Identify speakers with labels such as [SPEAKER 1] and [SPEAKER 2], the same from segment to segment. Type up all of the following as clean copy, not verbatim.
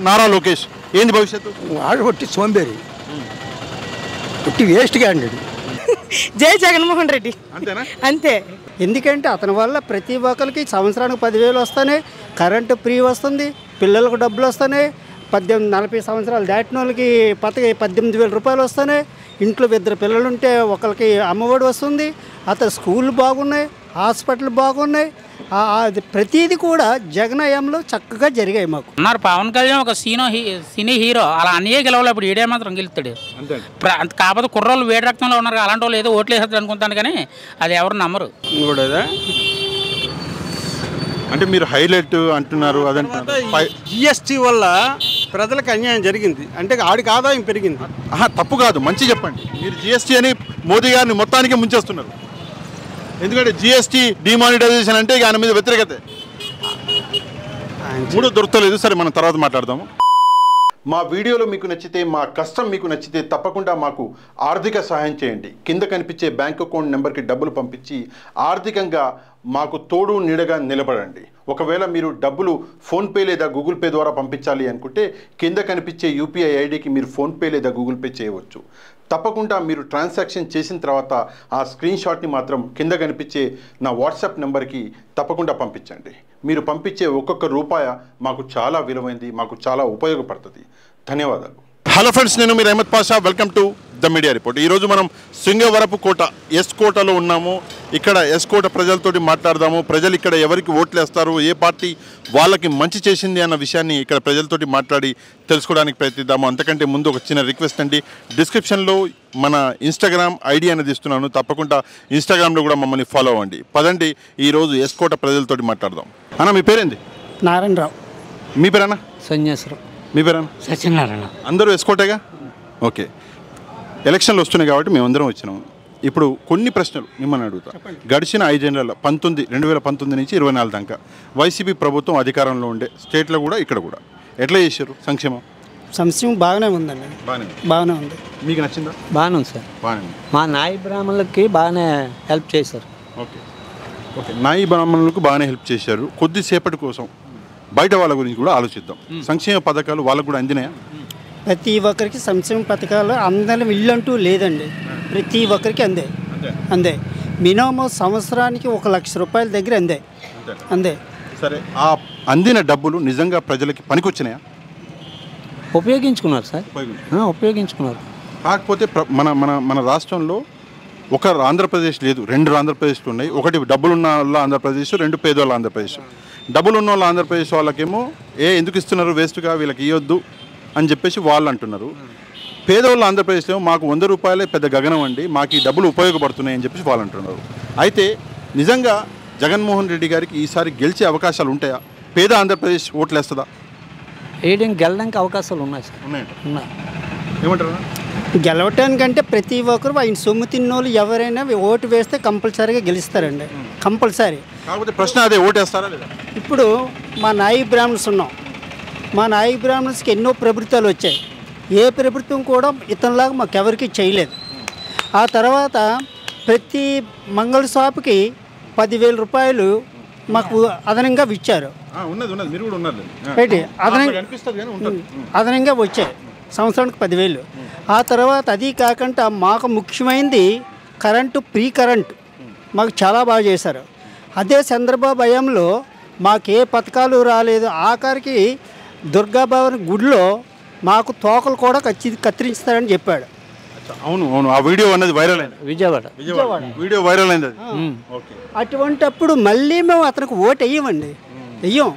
[SPEAKER 1] నారా లోకేష్ ఏంది భవిష్యత్తు?
[SPEAKER 2] వాడు ఒట్టి సోంబేరి, ఒట్టి వేస్ట్ క్యాండిడేట్.
[SPEAKER 3] జై జగన్మోహన్ రెడ్డి.
[SPEAKER 1] అంతేనా?
[SPEAKER 3] అంతే.
[SPEAKER 2] ఎందుకంటే అతని వల్ల ప్రతి ఒక్కరికి సంవత్సరానికి 10,000 వస్తున్నాయి, కరెంటు ఫ్రీ వస్తుంది, పిల్లలకు డబ్బులు వస్తున్నాయి, 40 సంవత్సరాలు దాటిన వాళ్ళకి 18,000 రూపాయలు వస్తున్నాయి, ఇంట్లో 2 పిల్లలుంటే ఒకరికి అమ్మఒడి వస్తుంది, అతని స్కూళ్ళు బాగున్నాయి, హాస్పిటల్ బాగున్నాయి, ప్రతిదీ కూడా జగనయంలో చక్కగా జరిగాయి మాకు.
[SPEAKER 4] అన్నారు పవన్ కళ్యాణ్ ఒక సినీ హీరో, అలా అన్నీ గెలవాలి. ఇప్పుడు ఈడే మాత్రం గెలుస్తాడు. కాకపోతే కుర్రోళ్ళు వేడి రక్తంలో ఉన్నారు, అలాంటి వాళ్ళు ఏదో ఓట్లు వేస్తారు అనుకుంటాను, కానీ అది ఎవరు నమ్మరు.
[SPEAKER 1] అంటే మీరు హైలైట్ అంటున్నారు, అదంటే
[SPEAKER 5] జిఎస్టీ వల్ల ప్రజలకు అన్యాయం జరిగింది, అంటే ఆడికి ఆదాయం పెరిగింది.
[SPEAKER 1] తప్పు కాదు, మంచి చెప్పండి. మీరు జిఎస్టీ అని మోదీ గారిని మొత్తానికి ముంచేస్తున్నారు. ఎందుకంటే జిఎస్టీ డిమానిటైజేషన్ అంటే ఆయన మీద వ్యతిరేకత. మూడు దొరకలేదు. సరే, మనం తర్వాత మాట్లాడదాము. మా వీడియోలు మీకు నచ్చితే, మా కష్టం మీకు నచ్చితే తప్పకుండా మాకు ఆర్థిక సహాయం చేయండి. కింద కనిపించే బ్యాంక్ అకౌంట్ నెంబర్కి డబ్బులు పంపించి ఆర్థికంగా మాకు తోడు నీడగా నిలబడండి. ఒకవేళ మీరు డబ్బులు ఫోన్పే లేదా గూగుల్ పే ద్వారా పంపించాలి అనుకుంటే కింద కనిపించే యూపీఐ ఐడికి మీరు ఫోన్పే లేదా గూగుల్ పే చేయవచ్చు. తప్పకుండా మీరు ట్రాన్సాక్షన్ చేసిన తర్వాత ఆ స్క్రీన్ షాట్ని మాత్రం కింద కనిపించే నా వాట్సాప్ నెంబర్కి తప్పకుండా పంపించండి. మీరు పంపించే ఒక్కొక్క రూపాయ మాకు చాలా విలువైంది, మాకు చాలా ఉపయోగపడుతుంది. ధన్యవాదాలు. హలో ఫ్రెండ్స్, నేను మీరు Ahmed Pasha. Welcome to the media report. ఈరోజు మనం సింగవరపు కోట ఎస్ కోటలో ఉన్నాము. ఇక్కడ ఎస్ కోట ప్రజలతోటి మాట్లాడదాము. ప్రజలు ఇక్కడ ఎవరికి ఓట్లు వేస్తారు, ఏ పార్టీ వాళ్ళకి మంచి చేసింది అన్న విషయాన్ని ఇక్కడ ప్రజలతోటి మాట్లాడి తెలుసుకోవడానికి ప్రయత్నిద్దాము. అంతకంటే ముందు ఒక చిన్న రిక్వెస్ట్ అండి, డిస్క్రిప్షన్లో మన ఇన్స్టాగ్రామ్ ఐడి అనేది ఇస్తున్నాను, తప్పకుండా ఇన్స్టాగ్రామ్లో కూడా మమ్మల్ని ఫాలో అవ్వండి. పదండి, ఈరోజు ఎస్ కోట ప్రజలతోటి మాట్లాడదాం. అన్న, మీ పేరేంది?
[SPEAKER 2] నారాయణరావు.
[SPEAKER 1] మీ పేరన్నా?
[SPEAKER 2] సన్యాసరావు.
[SPEAKER 1] మీ పేరన్నా?
[SPEAKER 2] సత్యనారాయణ.
[SPEAKER 1] అందరూ ఎస్ కోటేగా? ఓకే. ఎలక్షన్లు వస్తున్నాయి కాబట్టి మేమందరం వచ్చినాము. ఇప్పుడు కొన్ని ప్రశ్నలు మిమ్మల్ని అడుగుతా. గడిచిన 5 ఏళ్లలో 2019 నుంచి 24 దాకా వైసీపీ ప్రభుత్వం అధికారంలో ఉండే స్టేట్లో కూడా ఇక్కడ కూడా ఎట్లా చేశారు సంక్షేమం?
[SPEAKER 2] సంక్షేమం బాగానే ఉందండి. బాగానే ఉంది.
[SPEAKER 1] మీకు నచ్చిందా?
[SPEAKER 6] బాగానే ఉంది సార్.
[SPEAKER 1] బాగానే ఉంది.
[SPEAKER 6] మా నాయి బ్రాహ్మణులకి బాగానే హెల్ప్ చేశారు.
[SPEAKER 1] Okay okay. నాయి బ్రాహ్మణులకు బాగానే హెల్ప్ చేశారు. కొద్దిసేపటి కోసం బయట వాళ్ళ గురించి కూడా ఆలోచిద్దాం. సంక్షేమ పథకాలు వాళ్ళకు కూడా అందినాయా?
[SPEAKER 2] ప్రతి ఒక్కరికి సంక్షేమ పథకాలు అందరం ఇల్లు అంటూ లేదండి, ప్రతి ఒక్కరికి అందే. మినిమం సంవత్సరానికి 1 లక్ష రూపాయల దగ్గర అందే.
[SPEAKER 1] సరే, ఆ అందిన డబ్బులు నిజంగా ప్రజలకి పనికొచ్చినాయా?
[SPEAKER 6] ఉపయోగించుకున్నారు సార్, ఉపయోగించుకున్నారు.
[SPEAKER 1] కాకపోతే మన మన మన రాష్ట్రంలో ఒక ఆంధ్రప్రదేశ్ లేదు, 2 ఆంధ్రప్రదేశ్లు ఉన్నాయి. ఒకటి డబ్బులున్న వాళ్ళ ఆంధ్రప్రదేశ్, 2 పేదవాళ్ళ ఆంధ్రప్రదేశ్. డబ్బులున్న వాళ్ళ ఆంధ్రప్రదేశ్ వాళ్ళకేమో ఎందుకు ఇస్తున్నారు, వేస్ట్గా వీళ్ళకి ఇవ్వద్దు అని చెప్పేసి వాళ్ళు అంటున్నారు. పేదవాళ్ళ ఆంధ్రప్రదేశ్లో మాకు 100 రూపాయలే పెద్ద గగనం అండి, మాకు ఈ డబ్బులు ఉపయోగపడుతున్నాయి అని చెప్పేసి వాళ్ళు అంటున్నారు. అయితే నిజంగా జగన్మోహన్ రెడ్డి గారికి ఈసారి గెలిచే అవకాశాలు ఉంటాయా? పేద ఆంధ్రప్రదేశ్ ఓట్లు వేస్తుందా?
[SPEAKER 6] గెలడానికి అవకాశాలు ఉన్నాయి సార్.
[SPEAKER 1] ఉన్నాయి. ఏమంటారు?
[SPEAKER 2] గెలవటానికంటే ప్రతి ఒక్కరు ఆయన సొమ్ము తిన్నోళ్ళు ఎవరైనా ఓటు వేస్తే కంపల్సరీగా గెలుస్తారండి, కంపల్సరీ.
[SPEAKER 1] కాకపోతే ప్రశ్న అదే, ఓటు వేస్తారా లేదా?
[SPEAKER 2] ఇప్పుడు మా నాయి బ్రాహ్మణ్స్ ఉన్నాం, మా నాయి బ్రాహ్మణ్స్కి ఎన్నో ప్రభుత్వాలు వచ్చాయి, ఏ ప్రభుత్వం కూడా ఇతనిలాగా మాకు ఎవరికి చేయలేదు. ఆ తర్వాత ప్రతి మంగళ షాపుకి 10,000 రూపాయలు మాకు అదనంగా ఇచ్చారు. అదనంగా వచ్చాయి సంవత్సరానికి 10,000. ఆ తర్వాత అది కాకుండా మాకు ముఖ్యమైనది ఫ్రీ కరెంటు మాకు చాలా బాగా చేశారు. అదే చంద్రబాబు హయాంలో మాకే పథకాలు రాలేదు. ఆఖరికి దుర్గాభవన్ గుడిలో మాకు తోకలు కూడా కత్తిరించుతారని చెప్పాడు.
[SPEAKER 1] అవును అవును, ఆ వీడియో అనేది వైరల్ అయింది.
[SPEAKER 6] విజయవాడ
[SPEAKER 1] వీడియో వైరల్ అయింది.
[SPEAKER 2] అటువంటప్పుడు మళ్ళీ మేము అతనికి ఓటు వెయ్యం,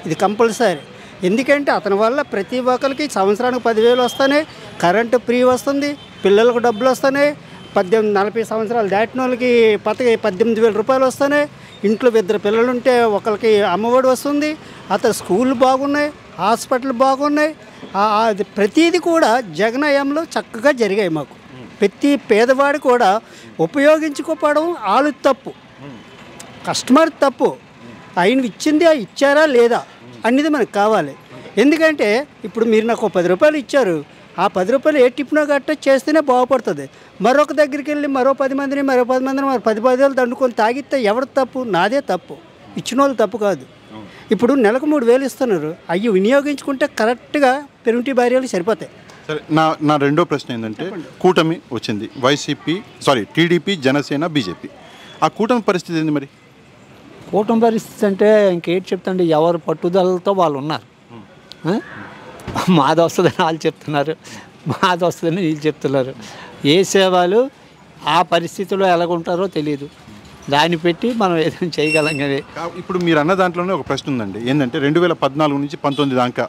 [SPEAKER 2] ఇది కంపల్సరీ. ఎందుకంటే అతని వల్ల ప్రతి ఒక్కరికి సంవత్సరానికి 10,000 వస్తున్నాయి, కరెంటు ఫ్రీ వస్తుంది, పిల్లలకు డబ్బులు వస్తున్నాయి, 40 సంవత్సరాలు దాటిన వాళ్ళకి 18,000 రూపాయలు వస్తున్నాయి, ఇంట్లో 2 పిల్లలుంటే ఒకరికి అమ్మఒడి వస్తుంది, అతని స్కూళ్ళు బాగున్నాయి, హాస్పిటల్ బాగున్నాయి, ప్రతిదీ కూడా జగనయంలో చక్కగా జరిగాయి మాకు. ప్రతి పేదవాడు కూడా ఉపయోగించుకోవడం వాళ్ళు తప్పు, కస్టమర్ తప్పు. ఆయన ఇచ్చింది ఇచ్చారా లేదా అనేది మనకు కావాలి. ఎందుకంటే ఇప్పుడు మీరు నాకు 10 రూపాయలు ఇచ్చారు, ఆ 10 రూపాయలు ఏ టిప్నో గట్ట చేస్తేనే బాగుపడుతుంది. మరొక దగ్గరికి వెళ్ళి మరో 10 మందిని మరో 10 మందిని 10 దండుకొని తాగితే ఎవరి తప్పు? నాదే తప్పు, ఇచ్చిన వాళ్ళు తప్పు కాదు. ఇప్పుడు నెలకు 3,000 ఇస్తున్నారు. అవి వినియోగించుకుంటే కరెక్ట్గా పెరుంటి భార్యలు సరిపోతాయి.
[SPEAKER 1] సరే, నా రెండో ప్రశ్న ఏంటంటే కూటమి వచ్చింది, టీడీపీ, జనసేన, బీజేపీ. ఆ కూటమి పరిస్థితి ఏంది మరి?
[SPEAKER 6] కూటమి పరిస్థితి అంటే ఇంకేంటి చెప్తాండి, ఎవరు పట్టుదలతో వాళ్ళు ఉన్నారు. మాది వస్తుందని వాళ్ళు చెప్తున్నారు, మాది వస్తుందని వీళ్ళు చెప్తున్నారు. ఏ సేవలు ఆ పరిస్థితిలో ఎలాగుంటారో తెలియదు, దాన్ని పెట్టి మనం ఏదైనా చేయగలం. కానీ
[SPEAKER 1] ఇప్పుడు మీరు అన్న దాంట్లోనే ఒక ప్రశ్న ఉందండి. ఏంటంటే 2014 నుంచి 19 దాకా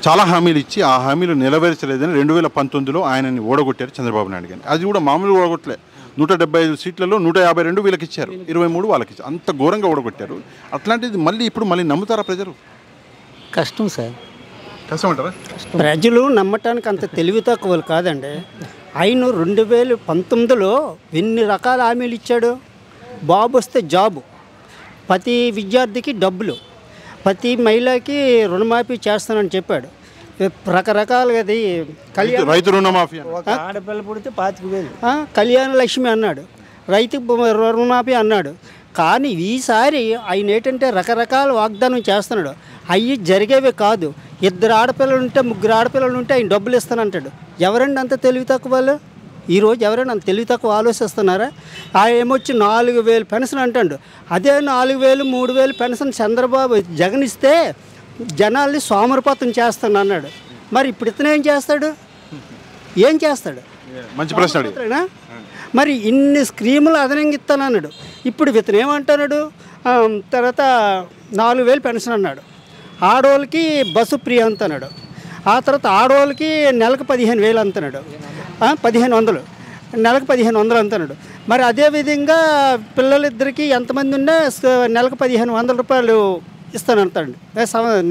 [SPEAKER 1] చాలా హామీలు ఇచ్చి ఆ హామీలు నెరవేర్చలేదని 2019లో ఆయనని ఓడగొట్టారు చంద్రబాబు నాయుడు గారిని. అది కూడా మామూలుగా ఓడగొట్టలే, 175 సీట్లలో 152 వీళ్ళకి ఇచ్చారు, 23 వాళ్ళకి ఇచ్చారు. అంత ఘోరంగా ఓడగొట్టారు. అట్లాంటిది ఇప్పుడు మళ్ళీ నమ్ముతారా ప్రజలు?
[SPEAKER 6] కష్టం సార్.
[SPEAKER 1] కష్టం అంటారా?
[SPEAKER 2] ప్రజలు నమ్మటానికి అంత తెలివి తక్కువలు కాదండి. ఆయన 2019లో ఎన్ని రకాల హామీలు ఇచ్చాడు. బాబు వస్తే జాబు, ప్రతి విద్యార్థికి డబ్బులు, ప్రతి మహిళకి రుణమాఫీ చేస్తానని చెప్పాడు. రకరకాలుగా అది
[SPEAKER 1] రైతు రుణమాఫీ,
[SPEAKER 6] ఆడపిల్ల పుడితే 25,000,
[SPEAKER 2] కళ్యాణ లక్ష్మి అన్నాడు, రైతు రుణమాఫీ అన్నాడు. కానీ ఈసారి ఆయన ఏంటంటే రకరకాల వాగ్దానం చేస్తున్నాడు. అవి జరిగేవే కాదు. 2 ఆడపిల్లలు ఉంటే 3 ఆడపిల్లలు ఉంటే ఆయన డబ్బులు ఇస్తానంటాడు. ఎవరండి అంత తెలివి తక్కువ వాళ్ళు? ఈరోజు ఎవరైనా అంత తెలివి తక్కువ ఆలోచిస్తున్నారా? ఆయన ఏమొచ్చి 4,000 పెన్షన్ అంటాడు. అదే 4,000 3,000 పెన్షన్ చంద్రబాబు జగన్ ఇస్తే జనాల్ని సోమరిపోతం చేస్తాను అన్నాడు. మరి ఇప్పుడు ఇతను ఏం చేస్తాడు?
[SPEAKER 1] మంచి ప్రశ్న.
[SPEAKER 2] మరి ఇన్ని స్కీములు అదనంగా ఇస్తానన్నాడు. ఇప్పుడు ఇతను ఏమంటున్నాడు? తర్వాత 4,000 పెన్షన్ అన్నాడు, ఆడవాళ్ళకి బస్సు ఫ్రీ అంటున్నాడు. ఆ తర్వాత ఆడవాళ్ళకి నెలకు 15,000 అంటున్నాడు, 1,500 నెలకు 1,500 అంటున్నాడు. మరి అదేవిధంగా పిల్లలిద్దరికీ ఎంతమంది ఉన్నా నెలకు 1,500 రూపాయలు ఇస్తానంటాడు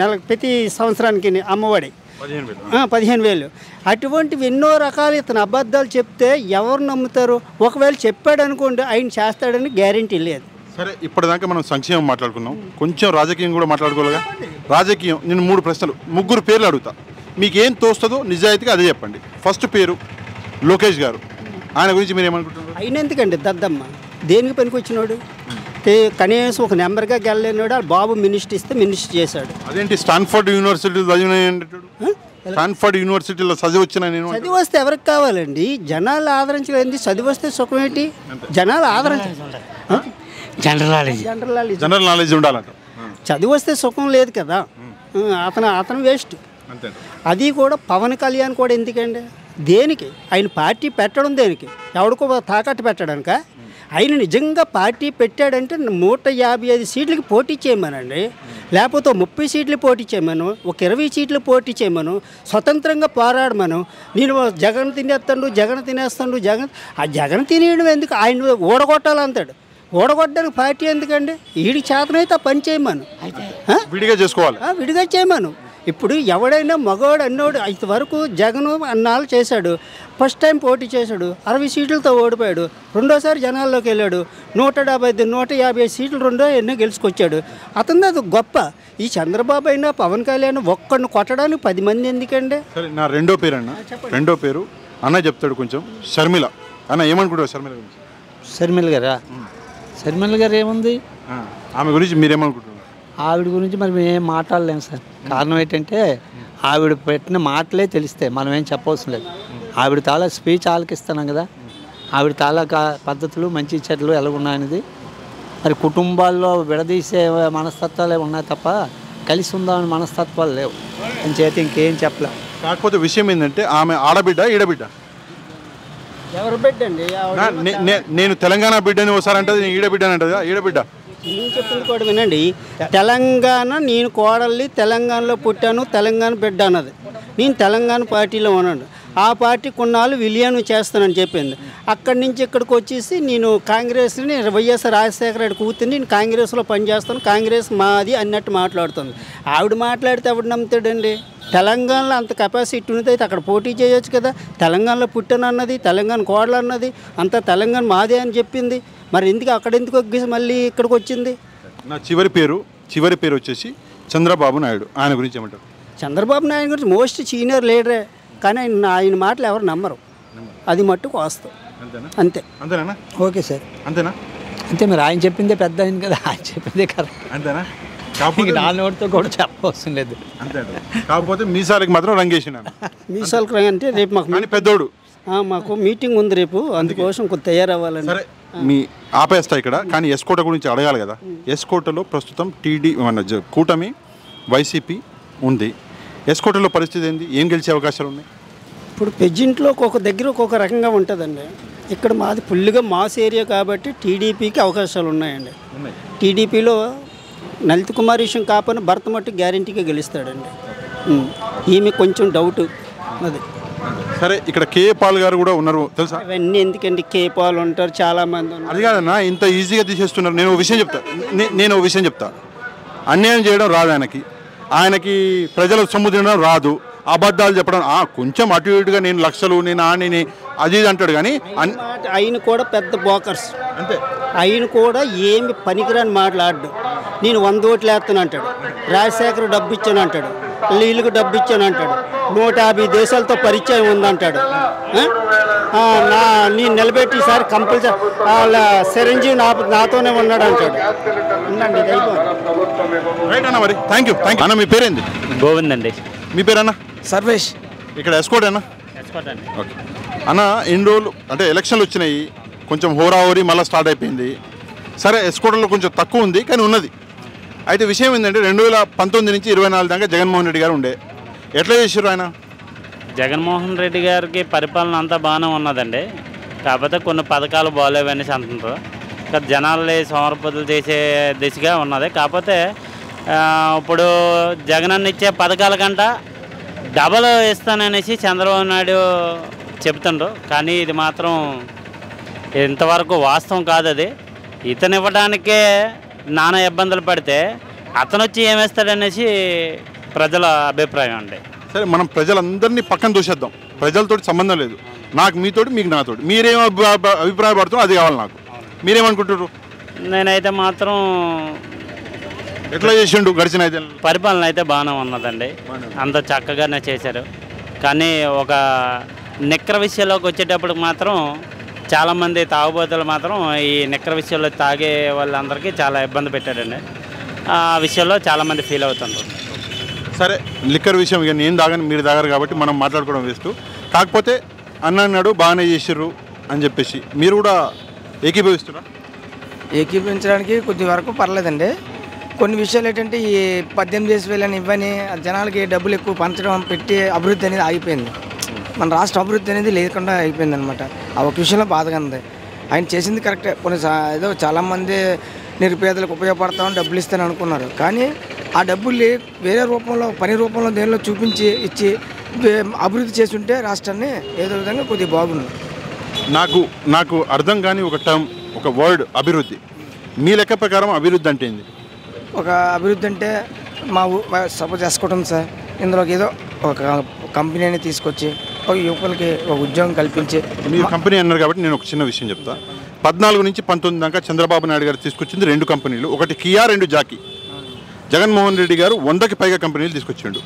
[SPEAKER 2] నెలకు, ప్రతి సంవత్సరానికి అమ్మఒడి 15,000. అటువంటివి ఎన్నో రకాలు ఇతను అబద్ధాలు చెప్తే ఎవరు నమ్ముతారు? ఒకవేళ చెప్పాడు అనుకోండి, ఆయన చేస్తాడని గ్యారెంటీ లేదు.
[SPEAKER 1] సరే, ఇప్పటిదాకా మనం సంక్షేమం మాట్లాడుకున్నాం, కొంచెం రాజకీయం కూడా మాట్లాడుకోవాలిగా. రాజకీయం, నేను 3 ప్రశ్నలు 3 పేర్లు అడుగుతా, మీకు ఏం తోస్తుందో నిజాయితీగా అదే చెప్పండి. ఫస్ట్ పేరు లోకేష్ గారు. ఆయన గురించి మీరు ఏమనుకుంటున్నారు?
[SPEAKER 2] ఆయన ఎందుకండి దద్దమ్మ, దేనికి పనికి వచ్చినాడు? కనీసం ఒక నెంబర్గా గెలలేనాడు. బాబు మినిస్టర్ ఇస్తే మినిస్టర్ చేశాడు.
[SPEAKER 1] అదేంటి స్టాన్ఫర్డ్ యూనివర్సిటీలో చదివి వచ్చిన నేను
[SPEAKER 2] చదివి వస్తే ఎవరికి కావాలండి? జనాలు ఆదరించలేంది. చదివి వస్తే సుఖం ఏంటి? జనాలు
[SPEAKER 1] జనరల్ నాలెడ్జ్ ఉండాలంట.
[SPEAKER 2] చదివి వస్తే సుఖం లేదు కదా. అతను వేస్ట్. అది కూడా పవన్ కళ్యాణ్ కూడా ఎందుకండి? దేనికి ఆయన పార్టీ పెట్టడం? దేనికి? ఎవడికో తాకట్టు పెట్టడానిక? ఆయన నిజంగా పార్టీ పెట్టాడంటే 155 సీట్లకి పోటీ చేయమనండి, లేకపోతే 30 సీట్లు పోటీ చేయమను, ఒక 20 సీట్లు పోటీ చేయమను, స్వతంత్రంగా పోరాడమను. నేను జగన్ తినేస్తాడు. జగన్ తినేయడం ఎందుకు? ఆయన ఓడగొట్టాలంటాడు. ఓడగొట్టడానికి పార్టీ ఎందుకండి? వీడికి చేతనైతే పని చేయమను,
[SPEAKER 1] విడిగా చేసుకోవాలి,
[SPEAKER 2] విడిగా చేయమను. ఇప్పుడు ఎవడైనా మగవాడు అన్నోడు ఇంతవరకు జగన్ అన్నాళ్ళు చేశాడు. ఫస్ట్ టైం పోటీ చేశాడు, 60 సీట్లతో ఓడిపోయాడు. రెండోసారి జనాల్లోకి వెళ్ళాడు, 150 సీట్లు ఎన్నో గెలుచుకొచ్చాడు. అతను అది గొప్ప. ఈ చంద్రబాబు అయినా పవన్ కళ్యాణ్ ఒక్కడిని కొట్టడానికి 10 మంది ఎందుకండి?
[SPEAKER 1] సరే, నా రెండో పేరు అన్న చెప్తాడు కొంచెం. షర్మిల అన్న ఏమనుకుంటారు షర్మిల గురించి?
[SPEAKER 6] షర్మిల గారు ఏముంది,
[SPEAKER 1] ఆమె గురించి మీరేమనుకుంటున్నారు?
[SPEAKER 6] ఆవిడ గురించి మరి మేము ఏం మాట్లాడలేము సార్. కారణం ఏంటంటే ఆవిడ పెట్టిన మాటలే తెలిస్తే మనం ఏం చెప్పవలసిన లేదు. ఆవిడ తాలా స్పీచ్ ఆలకిస్తున్నాం కదా, ఆవిడ తాలూకా పద్ధతులు మంచి చెడ్లు ఎలాగున్నాయనేది. మరి కుటుంబాల్లో విడదీసే మనస్తత్వాలే ఉన్నాయి తప్ప కలిసి ఉందామని మనస్తత్వాలు లేవు. అని చేతి ఇంకేం చెప్పలేం.
[SPEAKER 1] కాకపోతే విషయం ఏంటంటే ఆమె ఆడబిడ్డ ఈడబిడ్డ?
[SPEAKER 2] ఎవరు బిడ్డ అండి?
[SPEAKER 1] నేను తెలంగాణ బిడ్డని ఒకసారి అంటే ఈడబిడ్డ అని అంటది. ఈడబిడ్డ
[SPEAKER 2] నేను చెప్పింది కూడా వినండి. తెలంగాణ, నేను కోడల్ని తెలంగాణలో పుట్టాను, తెలంగాణ బిడ్డ అన్నది. నేను తెలంగాణ పార్టీలో ఉన్నాను. ఆ పార్టీ కొన్నాళ్ళు విలీనం చేస్తానని చెప్పింది. అక్కడి నుంచి ఇక్కడికి వచ్చేసి నేను కాంగ్రెస్ని, వైఎస్ఆర్ రాజశేఖర రెడ్డి కూతుర్ని, నేను కాంగ్రెస్లో పనిచేస్తాను, కాంగ్రెస్ మాది అన్నట్టు మాట్లాడుతుంది. ఆవిడ మాట్లాడితే ఎవడు నమ్ముతాడండి? తెలంగాణలో అంత కెపాసిటీ ఉన్నదైతే అక్కడ పోటీ చేయొచ్చు కదా. తెలంగాణలో పుట్టాను అన్నది, తెలంగాణ కోడలు అన్నది, అంతా తెలంగాణ మాదే అని చెప్పింది. మరి అక్కడెందుకు మళ్ళీ ఇక్కడికి వచ్చింది?
[SPEAKER 1] నా చివరి పేరు వచ్చేసి చంద్రబాబు నాయుడు. ఆయన గురించి ఏమంటారు?
[SPEAKER 2] చంద్రబాబు నాయుడు గురించి మోస్ట్ సీనియర్ లీడరే, కానీ ఆయన మాటలు ఎవరు నమ్మరు. అది మట్టుకు వాస్తవం.
[SPEAKER 6] ఓకే సార్,
[SPEAKER 1] అంతేనా?
[SPEAKER 6] అంతే. మరి ఆయన చెప్పిందే పెద్ద అయింది కదా, ఆయన చెప్పిందే కదా.
[SPEAKER 1] అంతేనా?
[SPEAKER 6] ఇంక నా నోటితో కూడా చెప్పవసరం లేదు.
[SPEAKER 1] అంతే కాకపోతే మీసాలకి మాత్రం రంగేసినాను.
[SPEAKER 2] మీసాలకు అంటే రేపు మాకు
[SPEAKER 1] కానీ పెద్దోడు
[SPEAKER 2] మాకు మీటింగ్ ఉంది రేపు, అందుకోసం కొంత తయారవ్వాలని.
[SPEAKER 1] సరే మీ ఆపేస్తా ఇక్కడ. కానీ ఎస్కోట గురించి అడగాలి కదా. ఎస్కోటలో ప్రస్తుతం కూటమి వైసీపీ ఉంది. ఎస్కోటలో పరిస్థితి ఏంది? ఏం గెలిచే అవకాశాలు ఉన్నాయి?
[SPEAKER 2] ఇప్పుడు పెజ్జింట్లో ఒక్కొక్క దగ్గర ఒక్కొక్క రకంగా ఉంటుందండి. ఇక్కడ మాది ఫుల్గా మాస్ ఏరియా కాబట్టి టీడీపీకి అవకాశాలు ఉన్నాయండి. టీడీపీలో లలిత్ కుమార్ విషయం కాకపోయినా భర్త మట్టు గ్యారంటీగా గెలుస్తాడండి. ఈమె కొంచెం డౌట్ అది.
[SPEAKER 1] సరే ఇక్కడ కే పాల్ గారు కూడా ఉన్నారు తెలుసా?
[SPEAKER 2] అవన్నీ ఎందుకండి, కే పాల్ ఉంటారు, చాలామంది ఉన్నారు.
[SPEAKER 1] అది కాదన్నా, ఇంత ఈజీగా తీసేస్తున్నారు. నేను ఓ విషయం చెప్తా. అన్యాయం చేయడం రాదు ఆయనకి ప్రజల సొమ్ము తినడం రాదు, అబద్ధాలు చెప్పడం కొంచెం అటు ఇటుగా నేను లక్షలు నేను ఆని అది అంటాడు. కానీ
[SPEAKER 2] ఆయన కూడా పెద్ద బోకర్స్
[SPEAKER 1] అంతే.
[SPEAKER 2] ఆయన కూడా ఏమి పనికిరాని మాట్లాడు. నేను 100 ఓట్లు వేస్తాను అంటాడు, రాజశేఖర్ డబ్బు ఇచ్చాను అంటాడు, నీళ్ళకు డబ్బు ఇచ్చాను అంటాడు, 150 దేశాలతో పరిచయం ఉందంటాడు. నేను నిలబెట్టి ఈసారి కంపల్సరీ వాళ్ళ చిరంజీవి నాతోనే ఉన్నాడు అంటాడు. ఉండండి, ఇది అయిపోయింది.
[SPEAKER 1] రైట్ అన్న, మరి థ్యాంక్ యూ అన్న. మీ పేరేంది?
[SPEAKER 4] గోవింద్ అండి.
[SPEAKER 1] మీ పేరన్నా?
[SPEAKER 5] సర్వేష్.
[SPEAKER 1] ఇక్కడ ఎస్కోట్ అన్న? ఓకే అన్న, ఎన్ని రోజులు అంటే ఎలక్షన్లు వచ్చినాయి, కొంచెం హోరాహోరీ మళ్ళీ స్టార్ట్ అయిపోయింది. సరే ఎస్కోటలో కొంచెం తక్కువ ఉంది కానీ ఉన్నది. అయితే విషయం ఏంటంటే 2019 నుంచి 24 దాకా జగన్మోహన్ రెడ్డి గారు ఉండే. ఎట్లా చేశారు ఆయన?
[SPEAKER 7] జగన్మోహన్ రెడ్డి గారికి పరిపాలన అంతా బాగానే ఉన్నదండి. కాకపోతే కొన్ని పథకాలు బాగాలేవని అంటున్నారు. జనాల్ని సమర్పదలు చేసే దిశగా ఉన్నది. కాకపోతే ఇప్పుడు జగనన్న ఇచ్చే పథకాల కంట డబల్ ఇస్తాననేసి చంద్రబాబు నాయుడు చెప్తుండ్రు. కానీ ఇది మాత్రం ఇంతవరకు వాస్తవం కాదు. అది ఇతను ఇవ్వడానికే నానా ఇబ్బందులు పడితే అతను వచ్చి ఏమేస్తాడనేసి ప్రజల అభిప్రాయం అండి.
[SPEAKER 1] సరే మనం ప్రజలందరినీ పక్కన దూసేద్దాం. ప్రజలతోటి సంబంధం లేదు. నాకు మీతోటి, మీకు నాతోటి. మీరేం అభిప్రాయపడుతున్నారు అది కావాలి నాకు. మీరేమనుకుంటారు?
[SPEAKER 7] నేనైతే మాత్రం
[SPEAKER 1] ఎట్లా చేసిండు గడిచిన 5 ఏళ్ళు?
[SPEAKER 7] పరిపాలన అయితే బాగానే ఉన్నదండి. అంత చక్కగానే చేశారు. కానీ ఒక నిక్కర విషయంలోకి వచ్చేటప్పుడు మాత్రం చాలామంది తాగుబోతులు మాత్రం ఈ నిక్కర విషయంలో తాగే వాళ్ళందరికీ చాలా ఇబ్బంది పెట్టాడండి. ఆ విషయంలో చాలామంది ఫీల్ అవుతున్నారు.
[SPEAKER 1] సరే లిక్కర్ విషయం ఇక నేను తాగని మీరు తాగారు కాబట్టి మనం మాట్లాడుకోవడం వేస్ట్. కాకపోతే అన్నాడు బాగానే చేసిర్రు అని చెప్పేసి మీరు కూడా ఏకీభవిస్తున్నా?
[SPEAKER 8] ఏకీభవించడానికి కొద్ది వరకు పర్లేదండి. కొన్ని విషయాలు ఏంటంటే ఈ 18,000 ఇవ్వని జనాలకి డబ్బులు ఎక్కువ పంచడం పెట్టి అభివృద్ధి అనేది ఆగిపోయింది. మన రాష్ట్ర అభివృద్ధి అనేది లేకుండా అయిపోయింది అనమాట. ఆ ఒక విషయంలో బాధగా ఉంది. ఆయన చేసింది కరెక్టే. కొన్ని ఏదో చాలామంది నిరుపేదలకు ఉపయోగపడతామని డబ్బులు ఇస్తాను అనుకున్నారు. కానీ ఆ డబ్బుల్ని వేరే రూపంలో పని రూపంలో దేనిలో చూపించి ఇచ్చి అభివృద్ధి చేసి ఉంటే రాష్ట్రాన్ని ఏదో విధంగా కొద్దిగా బాగుంది.
[SPEAKER 1] నాకు అర్థం కాని ఒక టర్మ్, ఒక వర్డ్ అభివృద్ధి. మీ లెక్క ప్రకారం అభివృద్ధి అంటే ఏంది?
[SPEAKER 8] ఒక అభివృద్ధి అంటే సపోజ్ చేసుకోవటం సార్, ఇందులోకి ఏదో ఒక కంపెనీని తీసుకొచ్చి ఒక యువకులకి ఒక ఉద్యోగం కల్పించి.
[SPEAKER 1] మీరు కంపెనీ అన్నారు కాబట్టి నేను ఒక చిన్న విషయం చెప్తా. 14 నుంచి 19 దాకా చంద్రబాబు నాయుడు గారు తీసుకొచ్చింది 2 కంపెనీలు. ఒకటి కియా, 2 జాకీ. జగన్మోహన్ రెడ్డి గారు 100కి పైగా కంపెనీలు తీసుకొచ్చిండు.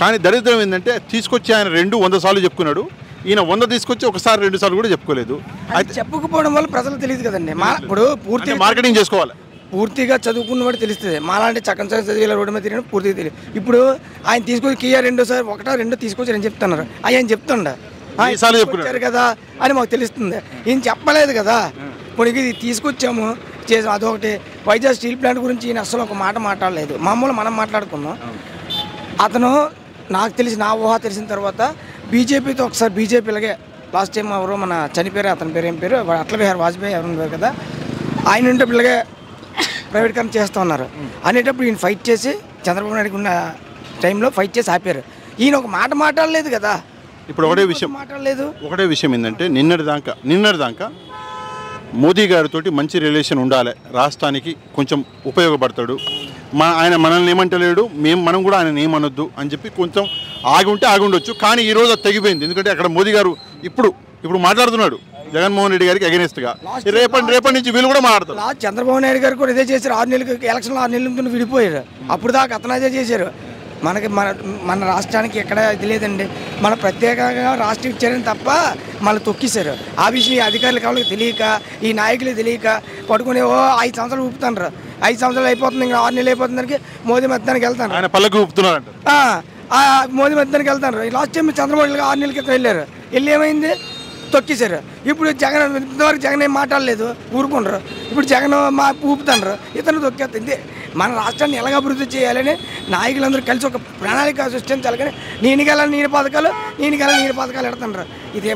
[SPEAKER 1] కానీ దరిద్రం ఏంటంటే తీసుకొచ్చి ఆయన 100 సార్లు చెప్పుకున్నాడు. ఈయన 100 తీసుకొచ్చి ఒకసారి 2 సార్లు కూడా చెప్పుకోలేదు.
[SPEAKER 8] అయితే చెప్పకపోవడం వల్ల ప్రజలు తెలియదు కదండి. ఇప్పుడు పూర్తిగా
[SPEAKER 1] మార్కెటింగ్ చేసుకోవాలి.
[SPEAKER 8] పూర్తిగా చదువుకున్న వాడు తెలుస్తుంది. మాలాంటి చక్కని చదివి రోడ్డు మీద తిరిగిన పూర్తిగా తెలియదు. ఇప్పుడు ఆయన తీసుకొచ్చి కియా 2 సార్ 1, 2 తీసుకొచ్చారని చెప్తున్నారు. ఆయన చెప్తుండ చెప్పారు కదా అని మాకు తెలుస్తుంది. ఈయన చెప్పలేదు కదా. ఇప్పుడు ఇది తీసుకొచ్చాము చేసాం. అదొకటి వైజాగ్ స్టీల్ ప్లాంట్ గురించి ఈయన అసలు ఒక మాట మాట్లాడలేదు. మామూలు మనం మాట్లాడుకున్నాం. అతను నాకు తెలిసి నా ఊహ తెలిసిన తర్వాత బీజేపీతో ఒకసారి బీజేపీలగే లాస్ట్ టైం ఎవరు మన చనిపోయారు, అతని పేరు ఏం పేరు అటల్ బిహారీ వాజ్పేయి ఎవరు ఉన్నారు కదా, ఆయన ఉంటే పిల్లగా ప్రైవేట్కరణ చేస్తూ ఉన్నారు అనేటప్పుడు ఈయన ఫైట్ చేసి చంద్రబాబు నాయుడు ఉన్న టైంలో ఫైట్ చేసి ఆపారు. ఈయన ఒక మాట మాట్లాడలేదు కదా.
[SPEAKER 1] ఇప్పుడు ఒకటే విషయం ఏంటంటే నిన్నటిదాకా మోదీ గారితో మంచి రిలేషన్ ఉండాలి, రాష్ట్రానికి కొంచెం ఉపయోగపడతాడు, ఆయన మనల్ని ఏమంటలేడు, మనం కూడా ఆయన ఏమనొద్దు అని చెప్పి కొంచెం ఆగి ఉండొచ్చు. కానీ ఈరోజు అది తెగిపోయింది. ఎందుకంటే అక్కడ మోదీ గారు ఇప్పుడు మాట్లాడుతున్నాడు జగన్మోహన్ రెడ్డి గారికి అగెనిస్ట్గా. రేపటి నుంచి వీళ్ళు కూడా మాట్లాడతారు.
[SPEAKER 8] చంద్రబాబు నాయుడు గారు కూడా ఇదే చేశారు. 6 నెలలకి ఎలక్షన్లో 6 నెలల ముందు విడిపోయారు. అప్పుడు దాకా అతను అదే చేశారు. మన రాష్ట్రానికి ఎక్కడ ఇది లేదండి. మన ప్రత్యేకంగా రాష్ట్రం ఇచ్చారని తప్ప మళ్ళీ తొక్కిశారు. ఆ విషయం అధికారులు కావాలి తెలియక, ఈ నాయకులు తెలియక పట్టుకునే 5 సంవత్సరాలు ఊపుతాండ్రు. 5 సంవత్సరాలు అయిపోతుంది, ఇంకా 6 నెలలు అయిపోతుందానికి మోదీ మధ్యానికి వెళ్తాను.
[SPEAKER 1] ఆయన పల్లకి ఊపుతున్నారంట.
[SPEAKER 8] మోదీ మధ్యానికి వెళ్తాను. లాస్ట్ టైం చంద్రబాబు 6 నెలల క్రితం వెళ్ళారు. వెళ్ళి ఏమైంది, తొక్కేశారు. ఇప్పుడు జగన్ ఇంతవరకు జగన్ ఏం మాట్లాడలేదు, ఊరుకుంటారు. ఇప్పుడు జగన్ ఊపుతారు, ఇతను తొక్కేస్తుంది. మన రాష్ట్రాన్ని ఎలాగ అభివృద్ధి చేయాలని నాయకులందరూ కలిసి ఒక ప్రణాళిక సృష్టించాలి. కానీ నీని పథకాలు పెడుతున్నారు. ఇది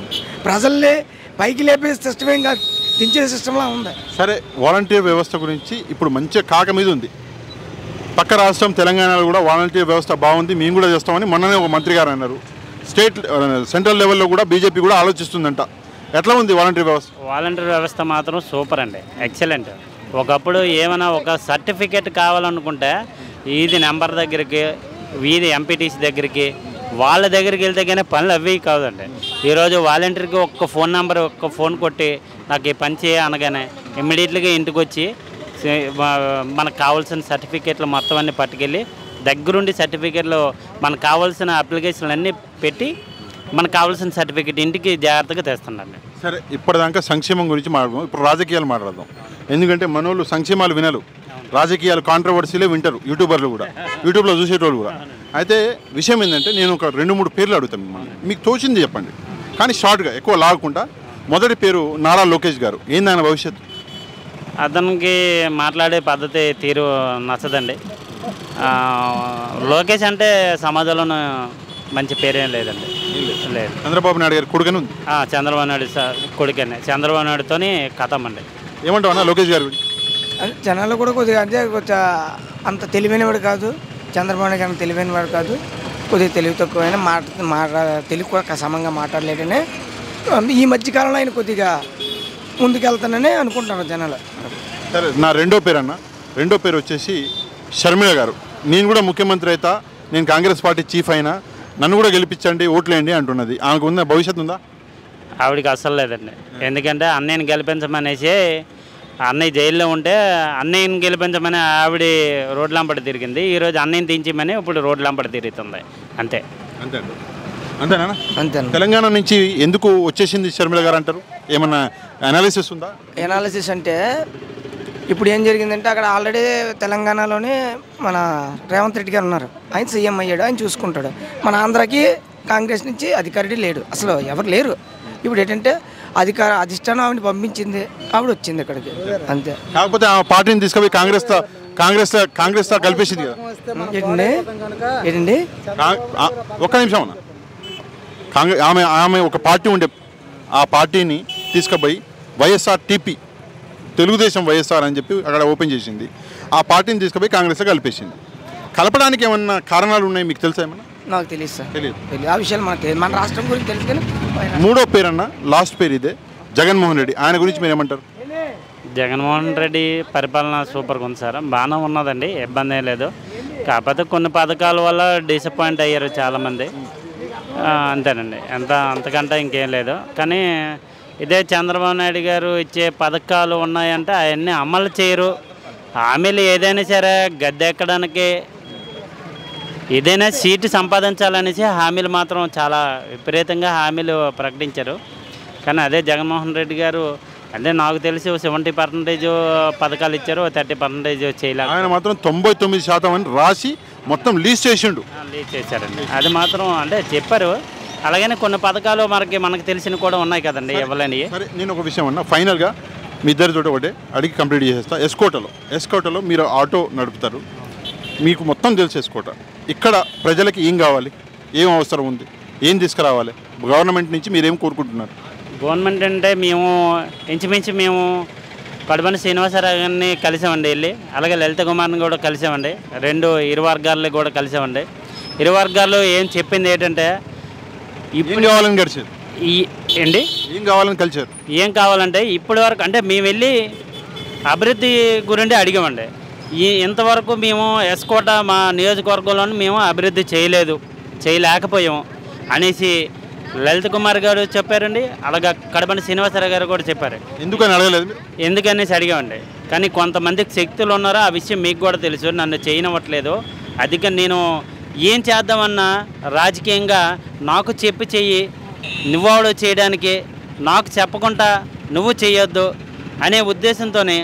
[SPEAKER 8] ప్రజల్ని పైకి లేపే సిస్టమ్ ఏం కాదు, దించే సిస్టంలా ఉంది.
[SPEAKER 1] సరే, వాలంటీర్ వ్యవస్థ గురించి ఇప్పుడు మంచిగా కాక మీద ఉంది. పక్క రాష్ట్రం తెలంగాణలో కూడా వాలంటీర్ వ్యవస్థ బాగుంది, మేము కూడా చేస్తామని మొన్ననే ఒక మంత్రి గారు అన్నారు. సెంట్రల్ లెవెల్లో కూడా బీజేపీ కూడా ఆలోచిస్తుందంట. ఎట్లా ఉంది వాలంటీర్ వ్యవస్థ?
[SPEAKER 7] వాలంటీర్ వ్యవస్థ మాత్రం సూపర్ అండి, ఎక్సలెంట్. ఒకప్పుడు ఏమైనా ఒక సర్టిఫికేట్ కావాలనుకుంటే ఈది నెంబర్ దగ్గరికి, వీధి ఎంపీటీసీ దగ్గరికి, వాళ్ళ దగ్గరికి వెళ్తే కానీ పనులు అవి కాదండి. ఈరోజు వాలంటీర్కి ఒక్క ఫోన్ నెంబర్, ఒక్క ఫోన్ కొట్టి నాకు ఈ పని చేయ అనగానే ఇమ్మీడియట్లీగా ఇంటికి వచ్చి మనకు కావాల్సిన సర్టిఫికేట్లు మొత్తం అన్నీ పట్టుకెళ్ళి దగ్గరుండి సర్టిఫికేట్లు మనకు కావాల్సిన అప్లికేషన్లు అన్నీ పెట్టి మనకు కావాల్సిన సర్టిఫికేట్ ఇంటికి జాగ్రత్తగా తెస్తుండండి.
[SPEAKER 1] సరే, ఇప్పటిదాకా సంక్షేమం గురించి మాట్లాడదాం. ఇప్పుడు రాజకీయాలు మాట్లాడదాం. ఎందుకంటే మనోళ్ళు సంక్షేమాలు వినరు, రాజకీయాలు కాంట్రవర్సీలే వింటారు. యూట్యూబర్లు కూడా, యూట్యూబ్లో చూసేటోళ్ళు కూడా. అయితే విషయం ఏంటంటే నేను ఒక 2-3 పేర్లు అడుగుతాను మిమ్మల్ని, మీకు తోచింది చెప్పండి, కానీ షార్ట్గా, ఎక్కువ లాగకుండా. మొదటి పేరు నారా లోకేష్ గారు. ఏంది ఆయన భవిష్యత్తు?
[SPEAKER 7] అతనికి మాట్లాడే పద్ధతి తీరు నచ్చదండి. లోకేష్ అంటే సమాజంలో మంచి పేరేం లేదండి, లేదు.
[SPEAKER 1] చంద్రబాబు నాయుడు గారి కొడుకని ఉంది.
[SPEAKER 7] చంద్రబాబు నాయుడు కొడుకనే, చంద్రబాబు నాయుడుతోని కథం అండి.
[SPEAKER 1] ఏమంటావు అన్న లోకేష్ గారు?
[SPEAKER 8] జనాలు కూడా కొద్దిగా అంటే అంత తెలివైనవాడు కాదు, చంద్రబాబు నాయుడు గారు తెలివైనవాడు కాదు, కొద్దిగా తెలివి తక్కువైనా తెలుగు కూడా సమంగా మాట్లాడలేదనే ఈ మధ్యకాలంలో ఆయన కొద్దిగా ముందుకెళ్తానని అనుకుంటున్నారు జనాలు.
[SPEAKER 1] సరే, నా రెండో పేరు వచ్చేసి షర్మిల గారు. నేను కూడా ముఖ్యమంత్రి అవుతా, నేను కాంగ్రెస్ పార్టీ చీఫ్ అయినా, నన్ను కూడా గెలిపించండి, ఓట్లేయండి అంటున్నది. ఆమెకు ఉందా భవిష్యత్తు? ఉందా?
[SPEAKER 7] ఆవిడికి అస్సలు లేదండి. ఎందుకంటే అన్నయ్యని గెలిపించమనేసి, అన్నయ్య జైల్లో ఉంటే అన్నయ్యని గెలిపించమని ఆవిడ రోడ్లంపడి తిరిగింది. ఈరోజు అన్నయ్యని దించమని ఇప్పుడు రోడ్లంపడి తిరుగుతుంది. అంతే.
[SPEAKER 1] అంతేనా? అంతే. తెలంగాణ నుంచి ఎందుకు వచ్చేసింది షర్మిల గారు అంటారు? ఏమన్నా అనాలిసిస్ ఉందా?
[SPEAKER 8] అనాలిసిస్ అంటే ఇప్పుడు ఏం జరిగిందంటే అక్కడ ఆల్రెడీ తెలంగాణలోనే మన రేవంత్ రెడ్డి గారు ఉన్నారు. ఆయన సీఎం అయ్యాడు, ఆయన చూసుకుంటాడు. మన ఆంధ్రాకి కాంగ్రెస్ నుంచి అధికారి లేడు, అసలు ఎవరు లేరు. ఇప్పుడు ఏంటంటే అధిష్టానం ఆవిడని పంపించింది, ఆవిడ వచ్చింది ఇక్కడికి, అంతే.
[SPEAKER 1] కాకపోతే ఆ పార్టీని తీసుకుపోయి కాంగ్రెస్ కలిపేసింది కదా.
[SPEAKER 8] ఏంటండి
[SPEAKER 1] ఒక్క నిమిషం అన్న. ఆమె ఒక పార్టీ ఉండే, ఆ పార్టీని తీసుకుపోయి వైఎస్ఆర్టీపీ, తెలుగుదేశం వైఎస్ఆర్ అని చెప్పి అక్కడ ఓపెన్ చేసింది. ఆ పార్టీని తీసుకుపోయి కాంగ్రెస్లో కలిపేసింది. కలపడానికి ఏమన్నా కారణాలు ఉన్నాయి, మీకు తెలుసా ఏమన్నా?
[SPEAKER 8] నాకు తెలియదు సార్, తెలియదు. ఆ విషయాలు మనకు తెలియదు, మన రాష్ట్రం గురించి తెలుసు. కానీ
[SPEAKER 1] మూడో పేరు అన్న, లాస్ట్ పేరు ఇదే, జగన్మోహన్ రెడ్డి. ఆయన గురించి మీరు ఏమంటారు?
[SPEAKER 7] జగన్మోహన్ రెడ్డి పరిపాలన సూపర్గా ఉంది సార్, బాగానే ఉన్నదండి, ఇబ్బంది ఏం లేదు. కాకపోతే కొన్ని పథకాల వల్ల డిసప్పాయింట్ అయ్యారు చాలామంది, అంతేనండి. అంతకంటే ఇంకేం లేదు. కానీ ఇదే చంద్రబాబు నాయుడు గారు ఇచ్చే పథకాలు ఉన్నాయంటే అవన్నీ అమలు చేయరు. హామీలు ఏదైనా సరే గద్దెక్కడానికి, ఏదైనా సీటు సంపాదించాలనేసి హామీలు మాత్రం చాలా విపరీతంగా హామీలు ప్రకటించారు. కానీ అదే జగన్మోహన్ రెడ్డి గారు అంటే నాకు తెలిసి 70% పథకాలు ఇచ్చారు, 30% చేయలేదు.
[SPEAKER 1] ఆయన మాత్రం 99% అని రాసి మొత్తం లీజ్ చేసిండు.
[SPEAKER 7] లీజ్ చేశారండి, అది మాత్రం అంటే చెప్పారు. అలాగనే కొన్ని పథకాలు మనకు తెలిసిన కూడా ఉన్నాయి కదండి, ఇవ్వలేని.
[SPEAKER 1] సరే, నేను ఒక విషయం అన్నా, ఫైనల్గా మీ ఇద్దరి తోటి ఒకటే అడిగి కంప్లీట్ చేసేస్తా. ఎస్కోటలో మీరు ఆటో నడుపుతారు, మీకు మొత్తం తెలుసు ఎస్కోట. ఇక్కడ ప్రజలకి ఏం కావాలి, ఏం అవసరం ఉంది, ఏం తీసుకురావాలి గవర్నమెంట్ నుంచి, మీరేం కోరుకుంటున్నారు?
[SPEAKER 7] గవర్నమెంట్ అంటే మేము ఇంచుమించు కడపని శ్రీనివాసరావు గారిని కలిసామండి వెళ్ళి, అలాగే లలిత కుమార్ని కూడా కలిసామండి. ఇరు వర్గాల్లో కూడా కలిసామండి. ఇరు వర్గాల్లో ఏం చెప్పింది ఏంటంటే
[SPEAKER 1] ఇప్పుడు కావాలని కలిసారు
[SPEAKER 7] ఏంటి,
[SPEAKER 1] ఏం కావాలని కలిసారు,
[SPEAKER 7] ఏం కావాలంటే ఇప్పటి వరకు అంటే మేము వెళ్ళి అభివృద్ధి గురించి అడిగామండి. ఇంతవరకు మేము ఎస్కోట మా నియోజకవర్గంలోని మేము అభివృద్ధి చేయలేకపోయాము అనేసి లలిత కుమార్ గారు చెప్పారండి. అలాగే కడపని శ్రీనివాసరావు గారు కూడా చెప్పారు.
[SPEAKER 1] ఎందుకని అడగలేదు?
[SPEAKER 7] ఎందుకనేసి అడిగామండి. కానీ కొంతమందికి శక్తులు ఉన్నారో ఆ విషయం మీకు కూడా తెలుసు, నన్ను చేయనివ్వట్లేదు. అందుకని నేను ఏం చేద్దామన్నా రాజకీయంగా నాకు చెప్పి చెయ్యి, నువ్వాడు చేయడానికి నాకు చెప్పకుండా నువ్వు చేయొద్దు అనే ఉద్దేశంతోనే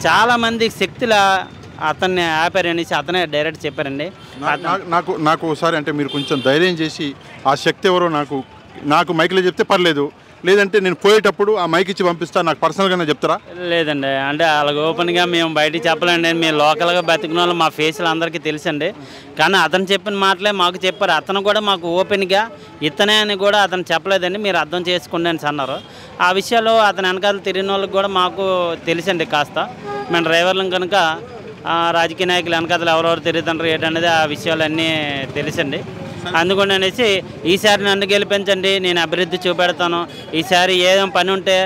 [SPEAKER 7] చాలామంది శక్తుల అతన్ని ఆపారనేసి అతనే డైరెక్ట్ చెప్పారండి.
[SPEAKER 1] నాకు ఒకసారి అంటే మీరు కొంచెం ధైర్యం చేసి ఆ శక్తి ఎవరో నాకు మైక్లో చెప్తే పర్లేదు, లేదంటే నేను పోయేటప్పుడు ఆ మైక్ ఇచ్చి పంపిస్తా, నాకు పర్సనల్గానే చెప్తారా?
[SPEAKER 7] లేదండి, అంటే అలాగ ఓపెన్గా మేము బయటికి చెప్పలేండి. మేము లోకల్గా బతికిన వాళ్ళు మా ఫేస్లు అందరికీ తెలుసండి. కానీ అతను చెప్పిన మాటలే మాకు చెప్పారు. అతను కూడా మాకు ఓపెన్గా ఇతనే అని కూడా అతను చెప్పలేదండి, మీరు అర్థం చేసుకోండి అని అన్నారు. ఆ విషయాలు అతని వెనకాల తిరిగిన వాళ్ళకి కూడా మాకు తెలుసండి. కాస్త మేము డ్రైవర్లను కనుక రాజకీయ నాయకులు వెనకాతలు ఎవరెవరు తిరుగుతుంటారు ఏంటనేది ఆ విషయాలన్నీ తెలుసండి. అందుకని అనేసి ఈసారి నన్ను గెలిపించండి, నేను అభివృద్ధి చూపెడతాను, ఈసారి ఏదైనా పని ఉంటే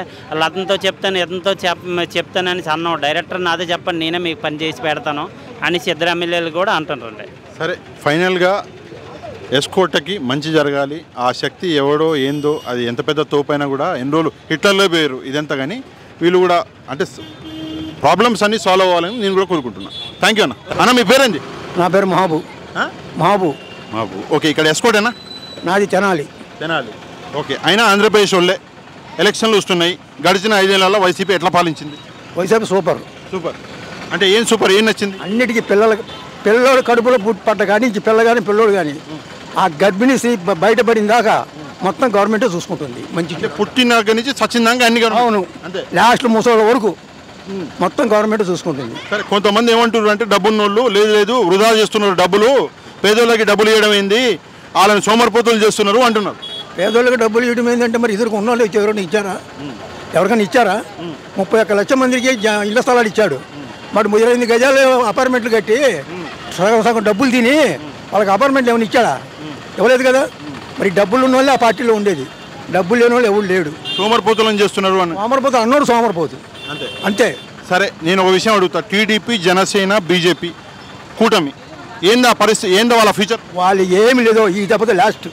[SPEAKER 7] అతనితో చెప్తాను ఇతనితో చెప్తానని అన్నాం. డైరెక్టర్ నాదే చెప్పండి, నేనే మీకు పని చేసి పెడతాను అనేసి ఇద్దరు ఎమ్మెల్యేలు కూడా అంటుంటారండి.
[SPEAKER 1] సరే, ఫైనల్గా ఎస్కోటకి మంచి జరగాలి. ఆ శక్తి ఎవడో ఏందో అది ఎంత పెద్ద తోపైనా కూడా ఎన్ని రోజులు హిట్లర్లో పోయారు ఇదంతా, కానీ వీళ్ళు కూడా అంటే ప్రాబ్లమ్స్ అన్నీ సాల్వ్ అవ్వాలని నేను కూడా కోరుకుంటున్నాను. థ్యాంక్ యూ అన్న. మీ పేరేంది?
[SPEAKER 2] నా పేరు మహబూ. మహబూ.
[SPEAKER 1] ఓకే, ఇక్కడ ఎస్కోటేనా?
[SPEAKER 2] నాది తెనాలి.
[SPEAKER 1] ఓకే, అయినా ఆంధ్రప్రదేశ్ వాళ్ళే ఎలక్షన్లు వస్తున్నాయి. గడిచిన 5 ఏళ్లలో వైసీపీ ఎట్లా పాలించింది?
[SPEAKER 2] YCP super.
[SPEAKER 1] అంటే ఏం సూపర్, ఏం నచ్చింది?
[SPEAKER 2] అన్నిటికీ పిల్లలు కడుపులో పట్ట కానీ పిల్ల కానీ పిల్లోడు కానీ ఆ గర్భిణీ బయటపడిన దాకా మొత్తం గవర్నమెంటే చూసుకుంటుంది. మంచి
[SPEAKER 1] పుట్టినాక నుంచి చచ్చిందాక అన్ని.
[SPEAKER 2] అవును, లాస్ట్ ముసలి వరకు మొత్తం గవర్నమెంట్ చూసుకుంటుంది.
[SPEAKER 1] సరే, కొంతమంది ఏమంటారు అంటే డబ్బున్నోళ్ళు లేదు వృధా చేస్తున్నారు, డబ్బులు పేదోళ్ళకి డబ్బులు ఇవ్వడం ఏంది, వాళ్ళని సోమరిపోతులు చేస్తున్నారు అంటున్నారు.
[SPEAKER 2] పేదోళ్ళకి డబ్బులు ఇవ్వడం ఏంటంటే మరి ఇద్దరు ఉన్నోళ్ళు ఎవరైనా ఇచ్చారా? ఎవరికైనా ఇచ్చారా? 31 లక్షల మందికి ఇళ్ల స్థలాలు ఇచ్చాడు. మరి 28 గజాలు అపార్ట్మెంట్లు కట్టి సగం డబ్బులు తిని వాళ్ళకి అపార్ట్మెంట్లు ఏమైనా ఇచ్చాడా? ఇవ్వలేదు కదా. మరి డబ్బులు ఉన్న వాళ్ళే ఆ పార్టీలో ఉండేది, డబ్బులు లేని వాళ్ళు ఎవరు లేడు.
[SPEAKER 1] సోమరిపోతులను చేస్తున్నారు అని.
[SPEAKER 2] సోమరిపోతు అన్నోడు సోమరిపోతు అంతే.
[SPEAKER 1] సరే, నేను ఒక విషయం అడుగుతా. టీడీపీ, జనసేన, బీజేపీ కూటమి ఏందా పరిస్థితి, ఏందో వాళ్ళ ఫ్యూచర్?
[SPEAKER 2] వాళ్ళు ఏమి లేదో ఈ తప్పతే లాస్ట్,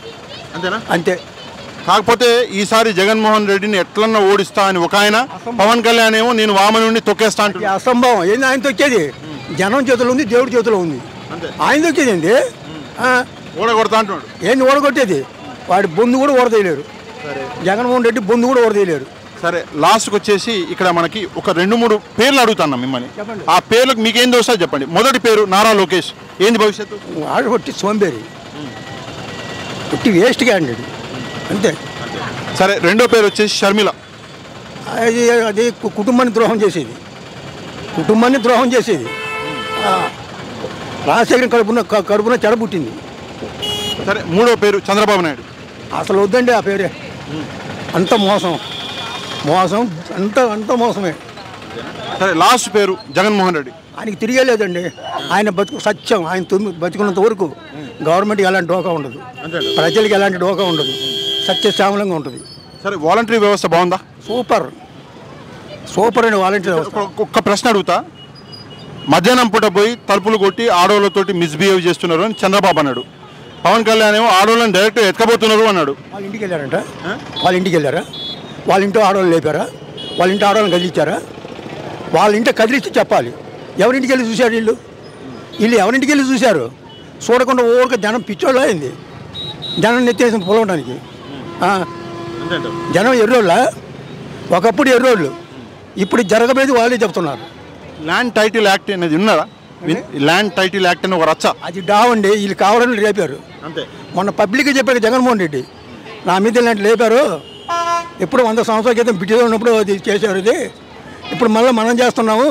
[SPEAKER 1] అంతేనా?
[SPEAKER 2] అంతే.
[SPEAKER 1] కాకపోతే ఈసారి జగన్మోహన్ రెడ్డిని ఎట్లన్నా ఓడిస్తా అని ఒక ఆయన, పవన్ కళ్యాణ్ ఏమో నేను వామనుడిని తొక్కేస్తా అంటే
[SPEAKER 2] అసంభవం. ఏంది ఆయన తొక్కేది? జనం చేతిలో ఉంది, దేవుడి చేతిలో ఉంది. ఆయన తొక్కేది ఏంది?
[SPEAKER 1] ఓడగొడతా అంటున్నాడు.
[SPEAKER 2] ఏంది ఓడగొట్టేది? వాడి బొందు కూడా ఓడతీయలేరు. జగన్మోహన్ రెడ్డి బొందు కూడా ఓడతీయలేరు.
[SPEAKER 1] సరే, లాస్ట్కి వచ్చేసి ఇక్కడ మనకి ఒక 2-3 పేర్లు అడుగుతాను మిమ్మల్ని. ఆ పేర్లకు మీకేం దోస్తా చెప్పండి. మొదటి పేరు నారా లోకేష్. ఏంది భవిష్యత్తు?
[SPEAKER 2] వాడు కొట్టి సోంబేరి, కొట్టి వేస్ట్ క్యాండిడేట్ అంతే.
[SPEAKER 1] సరే, రెండో పేరు వచ్చేసి షర్మిల.
[SPEAKER 2] అది కుటుంబాన్ని ద్రోహం చేసేది. రాజశేఖర్ కడుపున చెడ పుట్టింది.
[SPEAKER 1] సరే, మూడో పేరు చంద్రబాబు నాయుడు.
[SPEAKER 2] అసలు వద్దండి ఆ పేరే. అంత మోసం అంత మోసమే.
[SPEAKER 1] సరే, లాస్ట్ పేరు జగన్మోహన్ రెడ్డి.
[SPEAKER 2] ఆయనకి తిరిగేలేదండి. ఆయన బతుకు సత్యం. ఆయన బతుకున్నంత వరకు గవర్నమెంట్కి ఎలాంటి డోకా ఉండదు, ప్రజలకి ఎలాంటి డోకా ఉండదు, సత్యశ్యామలంగా ఉంటుంది.
[SPEAKER 1] సరే, వాలంటరీ వ్యవస్థ బాగుందా?
[SPEAKER 2] సూపర్ అండి వాలంటరీ వ్యవస్థ.
[SPEAKER 1] ఒక్క ప్రశ్న అడుగుతా. మధ్యాహ్నం పూట పోయి తలుపులు కొట్టి ఆడవాళ్ళతోటి మిస్బిహేవ్ చేస్తున్నారు అని చంద్రబాబు అన్నాడు. పవన్ కళ్యాణ్ ఏమో ఆడవాళ్ళని డైరెక్ట్ ఎత్తుకపోతున్నారు అన్నాడు.
[SPEAKER 2] వాళ్ళ ఇంటికి వెళ్ళారంట. వాళ్ళ ఇంటికి వెళ్ళారా? వాళ్ళ ఇంట్లో ఆడవాళ్ళు లేపారా? వాళ్ళ ఇంటి ఆడవాళ్ళని కదిలించారా? వాళ్ళ ఇంట్లో కదిలించి చెప్పాలి. ఎవరింటికి వెళ్ళి చూశారు వీళ్ళు ఎవరింటికి వెళ్ళి చూశారు? చూడకుండా ఊరిక జనం పిచ్చోళ్ళు అయింది. జనం నెత్తేసి పొలవడానికి. జనం ఎర్రోళ్ళ, ఒకప్పుడు ఎర్రోళ్ళు, ఇప్పుడు జరగబోయేది వాళ్ళే చెప్తున్నారు.
[SPEAKER 1] ల్యాండ్ టైటిల్ యాక్ట్ అనేది ఉన్నదా? ల్యాండ్ టైటిల్ యాక్ట్ అని ఒక రచ్చ.
[SPEAKER 2] అది డావండి. వీళ్ళు కావాలని లేపారు.
[SPEAKER 1] అంతే.
[SPEAKER 2] మొన్న పబ్లిక్గా చెప్పారు జగన్మోహన్ రెడ్డి, నా మీద ఇలాంటి లేపారు. ఎప్పుడు 100 సంవత్సరాల క్రితం బ్రిటిష్ ఉన్నప్పుడు అది చేశారు. ఇది ఇప్పుడు మళ్ళీ మనం చేస్తున్నాము.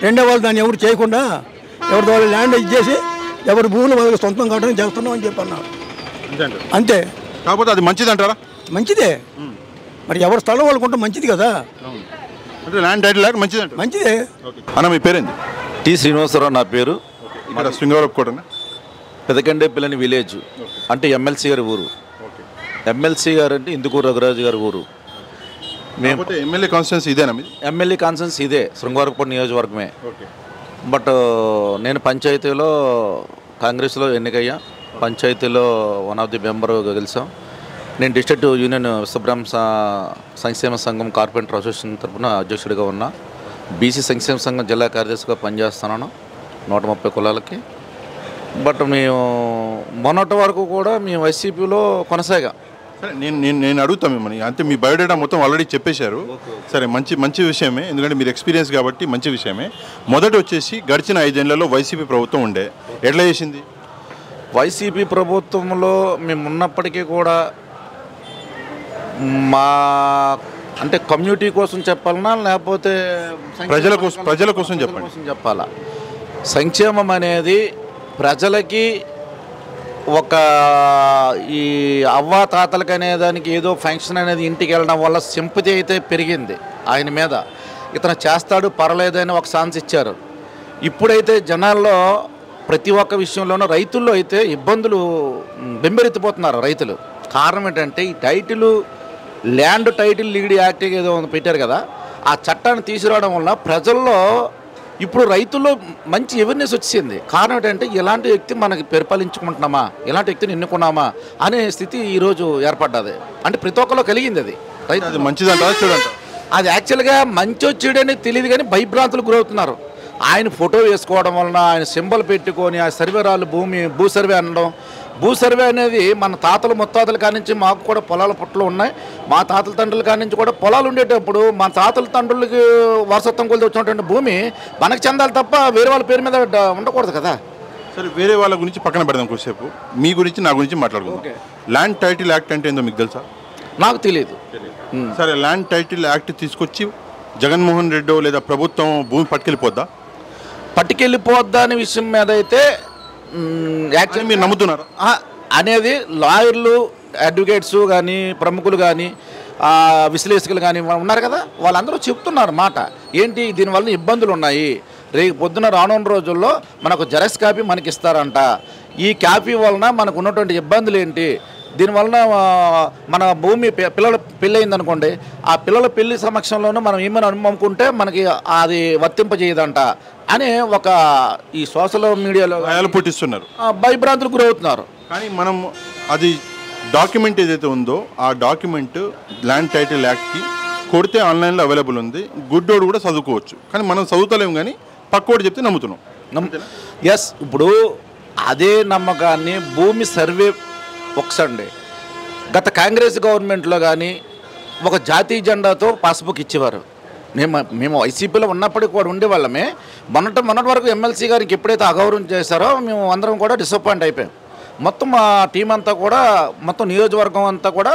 [SPEAKER 2] రెండో వాళ్ళు దాన్ని ఎవరు చేయకుండా ఎవరితో వాళ్ళు ల్యాండ్ ఇచ్చేసి ఎవరి భూములు వాళ్ళకి సొంతం కావడం చేస్తున్నాం అని చెప్పన్నారు. అంతే.
[SPEAKER 1] కాకపోతే అది మంచిది అంటారా?
[SPEAKER 2] మంచిదే. మరి ఎవరి స్థలం వాళ్ళకు ఉంటే మంచిది కదా.
[SPEAKER 1] అంటే ల్యాండ్ టైటిల్ యాక్ట్ మంచిది అంటే
[SPEAKER 2] మంచిదే.
[SPEAKER 1] అన్న, మీ పేరేంది?
[SPEAKER 9] టి శ్రీనివాసరావు నా పేరు.
[SPEAKER 1] ఇక్కడ శృంగారపుకోట
[SPEAKER 9] పెదకండేపల్లి విలేజ్ అంటే ఎమ్మెల్సీ గారి ఊరు. ఎమ్మెల్సీ గారు అంటే ఇందుకూరు రఘురాజు గారి ఊరు.
[SPEAKER 1] మేము ఎమ్మెల్యే కాన్స్టిట్యున్సీ ఇదేనా?
[SPEAKER 9] ఎమ్మెల్యే కాన్స్టిట్యున్సీ ఇదే, శృంగారపుకోట నియోజకవర్గమే. బట్ నేను పంచాయతీలో కాంగ్రెస్లో ఎన్నికయ్యా. పంచాయతీలో వన్ ఆఫ్ ది మెంబర్ గెలిచాం. నేను డిస్ట్రిక్ట్ యూనియన్ విశ్వబ్రహ్మ సంక్షేమ సంఘం కార్పొరేటర్ అసోసియేషన్ తరఫున అధ్యక్షుడిగా ఉన్నా. బీసీ సంక్షేమ సంఘం జిల్లా కార్యదర్శిగా పనిచేస్తున్నాను 130 కులాలకి. బట్ మేము మొన్నటి వరకు కూడా మేము వైసీపీలో కొనసాగా.
[SPEAKER 1] సరే నేను అడుగుతాను మిమ్మల్ని, అంటే మీ బయోడేటా మొత్తం ఆల్రెడీ చెప్పేశారు. సరే, మంచి విషయమే, ఎందుకంటే మీరు ఎక్స్పీరియన్స్ కాబట్టి మంచి విషయమే. మొదట వచ్చేసి గడిచిన 5 ఏళ్లలో వైసీపీ ప్రభుత్వం ఉండే, ఎట్లా చేసింది?
[SPEAKER 9] వైసీపీ ప్రభుత్వంలో మేము ఉన్నప్పటికీ కూడా మా అంటే కమ్యూనిటీ కోసం చెప్పాలన్నా లేకపోతే
[SPEAKER 1] ప్రజల కోసం
[SPEAKER 9] చెప్పాలా? సంక్షేమం అనేది ప్రజలకి ఒక ఈ అవ్వా తాతలకి అనేదానికి ఏదో ఫంక్షన్ అనేది ఇంటికి వెళ్ళడం వల్ల సింపతి అయితే పెరిగింది ఆయన మీద. ఇతను చేస్తాడు పర్లేదని ఒక ఛాన్స్ ఇచ్చారు. ఇప్పుడైతే జనాల్లో ప్రతి ఒక్క విషయంలోనూ రైతుల్లో అయితే ఇబ్బందులు బెంబెరెత్తిపోతున్నారు రైతులు. కారణం ఏంటంటే ఈ ల్యాండ్ టైటిల్ లీడ్ యాక్ట్ ఏదో పెట్టారు కదా, ఆ చట్టాన్ని తీసుకురావడం వల్ల ప్రజల్లో ఇప్పుడు రైతుల్లో మంచి అవేర్నెస్ వచ్చింది. కారణం ఏంటంటే ఇలాంటి వ్యక్తి మనకి పరిపాలించుకుంటున్నామా, ఇలాంటి వ్యక్తిని ఎన్నుకున్నామా అనే స్థితి ఈరోజు ఏర్పడ్డది. అంటే ప్రతి ఒక్కరిలో కలిగింది అది. రైతు
[SPEAKER 1] మంచిదంట చూడండి,
[SPEAKER 9] అది యాక్చువల్గా మంచి చెడని తెలియదు కానీ భయభ్రాంతులు గురవుతున్నారు. ఆయన ఫోటో వేసుకోవడం వలన, ఆయన సింబల్ పెట్టుకొని ఆ సర్వేరాలు భూ సర్వే అనడం. భూ సర్వే అనేది మన తాతలు ముత్తాతల కానించి మాకు కూడా పొలాల పుట్టలు ఉన్నాయి. మా తాతల తండ్రుల కానించి కూడా పొలాలు ఉండేటప్పుడు మా తాతల తండ్రులకి వారసత్వం కొలిది వచ్చినటువంటి భూమి మనకు చెందాలి తప్ప వేరే వాళ్ళ పేరు మీద ఉండకూడదు కదా.
[SPEAKER 1] సరే, వేరే వాళ్ళ గురించి పక్కన పెడదాం కొద్దిసేపు, మీ గురించి నా గురించి మాట్లాడుకుందాం. ల్యాండ్ టైటిల్ యాక్ట్ అంటే ఏందో మీకు తెలుసా?
[SPEAKER 9] నాకు తెలియదు.
[SPEAKER 1] సరే, ల్యాండ్ టైటిల్ యాక్ట్ తీసుకొచ్చి జగన్మోహన్ రెడ్డి లేదా ప్రభుత్వం భూమి
[SPEAKER 9] పట్టుకెళ్ళిపోద్దా అనే విషయం మీద అయితే
[SPEAKER 1] యాక్చువల్లీ మీరు నమ్ముతున్నారు
[SPEAKER 9] అనేది లాయర్లు, అడ్వకేట్స్ కానీ, ప్రముఖులు కానీ, విశ్లేషకులు కానీ ఉన్నారు కదా, వాళ్ళందరూ చెప్తున్నారు మాట. ఏంటి దీనివల్ల ఇబ్బందులు ఉన్నాయి, రేపు పొద్దున రానున్న రోజుల్లో మనకు జెరాక్స్ కాపీ మనకి ఇస్తారంట. ఈ కాపీ వలన మనకు ఉన్నటువంటి ఇబ్బందులు ఏంటి, దీనివలన మన భూమి పిల్లల పెళ్ళి అయిందనుకోండి, ఆ పిల్లల పెళ్లి సమక్షంలోనూ మనం ఏమైనా అనుకుంటే మనకి అది వర్తింపజేయదంట అని ఒక ఈ సోషల్ మీడియాలో
[SPEAKER 1] పుట్టిస్తున్నారు,
[SPEAKER 9] భయభ్రాంతులకు గురవుతున్నారు.
[SPEAKER 1] కానీ మనం అది డాక్యుమెంట్ ఏదైతే ఉందో ఆ డాక్యుమెంట్ ల్యాండ్ టైటిల్ యాక్ట్కి కొడితే ఆన్లైన్లో అవైలబుల్ ఉంది. గుడ్డోడు కూడా చదువుకోవచ్చు, కానీ మనం చదువుతలేము, కానీ పక్కోడు చెప్తే నమ్ముతున్నాం.
[SPEAKER 9] ఎస్, ఇప్పుడు అదే నమ్మకాన్ని భూమి సర్వే ఒకసండి గత కాంగ్రెస్ గవర్నమెంట్లో కానీ ఒక జాతీయ జెండాతో పాస్బుక్ ఇచ్చేవారు. మేము వైసీపీలో ఉన్నప్పటికీ కూడా ఉండేవాళ్ళమే. మొన్నటి వరకు ఎమ్మెల్సీ గారికి ఎప్పుడైతే అగౌరవం చేశారో మేము అందరం కూడా డిసప్పాయింట్ అయిపోయాం. మొత్తం మా టీం అంతా కూడా, మొత్తం నియోజకవర్గం అంతా కూడా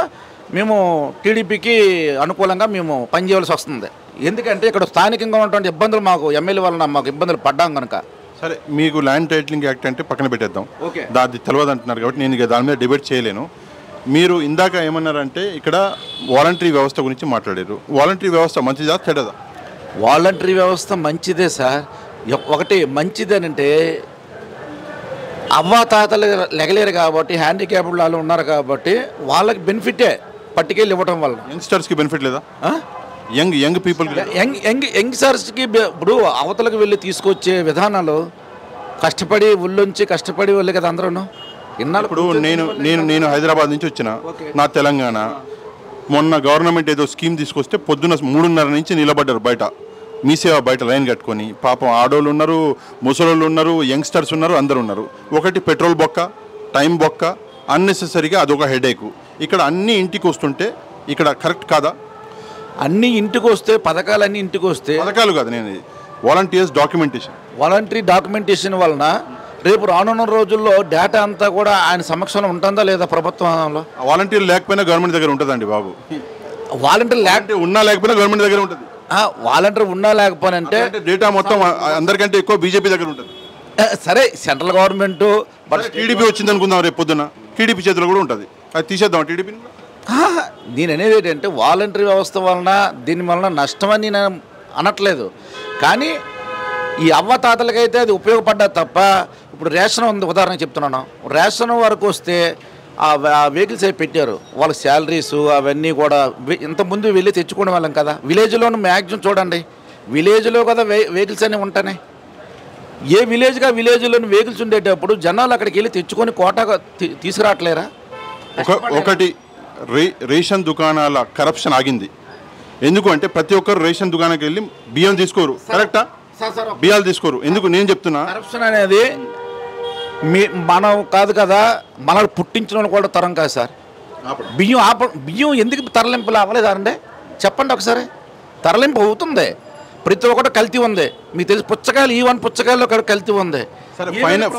[SPEAKER 9] మేము టీడీపీకి అనుకూలంగా మేము పనిచేయవలసి వస్తుంది. ఎందుకంటే ఇక్కడ స్థానికంగా ఉన్నటువంటి ఇబ్బందులు మాకు ఎమ్మెల్యే వలన మాకు ఇబ్బందులు పడ్డాం కనుక.
[SPEAKER 1] సరే, మీకు ల్యాండ్ టైటిలింగ్ యాక్ట్ అంటే పక్కన పెట్టేద్దాం, దాన్ని తెలియదు అంటున్నారు కాబట్టి నేను ఇక దాని మీద డిబేట్ చేయలేను. మీరు ఇందాక ఏమన్నారంటే ఇక్కడ వాలంటరీ వ్యవస్థ గురించి మాట్లాడారు. వాలంటరీ వ్యవస్థ మంచిదా చెడ్డదా?
[SPEAKER 9] వాలంటరీ వ్యవస్థ మంచిదే సార్. ఒకటి మంచిదేనంటే అవ్వాతాతలు లెగలేరు కాబట్టి, హ్యాండిక్యాప్డ్ వాళ్ళు ఉన్నారు కాబట్టి వాళ్ళకి బెనిఫిటే పట్టుకెళ్ళి ఇవ్వడం వల్ల.
[SPEAKER 1] యంగ్స్టర్స్కి బెనిఫిట్ లేదా? యంగ్ పీపుల్,
[SPEAKER 9] యంగ్స్టర్స్కి ఇప్పుడు అవతలకు వెళ్ళి తీసుకొచ్చే విధానాలు కష్టపడి ఊళ్ళోంచి కష్టపడి వెళ్ళి కదా అందరూ.
[SPEAKER 1] ఇప్పుడు నేను హైదరాబాద్ నుంచి వచ్చిన, నా తెలంగాణ, మొన్న గవర్నమెంట్ ఏదో స్కీమ్ తీసుకొస్తే పొద్దున్న 3:30 నుంచి నిలబడ్డారు బయట, మీ సేవ బయట లైన్ కట్టుకొని. పాపం ఆడోళ్ళు ఉన్నారు, ముసలోళ్ళు ఉన్నారు, యంగ్స్టర్స్ ఉన్నారు, అందరు ఉన్నారు. ఒకటి పెట్రోల్ బొక్క, టైం బొక్క, అన్నెసెసరీగా అదొక హెడేక్. ఇక్కడ అన్ని ఇంటికి వస్తుంటే ఇక్కడ కరెక్ట్ కాదా?
[SPEAKER 9] అన్ని ఇంటికి వస్తే పథకాలన్నీ ఇంటికి వస్తే,
[SPEAKER 1] పథకాలు కాదు, నేను వాలంటీర్స్ డాక్యుమెంటేషన్,
[SPEAKER 9] వాలంటరీ డాక్యుమెంటేషన్ వలన రేపు రానున్న రోజుల్లో డేటా అంతా కూడా ఆయన సమక్షంలో ఉంటుందా లేదా ప్రభుత్వంలో?
[SPEAKER 1] వాలంటీర్ లేకపోయినా గవర్నమెంట్ దగ్గర ఉంటుందండి బాబు.
[SPEAKER 9] వాలంటీర్
[SPEAKER 1] ఉన్నా లేకపోయినా గవర్నమెంట్ దగ్గర ఉంటుంది.
[SPEAKER 9] వాలంటీర్ ఉన్నా లేకపోయినా అంటే
[SPEAKER 1] డేటా మొత్తం అందరికంటే ఎక్కువ బీజేపీ దగ్గర ఉంటుంది.
[SPEAKER 9] సరే, సెంట్రల్ గవర్నమెంట్
[SPEAKER 1] టీడీపీ వచ్చింది అనుకుందాం, రేపు పొద్దున టీడీపీ చేతిలో కూడా ఉంటుంది, అది తీసేద్దాం టీడీపీని.
[SPEAKER 9] నేను అనేది ఏంటంటే వాలంటరీ వ్యవస్థ వలన దీని వలన నష్టమని నేను అనట్లేదు, కానీ ఈ అవ్వతాతలకైతే అది ఉపయోగపడ్డా తప్ప. ఇప్పుడు రేషన్ ఉంది, ఉదాహరణ చెప్తున్నాను. రేషన్ వరకు వస్తే ఆ వెహికల్స్ అవి పెట్టారు, వాళ్ళ శాలరీస్ అవన్నీ కూడా ఇంతకుముందు వెళ్ళి తెచ్చుకునే వాళ్ళం కదా. విలేజ్లోనూ మ్యాక్సిమం చూడండి, విలేజ్లో కదా వెహికల్స్ అన్నీ ఉంటాయి. ఏ విలేజ్లోని వెహికల్స్ ఉండేటప్పుడు జనాలు అక్కడికి వెళ్ళి తెచ్చుకొని కోటాగా తీసుకురావట్లేరా?
[SPEAKER 1] ఒకటి రేషన్ దుకాణాల కరప్షన్ ఆగింది. ఎందుకు అంటే ప్రతి ఒక్కరు రేషన్ దుకాణానికి వెళ్ళి బియ్యం తీసుకోరు, కరెక్టా? బియ్యాలు తీసుకోరు. ఎందుకు నేను చెప్తున్నా,
[SPEAKER 9] కరప్షన్ అనేది మనం కాదు కదా, మనల్ని పుట్టించిన కూడా తరం కాదు సార్. బియ్యం ఎందుకు తరలింపులు అవ్వలేదండి చెప్పండి ఒకసారి. తరలింపు అవుతుంది, ప్రతి ఒక్కటి కల్తీ ఉంది. మీకు తెలిసి పుచ్చకాయలు ఈవన్ పుచ్చకాయలు కల్తీ ఉంది.
[SPEAKER 1] సరే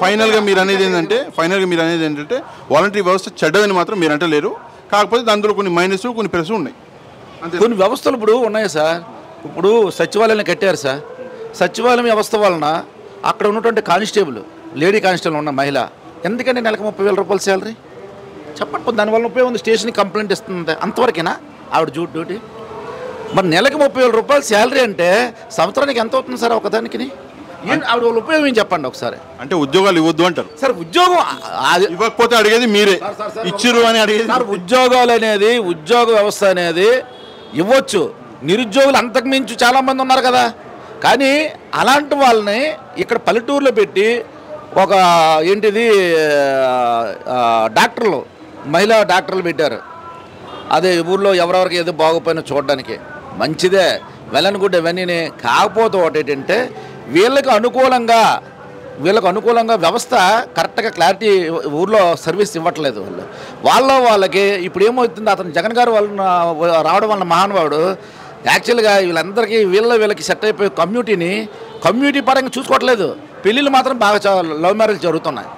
[SPEAKER 1] ఫైనల్గా మీరు అనేది ఏంటంటే వాలంటరీ వ్యవస్థ చెడ్డదని మాత్రం మీరు అంటే లేరు. కాకపోతే అందులో కొన్ని మైనస్ కొన్ని ప్లస్ ఉన్నాయి.
[SPEAKER 9] కొన్ని వ్యవస్థలు ఇప్పుడు ఉన్నాయి సార్. ఇప్పుడు సచివాలయాన్ని కట్టారు సార్. సచివాలయం వ్యవస్థ వలన అక్కడ ఉన్నటువంటి కానిస్టేబుల్, లేడీ కానిస్టేబుల్ ఉన్న మహిళ ఎందుకంటే నెలకు 30,000 రూపాయలు శాలరీ చెప్పండి. దానివల్ల ఉపయోగం ఉంది, స్టేషన్కి కంప్లైంట్ ఇస్తుంది, అంతవరకేనా ఆవిడ డ్యూటీ? మరి నెలకు 30,000 రూపాయలు శాలరీ అంటే సంవత్సరానికి ఎంత అవుతుంది సార్ ఒకదానికి? ఆవిడ వాళ్ళ ఉపయోగం ఏం చెప్పండి ఒకసారి.
[SPEAKER 1] అంటే ఉద్యోగాలు ఇవ్వద్దు అంటారు
[SPEAKER 9] సార్. ఉద్యోగం
[SPEAKER 1] ఇవ్వకపోతే అడిగేది మీరే, ఇచ్చిరు అని అడిగేది
[SPEAKER 9] సార్. ఉద్యోగాలు అనేది, ఉద్యోగ వ్యవస్థ అనేది ఇవ్వచ్చు. నిరుద్యోగులు అంతకుమించి చాలామంది ఉన్నారు కదా. కానీ అలాంటి వాళ్ళని ఇక్కడ పల్లెటూరులో పెట్టి ఒక ఏంటిది డాక్టర్లు, మహిళా డాక్టర్లు పెట్టారు. అదే ఊళ్ళో ఎవరెవరికి ఏదో బాగోపోయినా చూడడానికి మంచిదే, వెల్ గుడ్ ఇవన్నీ. కాకపోతే ఒకటి ఏంటంటే వీళ్ళకు అనుకూలంగా వ్యవస్థ కరెక్ట్గా క్లారిటీ ఊర్లో సర్వీస్ ఇవ్వట్లేదు. వాళ్ళకి ఇప్పుడు ఏమవుతుంది, అతను జగన్ గారు వాళ్ళ రావడం వల్ల మహానుభావుడు యాక్చువల్గా వీళ్ళందరికీ వీళ్ళకి సెట్ అయిపోయి కమ్యూనిటీ పరంగా చూసుకోవట్లేదు. పెళ్ళిళ్ళు మాత్రం బాగా లవ్ మ్యారేజ్ జరుగుతున్నాయి.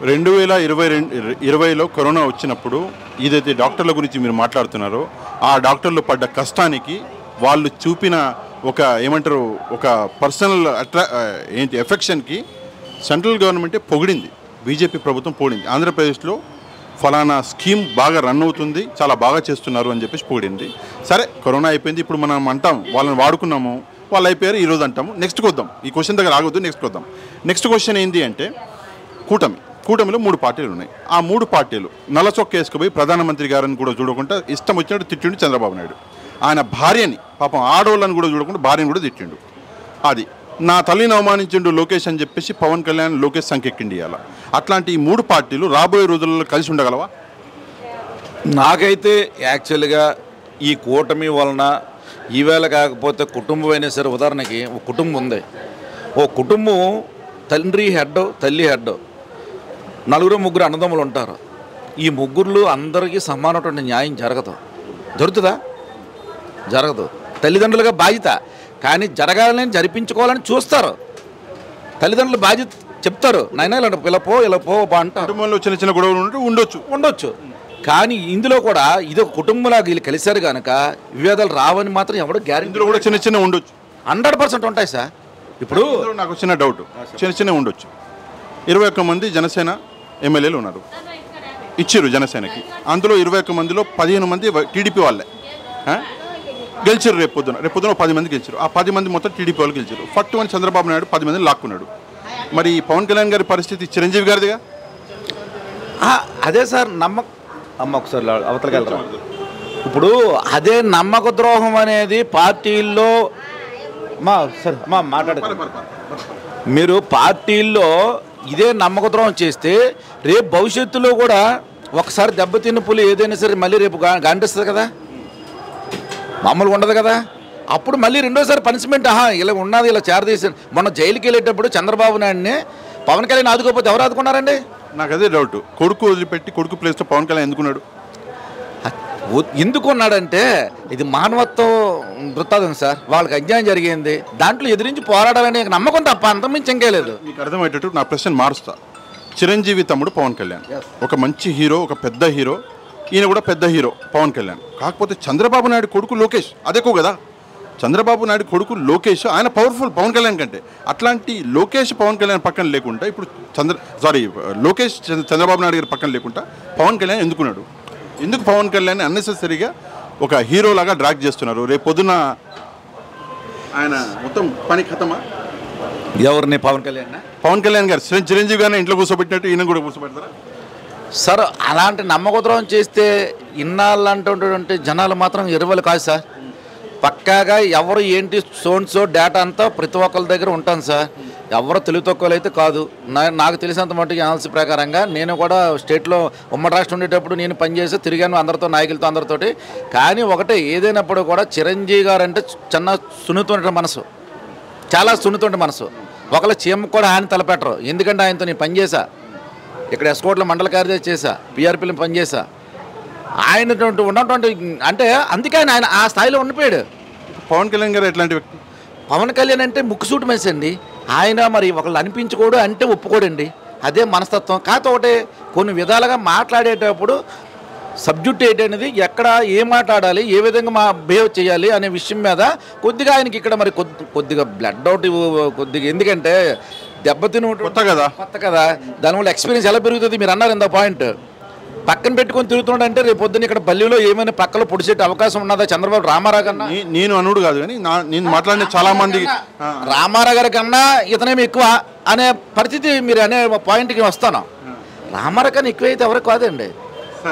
[SPEAKER 1] 2020లో కరోనా వచ్చినప్పుడు ఏదైతే డాక్టర్ల గురించి మీరు మాట్లాడుతున్నారో ఆ డాక్టర్లు పడ్డ కష్టానికి వాళ్ళు చూపిన ఒక పర్సనల్ ఎఫెక్షన్కి సెంట్రల్ గవర్నమెంటే పొగిడింది, బీజేపీ ప్రభుత్వం పొగిడింది. ఆంధ్రప్రదేశ్లో ఫలానా స్కీమ్ బాగా రన్ అవుతుంది, చాలా బాగా చేస్తున్నారు అని చెప్పేసి పొగిడింది. సరే కరోనా అయిపోయింది, ఇప్పుడు మనం అంటాం వాళ్ళని వాడుకున్నాము, వాళ్ళు అయిపోయారు, ఈరోజు అంటాము. నెక్స్ట్కి వద్దాం, ఈ క్వశ్చన్ దగ్గర ఆగొద్దు, నెక్స్ట్కి వద్దాం. నెక్స్ట్ క్వశ్చన్ ఏంటి అంటే కూటమిలో 3 పార్టీలు ఉన్నాయి. ఆ 3 పార్టీలు నల్లచొక్క వేసుకుపోయి ప్రధానమంత్రి గారిని కూడా చూడకుండా ఇష్టం వచ్చినట్టు తిట్టిండు చంద్రబాబు నాయుడు. ఆయన భార్యని, పాపం ఆడవాళ్ళని కూడా చూడకుండా భార్యని కూడా తిట్టిండు. అది నా తల్లిని అవమానించిండు లోకేష్ అని చెప్పేసి పవన్ కళ్యాణ్ లోకేష్ సంకెక్కిండి ఇవాళ. అట్లాంటి ఈ 3 పార్టీలు రాబోయే రోజుల్లో కలిసి ఉండగలవా?
[SPEAKER 9] నాకైతే యాక్చువల్గా ఈ కూటమి వలన ఈవేళ కాకపోతే కుటుంబం అయినా సరే, ఉదాహరణకి ఒక కుటుంబం ఉంది, ఓ కుటుంబం తండ్రి హెడ్, తల్లి హెడ్, 4-3 అన్నదమ్ములు ఉంటారు. ఈ ముగ్గురు అందరికీ సమానటువంటి న్యాయం జరుగుతుందా? జరగదు. తల్లిదండ్రులుగా బాధ్యత, కానీ జరగాలని జరిపించుకోవాలని చూస్తారు. తల్లిదండ్రులు బాధ్యత చెప్తారు, నాయన ఇలా పో అంటారు.
[SPEAKER 1] కుటుంబంలో చిన్న గొడవలు
[SPEAKER 9] ఉండొచ్చు. కానీ ఇందులో కూడా ఇది ఒక కుటుంబంలాగా వీళ్ళు కలిశారు కనుక విభేదాలు రావని మాత్రం ఎవడో గ్యారెంటీ
[SPEAKER 1] కూడా చిన్న ఉండొచ్చు,
[SPEAKER 9] 100% ఉంటాయి సార్. ఇప్పుడు
[SPEAKER 1] నాకు చిన్న డౌట్, చిన్న ఉండొచ్చు. 21 మంది జనసేన ఎమ్మెల్యేలు ఉన్నారు, ఇచ్చిర్రు జనసేనకి. అందులో 21 మందిలో 15 మంది టీడీపీ వాళ్ళే గెలిచారు. రేపు పొద్దున 10 మంది గెలిచారు. ఆ 10 మంది మొత్తం టీడీపీ వాళ్ళు గెలిచారు. ఫస్ట్ వన్ చంద్రబాబు నాయుడు 10 మందిని లాక్కున్నాడు. మరి పవన్ కళ్యాణ్ గారి పరిస్థితి చిరంజీవి గారిదిగా.
[SPEAKER 9] అదే సార్ ఒకసారి అవతలకి వెళ్తారు. ఇప్పుడు అదే నమ్మక ద్రోహం అనేది పార్టీల్లో మాట్లాడతారు. మీరు పార్టీల్లో ఇదే నమ్మక ద్రోహం చేస్తే రేపు భవిష్యత్తులో కూడా ఒకసారి దెబ్బతిన్న పులి ఏదైనా సరే మళ్ళీ రేపు గాండిస్తుంది కదా, మామూలుగా ఉండదు కదా. అప్పుడు మళ్ళీ రెండోసారి పనిష్మెంట్, ఇలా ఉన్నది, ఇలా చేరదీశారు. మొన్న జైలుకి వెళ్ళేటప్పుడు చంద్రబాబు నాయుడిని పవన్ కళ్యాణ్ ఆదుకోకపోతే ఎవరు ఆదుకున్నారండి?
[SPEAKER 1] నాకు అదే డౌట్. కొడుకు వదిలిపెట్టి కొడుకు ప్లేస్లో పవన్ కళ్యాణ్ ఎందుకున్నాడు?
[SPEAKER 9] ఎందుకున్నాడంటే ఇది మానవత్వం వృత్తాదం సార్. వాళ్ళకి అన్యాయం జరిగింది, దాంట్లో ఎదిరించి పోరాడాలనే నమ్మకం తప్ప అంతమించి ఇంకేలేదు.
[SPEAKER 1] మీకు అర్థమయ్యేటట్టు నా ప్రశ్న మారుస్తా. చిరంజీవి తమ్ముడు పవన్ కళ్యాణ్ ఒక మంచి హీరో, ఒక పెద్ద హీరో. ఈయన కూడా పెద్ద హీరో పవన్ కళ్యాణ్. కాకపోతే చంద్రబాబు నాయుడు కొడుకు లోకేష్ అదెక్కువ కదా. చంద్రబాబు నాయుడు కొడుకు లోకేష్ ఆయన పవర్ఫుల్ పవన్ కళ్యాణ్ కంటే. అట్లాంటి లోకేష్ పవన్ కళ్యాణ్ పక్కన లేకుండా ఇప్పుడు లోకేష్ చంద్రబాబు నాయుడు గారి పక్కన లేకుండా పవన్ కళ్యాణ్ ఎందుకున్నాడు? ఎందుకు పవన్ కళ్యాణ్ అన్నెసెసరీగా ఒక హీరోలాగా డ్రాగ్ చేస్తున్నారు? రేపు పొద్దున ఆయన మొత్తం పని ఖతమా?
[SPEAKER 9] ఎవరిని?
[SPEAKER 1] పవన్ కళ్యాణ్ గారు చిరంజీవి గారిని ఇంట్లో కూర్చోబెట్టినట్టు ఈయన కూడా కూర్చోబెడతారా?
[SPEAKER 9] సార్ అలాంటి నమ్మకద్రోహం చేస్తే ఇన్నాళ్ళంటే జనాలు మాత్రం ఎరువలు కాదు సార్. పక్కాగా ఎవరు ఏంటి సోన్సో డేటా అంతా ప్రతి ఒక్కరి దగ్గర ఉంటాను సార్. ఎవరు తెలుగు తక్కువలు అయితే కాదు. నాకు తెలిసినంత మటుకు అనాలిసిస్ ప్రకారంగా నేను కూడా స్టేట్లో ఉమ్మడి రాష్ట్రం ఉండేటప్పుడు నేను పనిచేసి తిరిగాను అందరితో, నాయకులతో అందరితోటి. కానీ ఒకటే ఏదైనప్పుడు కూడా చిరంజీవి గారు అంటే చిన్న సున్నితమైన మనసు, చాలా సున్నితమైన మనసు. ఒకళ్ళ చీమకు కూడా ఆయన తలపెట్టరు. ఎందుకంటే ఆయనతో నేను పనిచేసా, ఇక్కడ ఎస్కోట్లో మండల కార్యదర్శి చేశా, పీఆర్పీలో పనిచేసా. ఆయన ఉన్నటువంటి అంటే అందుకే ఆయన ఆ స్థాయిలో ఉండిపోయాడు.
[SPEAKER 1] పవన్ కళ్యాణ్ గారు ఎట్లాంటి వ్యక్తి?
[SPEAKER 9] పవన్ కళ్యాణ్ అంటే ముక్కుసూటి మనిషి అండి. ఆయన మరి ఒకళ్ళు అనిపించుకోడు అంటే ఒప్పుకోడండి, అదే మనస్తత్వం. కాకపోతే ఒకటే కొన్ని విధాలుగా మాట్లాడేటప్పుడు సబ్జెక్ట్ ఏంటనేది ఎక్కడ ఏం మాట్లాడాలి, ఏ విధంగా బిహేవ్ చేయాలి అనే విషయం మీద కొద్దిగా ఆయనకి ఇక్కడ మరి కొద్దిగా బ్లడ్ అవుట్ కొద్దిగా, ఎందుకంటే దెబ్బతిని కొత్త కదా, దానివల్ల ఎక్స్పీరియన్స్ ఎలా పెరుగుతుంది. మీరు అన్నారు ఇంత పాయింట్ పక్కన పెట్టుకొని తిరుగుతున్నాడంటే రేపు పొద్దున్న ఇక్కడ బల్లిలో ఏమైనా పక్కలో పొడిచేట అవకాశం ఉన్నదా చంద్రబాబు? రామారావు కన్నా
[SPEAKER 1] నేను అనుడు కాదు కానీ నేను మాట్లాడిన చాలా మంది
[SPEAKER 9] రామారావు గారి కన్నా ఇతనేమి ఎక్కువ అనే పరిస్థితి మీరు అనే పాయింట్కి వస్తాను. రామారావు కన్నా ఎక్కువైతే ఎవరికి కాదండి,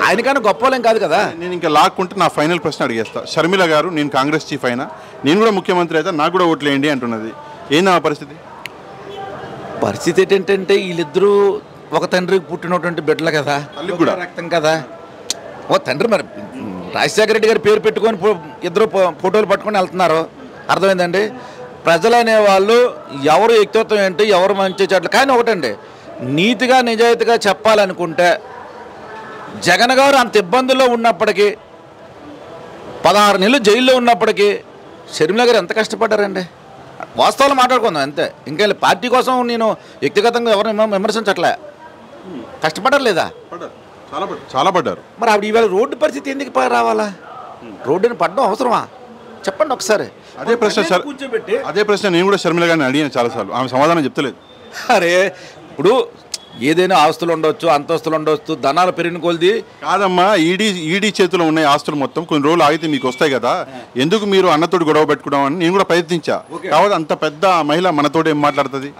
[SPEAKER 9] ఆయనకన్నా గొప్ప వాళ్ళేం కాదు కదా.
[SPEAKER 1] నేను ఇంకా లాక్కుంటే నా ఫైనల్ ప్రశ్న అడిగేస్తా. షర్మిల గారు నేను కాంగ్రెస్ చీఫ్ అయినా నేను కూడా ముఖ్యమంత్రి అయితే నాకు కూడా ఓట్లేయండి అంటున్నది. ఏందా పరిస్థితి?
[SPEAKER 9] పరిస్థితి ఏంటంటే వీళ్ళిద్దరూ ఒక తండ్రికి పుట్టినటువంటి బిడ్డలు కదా, రక్తం కదా. ఓ తండ్రి మరి రాజశేఖర రెడ్డి గారి పేరు పెట్టుకొని ఇద్దరు ఫోటోలు పట్టుకొని వెళ్తున్నారు, అర్థమైందండి. ప్రజలు అనేవాళ్ళు ఎవరు వ్యక్తిత్వం ఏంటి, ఎవరు మంచి చెట్లు, కానీ ఒకటండి నీతిగా నిజాయితీగా చెప్పాలనుకుంటే జగన్ గారు అంత ఇబ్బందుల్లో ఉన్నప్పటికీ 16 నెలలు జైల్లో ఉన్నప్పటికీ షర్మిల గారు ఎంత కష్టపడ్డారండి. వాస్తవాలు మాట్లాడుకుందాం అంతే, ఇంకా పార్టీ కోసం నేను వ్యక్తిగతంగా ఎవరిని విమర్శించట్లే. కష్టపడ్డారు లేదా?
[SPEAKER 1] చాలా పడ్డారు.
[SPEAKER 9] మరి ఆవిడ ఇవాళ రోడ్డు పరిస్థితి ఎందుకు రావాలా? రోడ్డుని పడడం అవసరమా చెప్పండి ఒకసారి.
[SPEAKER 1] అదే ప్రశ్న నేను కూడా షర్మిల గారిని అడిగాను చాలాసార్లు, ఆమె సమాధానం చెప్తలేదు.
[SPEAKER 9] అరే ఇప్పుడు ఏదైనా ఆస్తులు ఉండొచ్చు, అంతస్తులు ఉండొచ్చు, ధనాలు పెరిగిన కొలిది
[SPEAKER 1] కాదమ్మా. ఈడీ చేతిలో ఉన్నాయి ఆస్తులు మొత్తం, కొన్ని రోజులు ఆగితే మీకు వస్తాయి కదా, ఎందుకు మీరు అన్నతోటి గొడవ పెట్టుకోవడం నేను కూడా ప్రయత్నించా. కాబట్టి అంత పెద్ద మహిళ మనతోటి ఏం మాట్లాడుతుంది?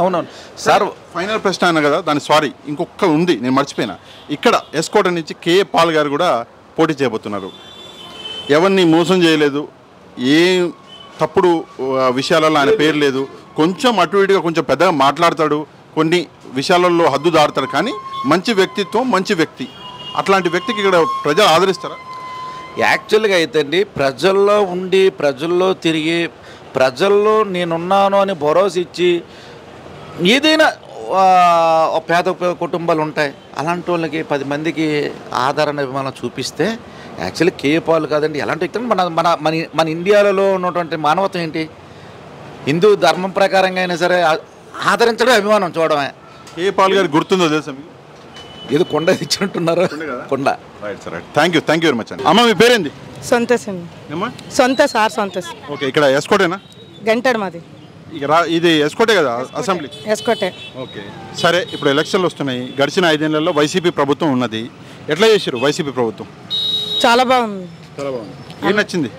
[SPEAKER 9] అవునవును సార్.
[SPEAKER 1] ఫైనల్ ప్రశ్న అన్న కదా, దాని సారీ ఇంకొక ఉంది నేను మర్చిపోయినా. ఇక్కడ ఎస్కోట నుంచి కేఏ పాల్ గారు కూడా పోటీ చేయబోతున్నారు. ఎవరిని మోసం చేయలేదు, ఏ తప్పుడు విషయాలలో ఆయన పేరు లేదు, కొంచెం అటు ఇటుగా కొంచెం పెద్దగా మాట్లాడతాడు, కొన్ని విషయాలలో హద్దు దాడతాడు, కానీ మంచి వ్యక్తిత్వం, మంచి వ్యక్తి. అట్లాంటి వ్యక్తికి ఇక్కడ ప్రజలు ఆదరిస్తారా?
[SPEAKER 9] యాక్చువల్గా అయితే అండి ప్రజల్లో ఉండి ప్రజల్లో తిరిగి ప్రజల్లో నేనున్నాను అని భరోసా ఇచ్చి ఏదైనా పేద కుటుంబాలు ఉంటాయి, అలాంటి వాళ్ళకి 10 మందికి ఆదరణ అభిమానం చూపిస్తే యాక్చువల్లీ కేఏ పాల్ కాదండి ఎలాంటి వ్యక్తి. మన మన మన ఇండియాలో ఉన్నటువంటి మానవత్వం ఏంటి, హిందూ ధర్మం ప్రకారంగా అయినా సరే ఆదరించడం, అభిమానం చూడడమే.
[SPEAKER 1] కేఏ పాల్ గారు గుర్తుందో తెలుసా మీకు?
[SPEAKER 9] ఏదో కొండ ఇచ్చినట్టున్నారు, కొండ.
[SPEAKER 1] థ్యాంక్ యూ వెరీ మచ్ అండి. అమ్మ మీ పేరేంది?
[SPEAKER 3] సంతోష్ అండి. సంతోష్.
[SPEAKER 1] ఓకే, ఇక్కడ ఎస్కోటేనా?
[SPEAKER 3] గంటాడు మాది.
[SPEAKER 1] ఇది ఎస్కోటే కదా అసెంబ్లీ?
[SPEAKER 3] ఎస్కోటే.
[SPEAKER 1] ఓకే సరే, ఇప్పుడు ఎలక్షన్లు వస్తున్నాయి. గడిచిన 5 ఏళ్లలో వైసీపీ ప్రభుత్వం ఉన్నది. ఎట్లా చేశారు వైసీపీ ప్రభుత్వం?
[SPEAKER 3] చాలా బాగుంది.
[SPEAKER 1] ఏం నచ్చింది?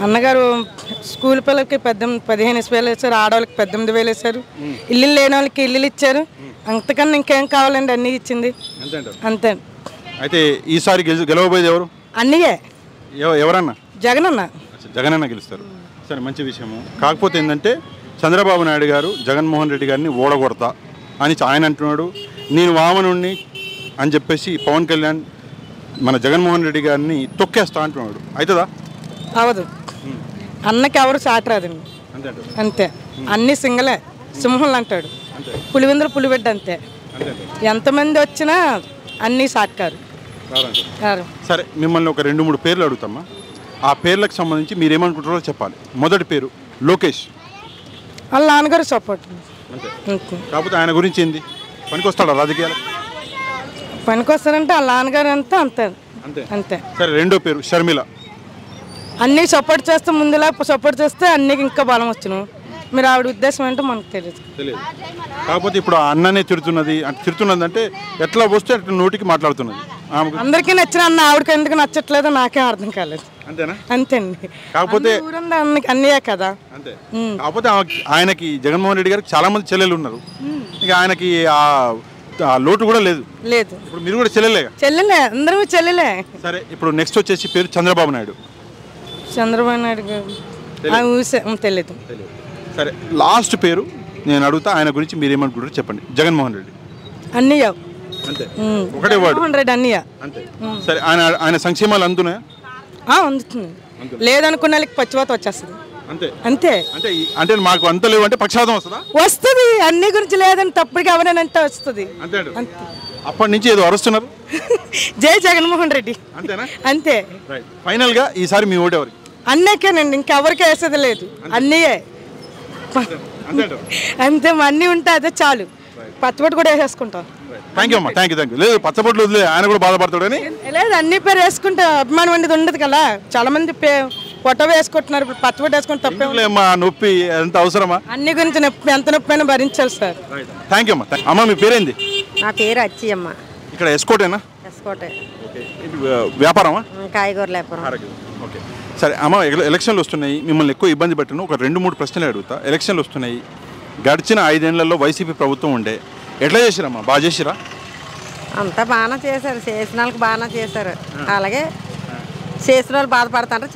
[SPEAKER 3] అన్నగారు స్కూల్ పిల్లలకి 15,000 వేశారు, ఆడవాళ్ళకి 18,000 వేశారు, ఇల్లు లేని వాళ్ళకి ఇల్లులు ఇచ్చారు. అంతకన్నా ఇంకేం కావాలండి, అన్నీ ఇచ్చింది అంతే.
[SPEAKER 1] అయితే ఈసారి గెలవబోయేది ఎవరు?
[SPEAKER 3] అన్నయ్యే.
[SPEAKER 1] ఎవరన్నా?
[SPEAKER 3] జగనన్న
[SPEAKER 1] గెలుస్తారు. సరే, మంచి విషయము. కాకపోతే ఏంటంటే చంద్రబాబు నాయుడు గారు జగన్మోహన్ రెడ్డి గారిని ఓడగొడతా అని ఆయన అంటున్నాడు. నేను వామనుణ్ణి అని చెప్పేసి పవన్ కళ్యాణ్ మన జగన్మోహన్ రెడ్డి గారిని తొక్కేస్తా అంటున్నాడు. అవుతుందా?
[SPEAKER 3] అవదు. అన్నకి ఎవరు సాటి రాదండి అంతే. అన్ని సింగలే, సింహంలు అంటాడు, పులివెందులు పులిబిడ్డ అంతే. ఎంతమంది వచ్చినా అన్నీ సాట్కారు.
[SPEAKER 1] సరే, మిమ్మల్ని ఒక 2-3 పేర్లు అడుగుతామా, ఆ పేర్లకు సంబంధించి మీరు ఏమనుకుంటారో చెప్పాలి. మొదటి పేరు లోకేష్.
[SPEAKER 3] వాళ్ళ నాన్నగారు సపోర్ట్.
[SPEAKER 1] కాకపోతే ఆయన గురించి ఏంది, పనికొస్తాడా రాజకీయాలు?
[SPEAKER 3] పనికొస్తారంటే వాళ్ళ నాన్నగారు అంతా అంతే అంతే.
[SPEAKER 1] సరే, రెండో పేరు షర్మిల.
[SPEAKER 3] అన్నీ సపోర్ట్ చేస్తే, ముందులా సపోర్ట్ చేస్తే అన్నికి ఇంకా బలం వచ్చును. మీరు ఆవిడ ఉద్దేశం ఏంటో మనకు తెలియదు.
[SPEAKER 1] కాకపోతే ఇప్పుడు అన్ననే తిడుతున్నది అంటే ఎట్లా వస్తే అట్లా నోటికి మాట్లాడుతున్నది.
[SPEAKER 3] అందరికీ నచ్చిన అన్న ఆవిడకి ఎందుకు నచ్చట్లేదో నాకేం అర్థం కాలేదు.
[SPEAKER 1] అంతేనా?
[SPEAKER 3] అంతేండి.
[SPEAKER 1] కాకపోతే
[SPEAKER 3] అన్నయ్యే కదా.
[SPEAKER 1] అంతే. కాకపోతే ఆయనకి జగన్మోహన్ రెడ్డి గారికి చాలా మంది చెల్లెలు ఉన్నారు, ఇక ఆయనకి ఆ లోటు కూడా లేదు. ఇప్పుడు మీరు కూడా చెల్లెలే,
[SPEAKER 3] అందరూ చెల్లెలే.
[SPEAKER 1] సరే, ఇప్పుడు నెక్స్ట్ వచ్చేసి పేరు చంద్రబాబు నాయుడు
[SPEAKER 3] గారు తెలియదు.
[SPEAKER 1] సరే, లాస్ట్ పేరు నేను అడుగుతా, ఆయన గురించి మీరు ఏమనుకుంటారు చెప్పండి. జగన్మోహన్ రెడ్డి.
[SPEAKER 3] అన్నయ్య.
[SPEAKER 1] అంతే, ఒకటే వర్డ్.
[SPEAKER 3] అన్నయ్య.
[SPEAKER 1] అంతే. సరే, ఆయన సంక్షేమాలు అందుతున్నాయా?
[SPEAKER 3] అందుతుంది. లేదనుకున్న వాళ్ళకి పచ్చివాత వచ్చేస్తుంది.
[SPEAKER 1] అంతే
[SPEAKER 3] అంతే.
[SPEAKER 1] అంటే మాకు అంత లేవు అంటే పక్షపాతం వస్తుందా?
[SPEAKER 3] వస్తుంది. అన్ని గురించి లేదని తప్పటికి ఎవరైనా వస్తుంది.
[SPEAKER 1] అంతే. అప్పటి నుంచి ఏదో అరుస్తున్నారు.
[SPEAKER 3] జై జగన్మోహన్ రెడ్డి.
[SPEAKER 1] అంతేనా?
[SPEAKER 3] అంతే.
[SPEAKER 1] ఫైనల్గా ఈసారి మీ ఓటు ఎవరికి?
[SPEAKER 3] అన్నకేనండి, ఇంకెవరికి వేసేది లేదు. అన్నయ్యే అంతే. అన్నీ ఉంటే అదే చాలు. పచ్చబొట్టు కూడా వేసేసుకుంటాం.
[SPEAKER 1] థ్యాంక్ యూ అమ్మా, థ్యాంక్ యూ. లేదు పచ్చబొట్లు వదిలే, ఆయన కూడా బాధపడతాడని
[SPEAKER 3] లేదు. అన్ని పేరు వేసుకుంటే అభిమానం అనేది ఉండదు కదా. చాలా మంది ఫోటో వేసుకుంటున్నారు, ఇప్పుడు పచ్చబొట్టు వేసుకుంటే
[SPEAKER 1] తప్పేమ్మా. నొప్పి ఎంత అవసరమా?
[SPEAKER 3] అన్ని గురించి నొప్పి, ఎంత నొప్పి అయినా భరించాలి సార్.
[SPEAKER 1] థ్యాంక్ యూ అమ్మా. అమ్మ మీ పేరేంది?
[SPEAKER 10] నా పేరు అచ్చి అమ్మ.
[SPEAKER 1] ఇక్కడ ఎస్కోటేనా?
[SPEAKER 10] ఎస్కోటే.
[SPEAKER 1] వ్యాపారమా?
[SPEAKER 10] కాయగూరల వ్యాపారం.
[SPEAKER 1] ఓకే సరే అమ్మ, ఎలక్షన్లు వస్తున్నాయి, మిమ్మల్ని ఎక్కువ ఇబ్బంది పెట్టను. ఒక 2-3 ప్రశ్నలు అడుగుతా. ఎలక్షన్లు వస్తున్నాయి, గడిచిన 5 ఏళ్లలో వైసీపీ ప్రభుత్వం ఉండే, ఎట్లా చేసిరమ్మా? బాగా చేసిరా?
[SPEAKER 10] అంతా బాగానే చేశారు, చేసిన వాళ్ళకి బాగానే చేశారు. అలాగే చేసిన వాళ్ళు బాధపడుతుంటారు,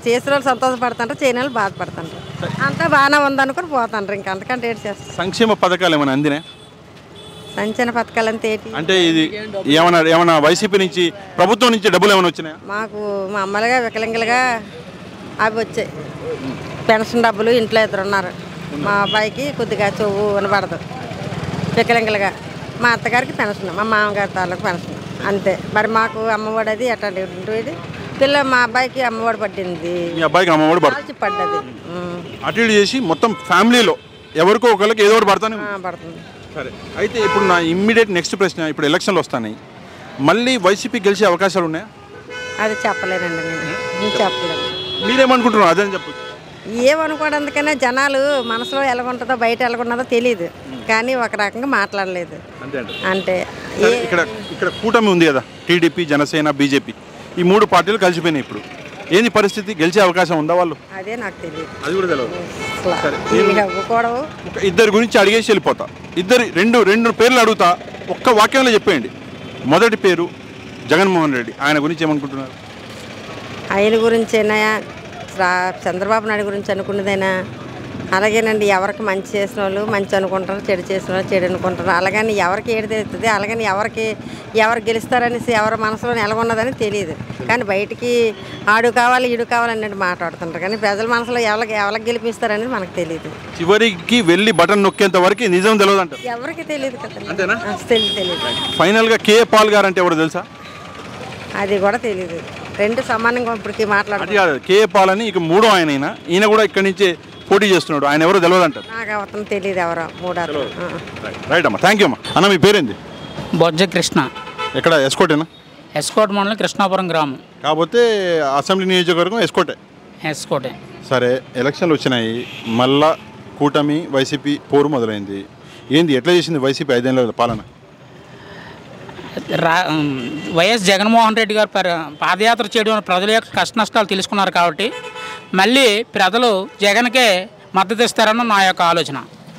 [SPEAKER 10] చేసిన వాళ్ళు సంతోషపడుతుంటారు, చేయని వాళ్ళు బాధపడుతుంటారు. అంతా బాగానే ఉందనుకుని పోతుంటారు. ఇంకా అంతకంటే ఏంటి చేస్తారు?
[SPEAKER 1] సంక్షేమ పథకాలు ఏమైనా అందినాయి?
[SPEAKER 10] సంక్షేమ పథకాలు అంతా ఏంటి
[SPEAKER 1] అంటే ఇది ఏమైనా వైసీపీ నుంచి, ప్రభుత్వం నుంచి డబ్బులు ఏమైనా వచ్చినాయా?
[SPEAKER 10] మాకు మా అమ్మలుగా వికలింగులుగా అవి వచ్చాయి. పెన్షన్ డబ్బులు ఇంట్లో 2 ఉన్నారు. మా అబ్బాయికి కొద్దిగా చెవు వినపడదు, వికలింగులుగా. మా అత్తగారికి పెన్షన్, మా మామగారి తాలూకు పెన్షన్ అంతే. మరి మాకు అమ్మఒడి అది ఎట్లాంటి మా అబ్బాయికి అమ్మఒడి పట్టింది.
[SPEAKER 1] మీ అబ్బాయికి అమ్మఒడి
[SPEAKER 10] పడ్డది.
[SPEAKER 1] అటు ఇటు చేసి మొత్తం ఫ్యామిలీలో ఎవరికో ఒకరికి ఏదో ఒకటి
[SPEAKER 10] పడుతుంది.
[SPEAKER 1] సరే అయితే ఇప్పుడు నా ఇమ్మీడియట్ నెక్స్ట్ ప్రశ్న, ఇప్పుడు ఎలక్షన్లు వస్తున్నాయి, మళ్ళీ వైసీపీ గెలిచే అవకాశాలు ఉన్నాయా?
[SPEAKER 10] అది చెప్పలేనండి, నేను చెప్పలేను.
[SPEAKER 1] మీరేమనుకుంటున్నారు అదే చెప్పు.
[SPEAKER 10] ఏమనుకోవడానికైనా జనాలు మనసులో ఎలాగుంటుందో బయట ఎలాగున్నదో తెలియదు, కానీ ఒక రకంగా మాట్లాడలేదు అంటే.
[SPEAKER 1] ఇక్కడ కూటమి ఉంది కదా, టీడీపీ, జనసేన, బీజేపీ, ఈ 3 పార్టీలు కలిసిపోయినాయి. ఇప్పుడు ఏంది పరిస్థితి? గెలిచే అవకాశం ఉందా వాళ్ళు?
[SPEAKER 10] అదే నాకు తెలియదు.
[SPEAKER 1] అది కూడా తెలియదు. ఇద్దరి గురించి అడిగేసి వెళ్ళిపోతా. రెండు పేర్లు అడుగుతా, ఒక్క వాక్యంలో చెప్పేయండి. మొదటి పేరు జగన్మోహన్ రెడ్డి, ఆయన గురించి ఏమనుకుంటున్నారు?
[SPEAKER 10] ఆయన గురించేనా, చంద్రబాబు నాయుడు గురించి అనుకున్నదైనా అలాగేనండి. ఎవరికి మంచి చేసిన వాళ్ళు మంచి అనుకుంటారు, చెడు చేసిన వాళ్ళు చెడు అనుకుంటారు. అలాగని ఎవరికి ఏడు తెలుస్తుంది, అలాగని ఎవరు గెలుస్తారనేసి ఎవరి మనసులో నెలకొన్నదని తెలియదు. కానీ బయటికి ఆడు కావాలి ఈడు కావాలన్నట్టు మాట్లాడుతుంటారు, కానీ ప్రజల మనసులో ఎవరికి గెలిపిస్తారనేది మనకు తెలియదు.
[SPEAKER 1] చివరికి వెళ్ళి బటన్ నొక్కేంత వరకు నిజం తెలియదు అంటారు.
[SPEAKER 10] ఎవరికి తెలియదు కదా.
[SPEAKER 1] అంతేనా?
[SPEAKER 10] తెలియదు.
[SPEAKER 1] ఫైనల్గా కేఏ పాల్ గారు అంటే ఎవరు తెలుసా?
[SPEAKER 10] అది కూడా తెలియదు. 2 సమానంగా ఇప్పటికి మాట్లాడుతున్నారు.
[SPEAKER 1] కేఏ పాల్ అని ఇక 3వ ఆయన, ఈయన కూడా ఇక్కడి నుంచి పోటీ చేస్తున్నాడు. ఆయన ఎవరో తెలియదు అంటారు.
[SPEAKER 10] నాకు అవతను తెలియదు ఎవరో. 3
[SPEAKER 1] రైట్ అమ్మా, థ్యాంక్ యూ అమ్మా. అన్న మీ పేరేంది?
[SPEAKER 4] బొజ్జ కృష్ణ.
[SPEAKER 1] ఎక్కడ? ఎస్కోటేనా?
[SPEAKER 4] ఎస్కోట్ మండలం, కృష్ణాపురం గ్రామం.
[SPEAKER 1] కాకపోతే అసెంబ్లీ నియోజకవర్గం ఎస్కోటే.
[SPEAKER 4] ఎస్కోటే.
[SPEAKER 1] సరే ఎలక్షన్లు వచ్చినాయి, మళ్ళా కూటమి వైసీపీ పోరు మొదలైంది. ఏంది, ఎట్లా చేసింది వైసీపీ 5 ఏళ్ల పాలన?
[SPEAKER 4] వైఎస్ జగన్మోహన్ రెడ్డి గారు పాదయాత్ర చేయడం ప్రజల యొక్క కష్ట నష్టాలు తెలుసుకున్నారు కాబట్టి మళ్ళీ ప్రజలు జగన్కే మద్దతు ఇస్తారన్న నా యొక్క ఆలోచన.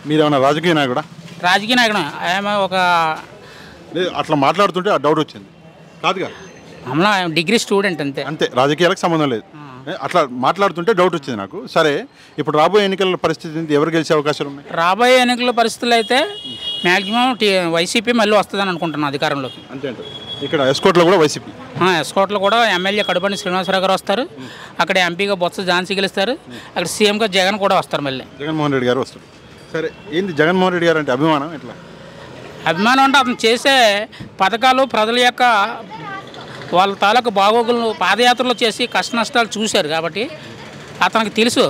[SPEAKER 1] మీరేమన్నా రాజకీయ నాయకుడా?
[SPEAKER 4] రాజకీయ నాయకుడు ఆమె ఒక
[SPEAKER 1] అట్లా మాట్లాడుతుంటే ఆ డౌట్ వచ్చింది. కాదుగా,
[SPEAKER 4] అమ్మ డిగ్రీ స్టూడెంట్ అంతే,
[SPEAKER 1] రాజకీయాలకు సంబంధం లేదు. అట్లా మాట్లాడుతుంటే డౌట్ వచ్చింది నాకు. సరే ఇప్పుడు రాబోయే ఎన్నికల పరిస్థితి ఎవరు గెలిచే అవకాశాలు ఉన్నాయి?
[SPEAKER 4] రాబోయే ఎన్నికల పరిస్థితులు అయితే మ్యాక్సిమం వైసీపీ మళ్ళీ వస్తుందని అనుకుంటున్నాను అధికారంలోకి.
[SPEAKER 1] అంతే. ఇక్కడ ఎస్కోట్లో కూడా వైసీపీ,
[SPEAKER 4] ఎస్కోట్లో కూడా ఎమ్మెల్యే కడుపండి శ్రీనివాసరావు గారు వస్తారు, అక్కడ ఎంపీగా బొత్స ఝాన్సీ గెలుస్తారు, అక్కడ సీఎంగా జగన్ కూడా వస్తారు, మళ్ళీ
[SPEAKER 1] జగన్మోహన్ రెడ్డి గారు వస్తారు. సరే ఏంది జగన్మోహన్ రెడ్డి గారు అంటే అభిమానం? ఎట్లా
[SPEAKER 4] అభిమానం అంటే అతను చేసే పథకాలు ప్రజల యొక్క వాళ్ళ తాలూకు బాగోగులను పాదయాత్రలో చేసి కష్ట నష్టాలు చూశారు కాబట్టి అతనికి తెలుసు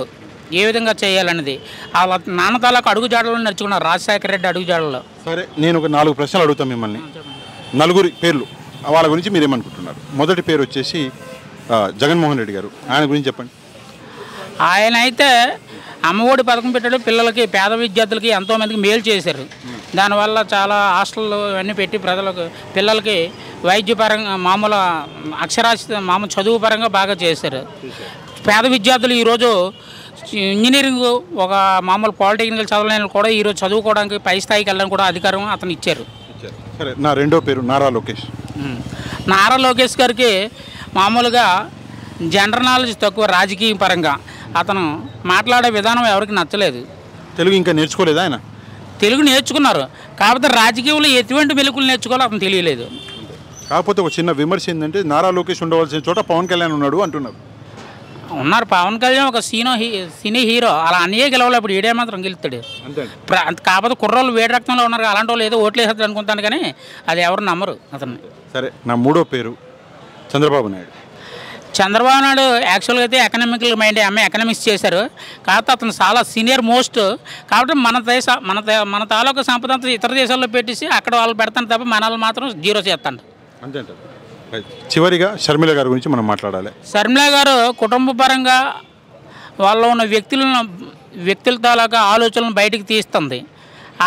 [SPEAKER 4] ఏ విధంగా చేయాలనేది. వాళ్ళ నాన్న తాలూకు అడుగుజాడలో నడుచుకున్నారు, రాజశేఖర రెడ్డి అడుగుజాడలో.
[SPEAKER 1] సరే నేను ఒక 4 ప్రశ్నలు అడుగుతాను మిమ్మల్ని. 4 పేర్లు, వాళ్ళ గురించి మీరేమనుకుంటున్నారు? మొదటి పేరు వచ్చేసి జగన్మోహన్ రెడ్డి గారు, ఆయన గురించి చెప్పండి.
[SPEAKER 4] ఆయన అయితే అమ్మఒడి పథకం పెట్టాడు, పిల్లలకి పేద విద్యార్థులకి ఎంతోమందికి మేలు చేశారు. దానివల్ల చాలా హాస్టళ్ళు ఇవన్నీ పెట్టి పిల్లలకి వైద్యపరంగా మామూలు మామూలు చదువు పరంగా బాగా చేశారు. పేద విద్యార్థులు ఈరోజు ఇంజనీరింగ్, ఒక మామూలు పాలిటెక్నికల్ చదవలేని కూడా ఈరోజు చదువుకోవడానికి పై స్థాయికి వెళ్ళడానికి కూడా అధికారం అతను ఇచ్చారు.
[SPEAKER 1] సరే నా రెండో పేరు నారా లోకేష్.
[SPEAKER 4] నారా లోకేష్ గారికి మామూలుగా జనరల్ నాలెడ్జ్ తక్కువ, రాజకీయ పరంగా అతను మాట్లాడే విధానం ఎవరికి నచ్చలేదు.
[SPEAKER 1] తెలుగు ఇంకా నేర్చుకోలేదు ఆయన?
[SPEAKER 4] తెలుగు నేర్చుకున్నారు, కాకపోతే రాజకీయంలో ఎటువంటి మెలకులు నేర్చుకోవాలో అతను తెలియలేదు.
[SPEAKER 1] కాకపోతే ఒక చిన్న విమర్శ ఏంటంటే నారా లోకేష్ ఉండవలసిన చోట పవన్ కళ్యాణ్ ఉన్నాడు అంటున్నారు.
[SPEAKER 4] ఉన్నారు. పవన్ కళ్యాణ్ ఒక సినీ హీరో, అలా అన్నయ్యే గెలవాలి. ఇప్పుడు ఈడే మాత్రం గెలుస్తాడు. కాకపోతే కుర్రోళ్ళు వేడి రక్తంలో ఉన్నారు, అలాంటి వాళ్ళు ఏదో ఓట్లు వేసేది అనుకుంటాను, కానీ అది ఎవరు నమ్మరు అతన్ని.
[SPEAKER 1] సరే, నా మూడో పేరు చంద్రబాబు నాయుడు.
[SPEAKER 4] చంద్రబాబు నాయుడు యాక్చువల్గా అయితే ఎకనామికల్ మైండ్, ఎకనామిక్స్ చేశారు. కాకపోతే అతను చాలా సీనియర్ మోస్ట్. కాబట్టి మన తాలూకా సంపద అంతా ఇతర దేశాల్లో పెట్టేసి అక్కడ వాళ్ళు పెడతాను తప్ప మన వాళ్ళు మాత్రం జీరో చేస్తాడు.
[SPEAKER 1] అంతే అంటారు. చివరిగా షర్మిల గారి గురించి మనం మాట్లాడాలి.
[SPEAKER 4] షర్మిల గారు కుటుంబ పరంగా వాళ్ళలో ఉన్న వ్యక్తుల తాలూకా ఆలోచనలను బయటికి తీస్తుంది.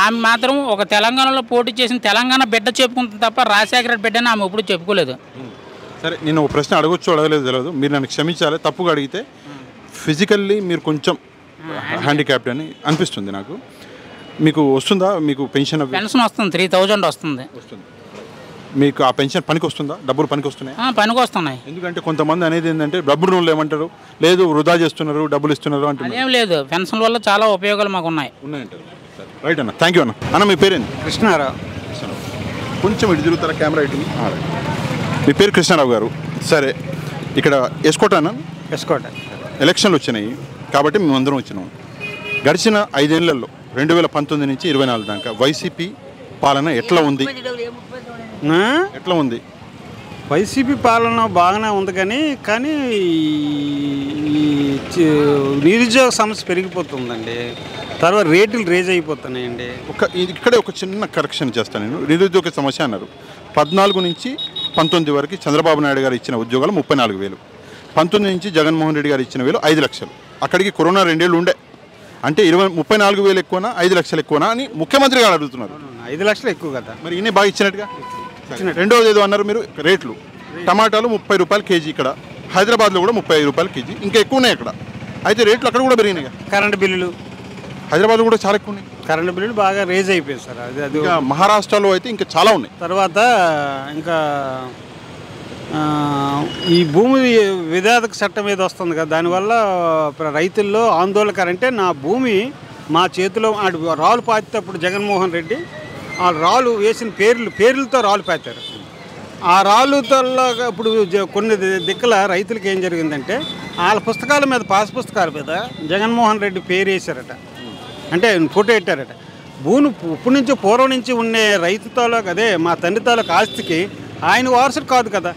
[SPEAKER 4] ఆమె మాత్రం ఒక తెలంగాణలో పోటీ చేసిన తెలంగాణ బిడ్డ చెప్పుకుంటుంది తప్ప రాజశేఖర రెడ్డి బిడ్డని ఆమె ఎప్పుడు చెప్పుకోలేదు.
[SPEAKER 1] సరే, నేను ఒక ప్రశ్న అడగొచ్చు అడగలేదు తెలియదు, మీరు నన్ను క్షమించాలి. తప్పుగా అడిగితే ఫిజికల్లీ మీరు కొంచెం హ్యాండిక్యాప్డ్ అని అనిపిస్తుంది నాకు. మీకు వస్తుందా? మీకు పెన్షన్
[SPEAKER 4] వస్తుంది, 3000 వస్తుంది.
[SPEAKER 1] మీకు ఆ పెన్షన్ పనికి వస్తుందా? డబ్బులు పనికి వస్తున్నాయి?
[SPEAKER 4] పనికి వస్తున్నాయి.
[SPEAKER 1] ఎందుకంటే కొంతమంది అనేది ఏంటంటే డబ్బులు నువ్వు ఏమంటారు, లేదు వృధా చేస్తున్నారు, డబ్బులు ఇస్తున్నారు అంటే.
[SPEAKER 4] ఏం లేదు, పెన్షన్ వల్ల చాలా ఉపయోగాలు మాకు
[SPEAKER 1] ఉన్నాయంటారు. రైట్ అన్న, థ్యాంక్ యూ అన్న. అన్న మీ పేరేంటి?
[SPEAKER 5] కృష్ణారావు.
[SPEAKER 1] కొంచెం ఇటు తిరుగుతారా కెమెరా ఇటు? మీ పేరు కృష్ణారావు గారు. సరే, ఇక్కడ ఎస్కోట అన్న?
[SPEAKER 5] ఎస్కోట.
[SPEAKER 1] ఎలక్షన్లు వచ్చినాయి కాబట్టి మేమందరం వచ్చినాం. గడిచిన 5 ఏళ్లలో 2019 నుంచి 24 దాకా వైసీపీ పాలన ఎట్లా ఉంది?
[SPEAKER 5] వైసీపీ పాలన బాగానే ఉంది, కానీ నిరుద్యోగ సమస్య పెరిగిపోతుందండి. తర్వాత రేట్లు రేజ్ అయిపోతున్నాయండి.
[SPEAKER 1] ఇక్కడే ఒక చిన్న కరెక్షన్ చేస్తాను నేను. నిరుద్యోగ సమస్య అన్నారు. 14 నుంచి 19 వరకు చంద్రబాబు నాయుడు గారు ఇచ్చిన ఉద్యోగాలు 34,000. 19 నుంచి జగన్మోహన్ రెడ్డి గారు ఇచ్చిన 5 లక్షలు. అక్కడికి కరోనా 2 ఏళ్ళు ఉండే. అంటే 34,000 ఎక్కువనా 5 లక్షలు ఎక్కువనా అని ముఖ్యమంత్రి గారు అడుగుతున్నారు.
[SPEAKER 5] 5 లక్షలు ఎక్కువ కదా,
[SPEAKER 1] మరి ఇన్ని బాగా ఇచ్చినట్టుగా. రెండోది ఏదో అన్నారు మీరు, రేట్లు. టమాటాలు 30 రూపాయలు కేజీ, ఇక్కడ హైదరాబాద్లో కూడా 35 రూపాయలు కేజీ, ఇంకా ఎక్కువ ఉన్నాయి అక్కడ. అయితే రేట్లు అక్కడ కూడా పెరిగినాయి.
[SPEAKER 5] కరెంటు బిల్లులు
[SPEAKER 1] హైదరాబాద్లో కూడా చాలా ఎక్కువ ఉన్నాయి.
[SPEAKER 5] కరెంటు బిల్లులు బాగా రేజ్ అయిపోయాయి సార్. అది
[SPEAKER 1] ఇంకా మహారాష్ట్రలో అయితే ఇంకా చాలా ఉన్నాయి.
[SPEAKER 5] తర్వాత ఇంకా ఈ భూమి విధాతక చట్టం ఏదో వస్తుంది కదా, దానివల్ల రైతుల్లో ఆందోళన. అంటే నా భూమి మా చేతిలో రాళ్ళు పాతేటప్పుడు జగన్మోహన్ రెడ్డి ఆ రాళ్ళు వేసిన పేర్లతో రాళ్ళు పాతారు. ఆ రాళ్ళతో ఇప్పుడు కొన్ని దిక్కుల రైతులకి ఏం జరిగిందంటే వాళ్ళ పుస్తకాల మీద, పాస్ పుస్తకాల మీద జగన్మోహన్ రెడ్డి పేరు వేశారట, అంటే ఫోటో పెట్టారట. భూమి ఇప్పటి నుంచి పూర్వం నుంచి ఉండే రైతు తాలూకు, అదే మా తండ్రి తాలూకు ఆస్తికి ఆయన వారసుడు కాదు కదా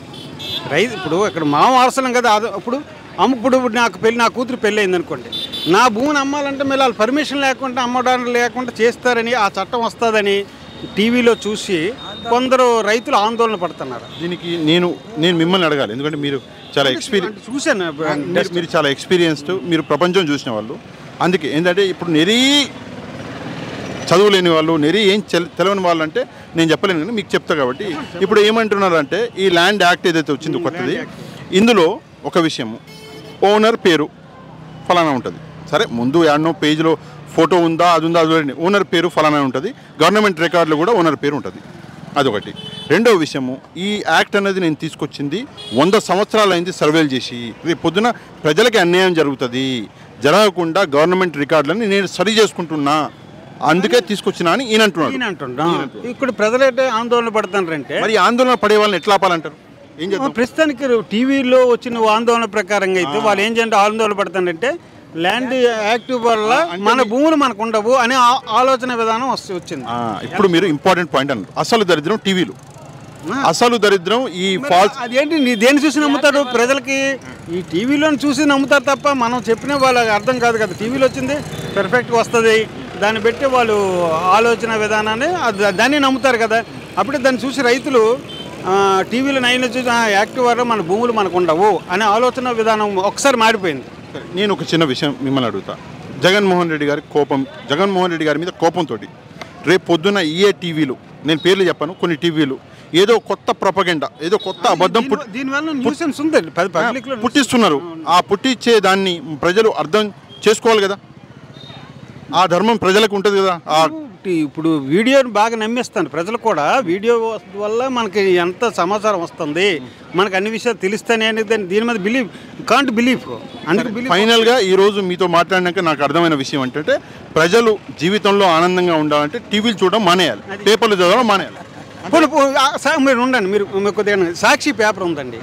[SPEAKER 5] రైతు. ఇప్పుడు ఇక్కడ మా వారసులం కదా. ఇప్పుడు నా కూతురు పెళ్ళి అయింది అనుకోండి, నా భూమిని అమ్మాలంటే మళ్ళీ వాళ్ళు పర్మిషన్ లేకుండా అమ్మడానికి లేకుండా చేస్తారని ఆ చట్టం వస్తుందని టీవీలో చూసి కొందరు రైతులు ఆందోళన పడుతున్నారు.
[SPEAKER 1] దీనికి నేను మిమ్మల్ని అడగాలి, ఎందుకంటే మీరు చాలా
[SPEAKER 5] చూశాను,
[SPEAKER 1] మీరు చాలా ఎక్స్పీరియన్స్డ్, మీరు ప్రపంచం చూసిన వాళ్ళు. అందుకే ఏంటంటే ఇప్పుడు చదువు లేని వాళ్ళు, ఏం తెలియని వాళ్ళు అంటే నేను చెప్పలేను, కానీ మీకు చెప్తా. కాబట్టి ఇప్పుడు ఏమంటున్నారంటే ఈ ల్యాండ్ యాక్ట్ ఏదైతే వచ్చిందో కొత్తది, ఇందులో ఒక విషయము ఓనర్ పేరు ఫలానా ఉంటుంది. సరే, ముందు ఎన్నో పేజీలో ఫోటో ఉందా, అది ఉందా, అది ఓనర్ పేరు ఫలానా ఉంటుంది. గవర్నమెంట్ రికార్డులో కూడా ఓనర్ పేరు ఉంటుంది. అదొకటి. రెండవ విషయము, ఈ యాక్ట్ అనేది నేను తీసుకొచ్చింది 100 సంవత్సరాలు అయింది సర్వేలు చేసి. రేపు పొద్దున ప్రజలకి అన్యాయం జరగకుండా గవర్నమెంట్ రికార్డులని నేను సరి చేసుకుంటున్నా, అందుకే తీసుకొచ్చినా అని ఈయన అంటున్నాడు.
[SPEAKER 5] ఇక్కడ ప్రజలైతే ఆందోళన పడుతున్నారంటే
[SPEAKER 1] మరి ఆందోళన పడే వాళ్ళని ఎట్లా ఆపాలంటారు? ఏం చేద్దాం?
[SPEAKER 5] ప్రస్తుతానికి టీవీలో వచ్చిన ఆందోళన ప్రకారంగా అయితే వాళ్ళు ఏం చేయాలంటే ఆందోళన పడుతున్నారంటే ల్యాండ్ యాక్ట్ వల్ల మన భూములు మనకు ఉండవు అనే ఆలోచన విధానం వచ్చింది.
[SPEAKER 1] ఇప్పుడు మీరు ఇంపార్టెంట్ పాయింట్ అన్నారు. అసలు దరిద్రం టీవీలు, అసలు దరిద్రం ఈ ఫాల్స్.
[SPEAKER 5] అదేంటి, నీ దేని చూసి నమ్ముతారు? ప్రజలకి ఈ టీవీలో చూసి నమ్ముతారు తప్ప మనం చెప్పిన వాళ్ళకి అర్థం కాదు కదా. టీవీలో వచ్చింది పర్ఫెక్ట్గా వస్తుంది, దాన్ని బట్టి వాళ్ళు ఆలోచన విధానాన్ని దాన్ని నమ్ముతారు కదా. అప్పుడే దాన్ని చూసి రైతులు టీవీలో 9 చూసి యాక్టివ్ వల్ల మన భూములు మనకు ఉండవు అనే ఆలోచన విధానం ఒకసారి మారిపోయింది.
[SPEAKER 1] నేను ఒక చిన్న విషయం మిమ్మల్ని అడుగుతా. జగన్మోహన్ రెడ్డి గారి మీద కోపంతో రేపు పొద్దున్న ఏ టీవీలు, నేను పేర్లు చెప్పాను, కొన్ని టీవీలు ఏదో కొత్త ప్రొపగెండా, ఏదో కొత్త అబద్ధం పుట్టిస్తున్నారు. ఆ పుట్టించే దాన్ని ప్రజలు అర్థం చేసుకోవాలి కదా. ఆ ధర్మం ప్రజలకు ఉంటుంది కదా.
[SPEAKER 5] ఇప్పుడు వీడియోని బాగా నమ్మేస్తాను ప్రజలు కూడా. వీడియో వల్ల మనకి ఎంత సమాచారం వస్తుంది, మనకు అన్ని విషయాలు తెలుస్తాయి అనేది దీని మీద కాంట్ బిలీవ్. అందుకే
[SPEAKER 1] ఫైనల్గా ఈరోజు మీతో మాట్లాడినాక నాకు అర్థమైన విషయం ఏంటంటే ప్రజలు జీవితంలో ఆనందంగా ఉండాలంటే టీవీలు చూడడం మానేయాలి, పేపర్లు చదవడం మానేయాలి.
[SPEAKER 5] మీరు ఉండండి, మీరు కొద్దిగా సాక్షి పేపర్ ఉందండి.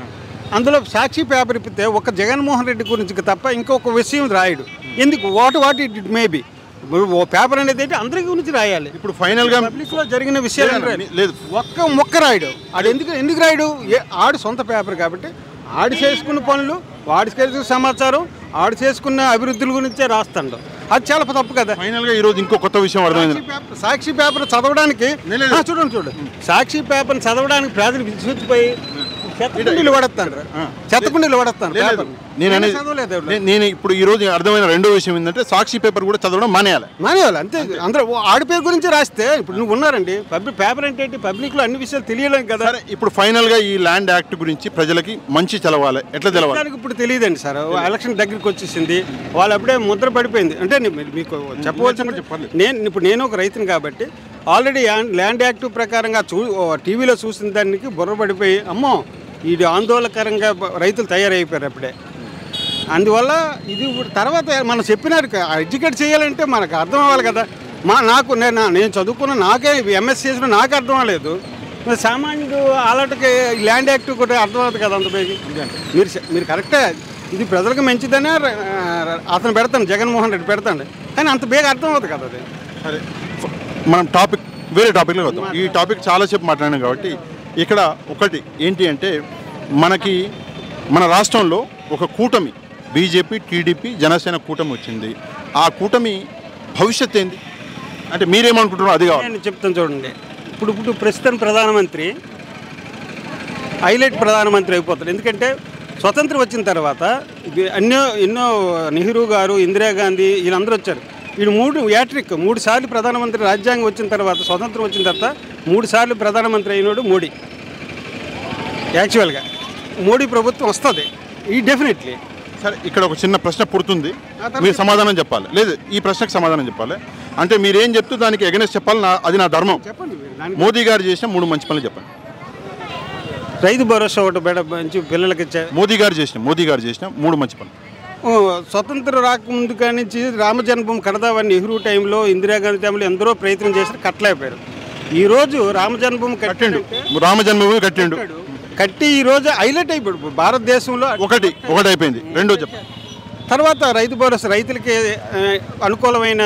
[SPEAKER 5] అందులో సాక్షి పేపర్ ఇప్పితే ఒక జగన్మోహన్ రెడ్డి గురించి తప్ప ఇంకొక విషయం రాయడు. ఎందుకు? What it may be. ఓ పేపర్ అనేది ఏంటి అందరి గురించి రాయాలి.
[SPEAKER 1] ఇప్పుడు ఫైనల్గా
[SPEAKER 5] పబ్లిక్లో జరిగిన విషయాలు లేదు, ఒక్క మొక్క రాయడు. ఆడు ఎందుకు రాయడు? ఆడు సొంత పేపర్ కాబట్టి ఆడు చేసుకున్న పనులు, వాడి చేసుకున్న సమాచారం, ఆడు చేసుకున్న అభివృద్ధుల గురించే రాస్తాడు. అది చాలా తప్పు కదా.
[SPEAKER 1] ఫైనల్గా ఈరోజు ఇంకో కొత్త విషయం అర్థమైంది.
[SPEAKER 5] సాక్షి పేపర్ చదవడానికి చూడండి సాక్షి పేపర్ చదవడానికి ప్రజలు విసిగిపోయి చెత్తకుండీలు పడేస్తాను.
[SPEAKER 1] నేను ఇప్పుడు ఈ రోజు అర్థమైన రెండో విషయం ఏంటంటే సాక్షి పేపర్ కూడా చదవడం మానేయాలి
[SPEAKER 5] అంతే. అందరూ ఆడి పేరు గురించి రాస్తే ఇప్పుడు నువ్వు ఉన్నారండి. పేపర్ అంటే పబ్లిక్ లో అన్ని విషయాలు తెలియలేదు కదా.
[SPEAKER 1] ఇప్పుడు ఫైనల్ గా ఈ ల్యాండ్ యాక్ట్ గురించి ప్రజలకి మంచి తెలవాలి, ఎట్లా తెలవాలి?
[SPEAKER 5] ఇప్పుడు తెలియదండి సార్. ఎలక్షన్ దగ్గరికి వచ్చేసింది, వాళ్ళు అప్పుడే ముద్ర పడిపోయింది. అంటే మీకు చెప్పవలసిన నేను ఒక రైతుని కాబట్టి ఆల్రెడీ ల్యాండ్ యాక్ట్ ప్రకారంగా టీవీలో చూసిన దానికి బుర్ర పడిపోయి అమ్మో ఇది ఆందోళనకరంగా రైతులు తయారైపోయారు అప్పుడే. అందువల్ల ఇది తర్వాత మనం చెప్పినారు ఎడ్యుకేట్ చేయాలంటే మనకు అర్థం అవ్వాలి కదా. నేను చదువుకున్న నాకే ఎంఎస్ చేసిన నాకు అర్థం అవ్వలేదు. సామాన్యుడు అలాంటికి ల్యాండ్ యాక్ట్ కూడా అర్థం అవుతుంది కదా. అంత బేగి మీరు కరెక్టే, ఇది ప్రజలకు మంచిదనే అతను పెడతాను, జగన్మోహన్ రెడ్డి పెడతాను, కానీ అంత బేగా అర్థం అవుతుంది కదా. అది
[SPEAKER 1] సరే, మనం వేరే టాపిక్లో వద్దాం. ఈ టాపిక్ చాలాసేపు మాట్లాడాం కాబట్టి ఇక్కడ ఒకటి ఏంటి అంటే మన రాష్ట్రంలో ఒక కూటమి బీజేపీ, టీడీపీ, జనసేన కూటమి వచ్చింది. ఆ కూటమి భవిష్యత్ ఏంది అంటే మీరేమనుకుంటున్నారు? అది కావాలి.
[SPEAKER 5] నేను చెప్తాను చూడండి. ఇప్పుడు ప్రస్తుతం ప్రధానమంత్రి హైలైట్ ప్రధానమంత్రి అయిపోతారు. ఎందుకంటే స్వతంత్రం వచ్చిన తర్వాత ఎన్నో నెహ్రూ గారు, ఇందిరాగాంధీ వీళ్ళందరూ వచ్చారు. వీడు 3 సార్లు ప్రధానమంత్రి. రాజ్యాంగం వచ్చిన తర్వాత, స్వతంత్రం వచ్చిన తర్వాత 3 సార్లు ప్రధానమంత్రి అయినాడు మోడీ. యాక్చువల్గా మోడీ ప్రభుత్వం వస్తుంది ఈ డెఫినెట్లీ.
[SPEAKER 1] సరే, ఇక్కడ ఒక చిన్న ప్రశ్న పుడుతుంది, మీరు సమాధానం చెప్పాలి. లేదు, ఈ ప్రశ్నకు సమాధానం చెప్పాలి. అంటే మీరేం చెప్తూ దానికి ఎగనెస్ట్ చెప్పాలి, అది నా ధర్మం.
[SPEAKER 5] చెప్పండి.
[SPEAKER 1] మోదీ గారు చేసిన 3 మంచి పనులు చెప్పండి.
[SPEAKER 5] రైతు భరోసా ఒకటి మంచి పిల్లలకి ఇచ్చారు.
[SPEAKER 1] మోదీ గారు చేసిన 3 మంచి పనులు.
[SPEAKER 5] స్వతంత్రం రాకముందు కానించి రామజన్మభూమి కడదామని నెహ్రూ టైంలో, ఇందిరాగాంధీ టైంలో ఎందరో ప్రయత్నం చేసి కట్టలేకపోయారు. ఈరోజు రామజన్మభూమి కట్టి ఈరోజు హైలైట్ అయిపోయాడు భారతదేశంలో.
[SPEAKER 1] ఒకటి అయిపోయింది. రెండో చెప్పండి.
[SPEAKER 5] తర్వాత రైతు భరోసా, రైతులకి అనుకూలమైన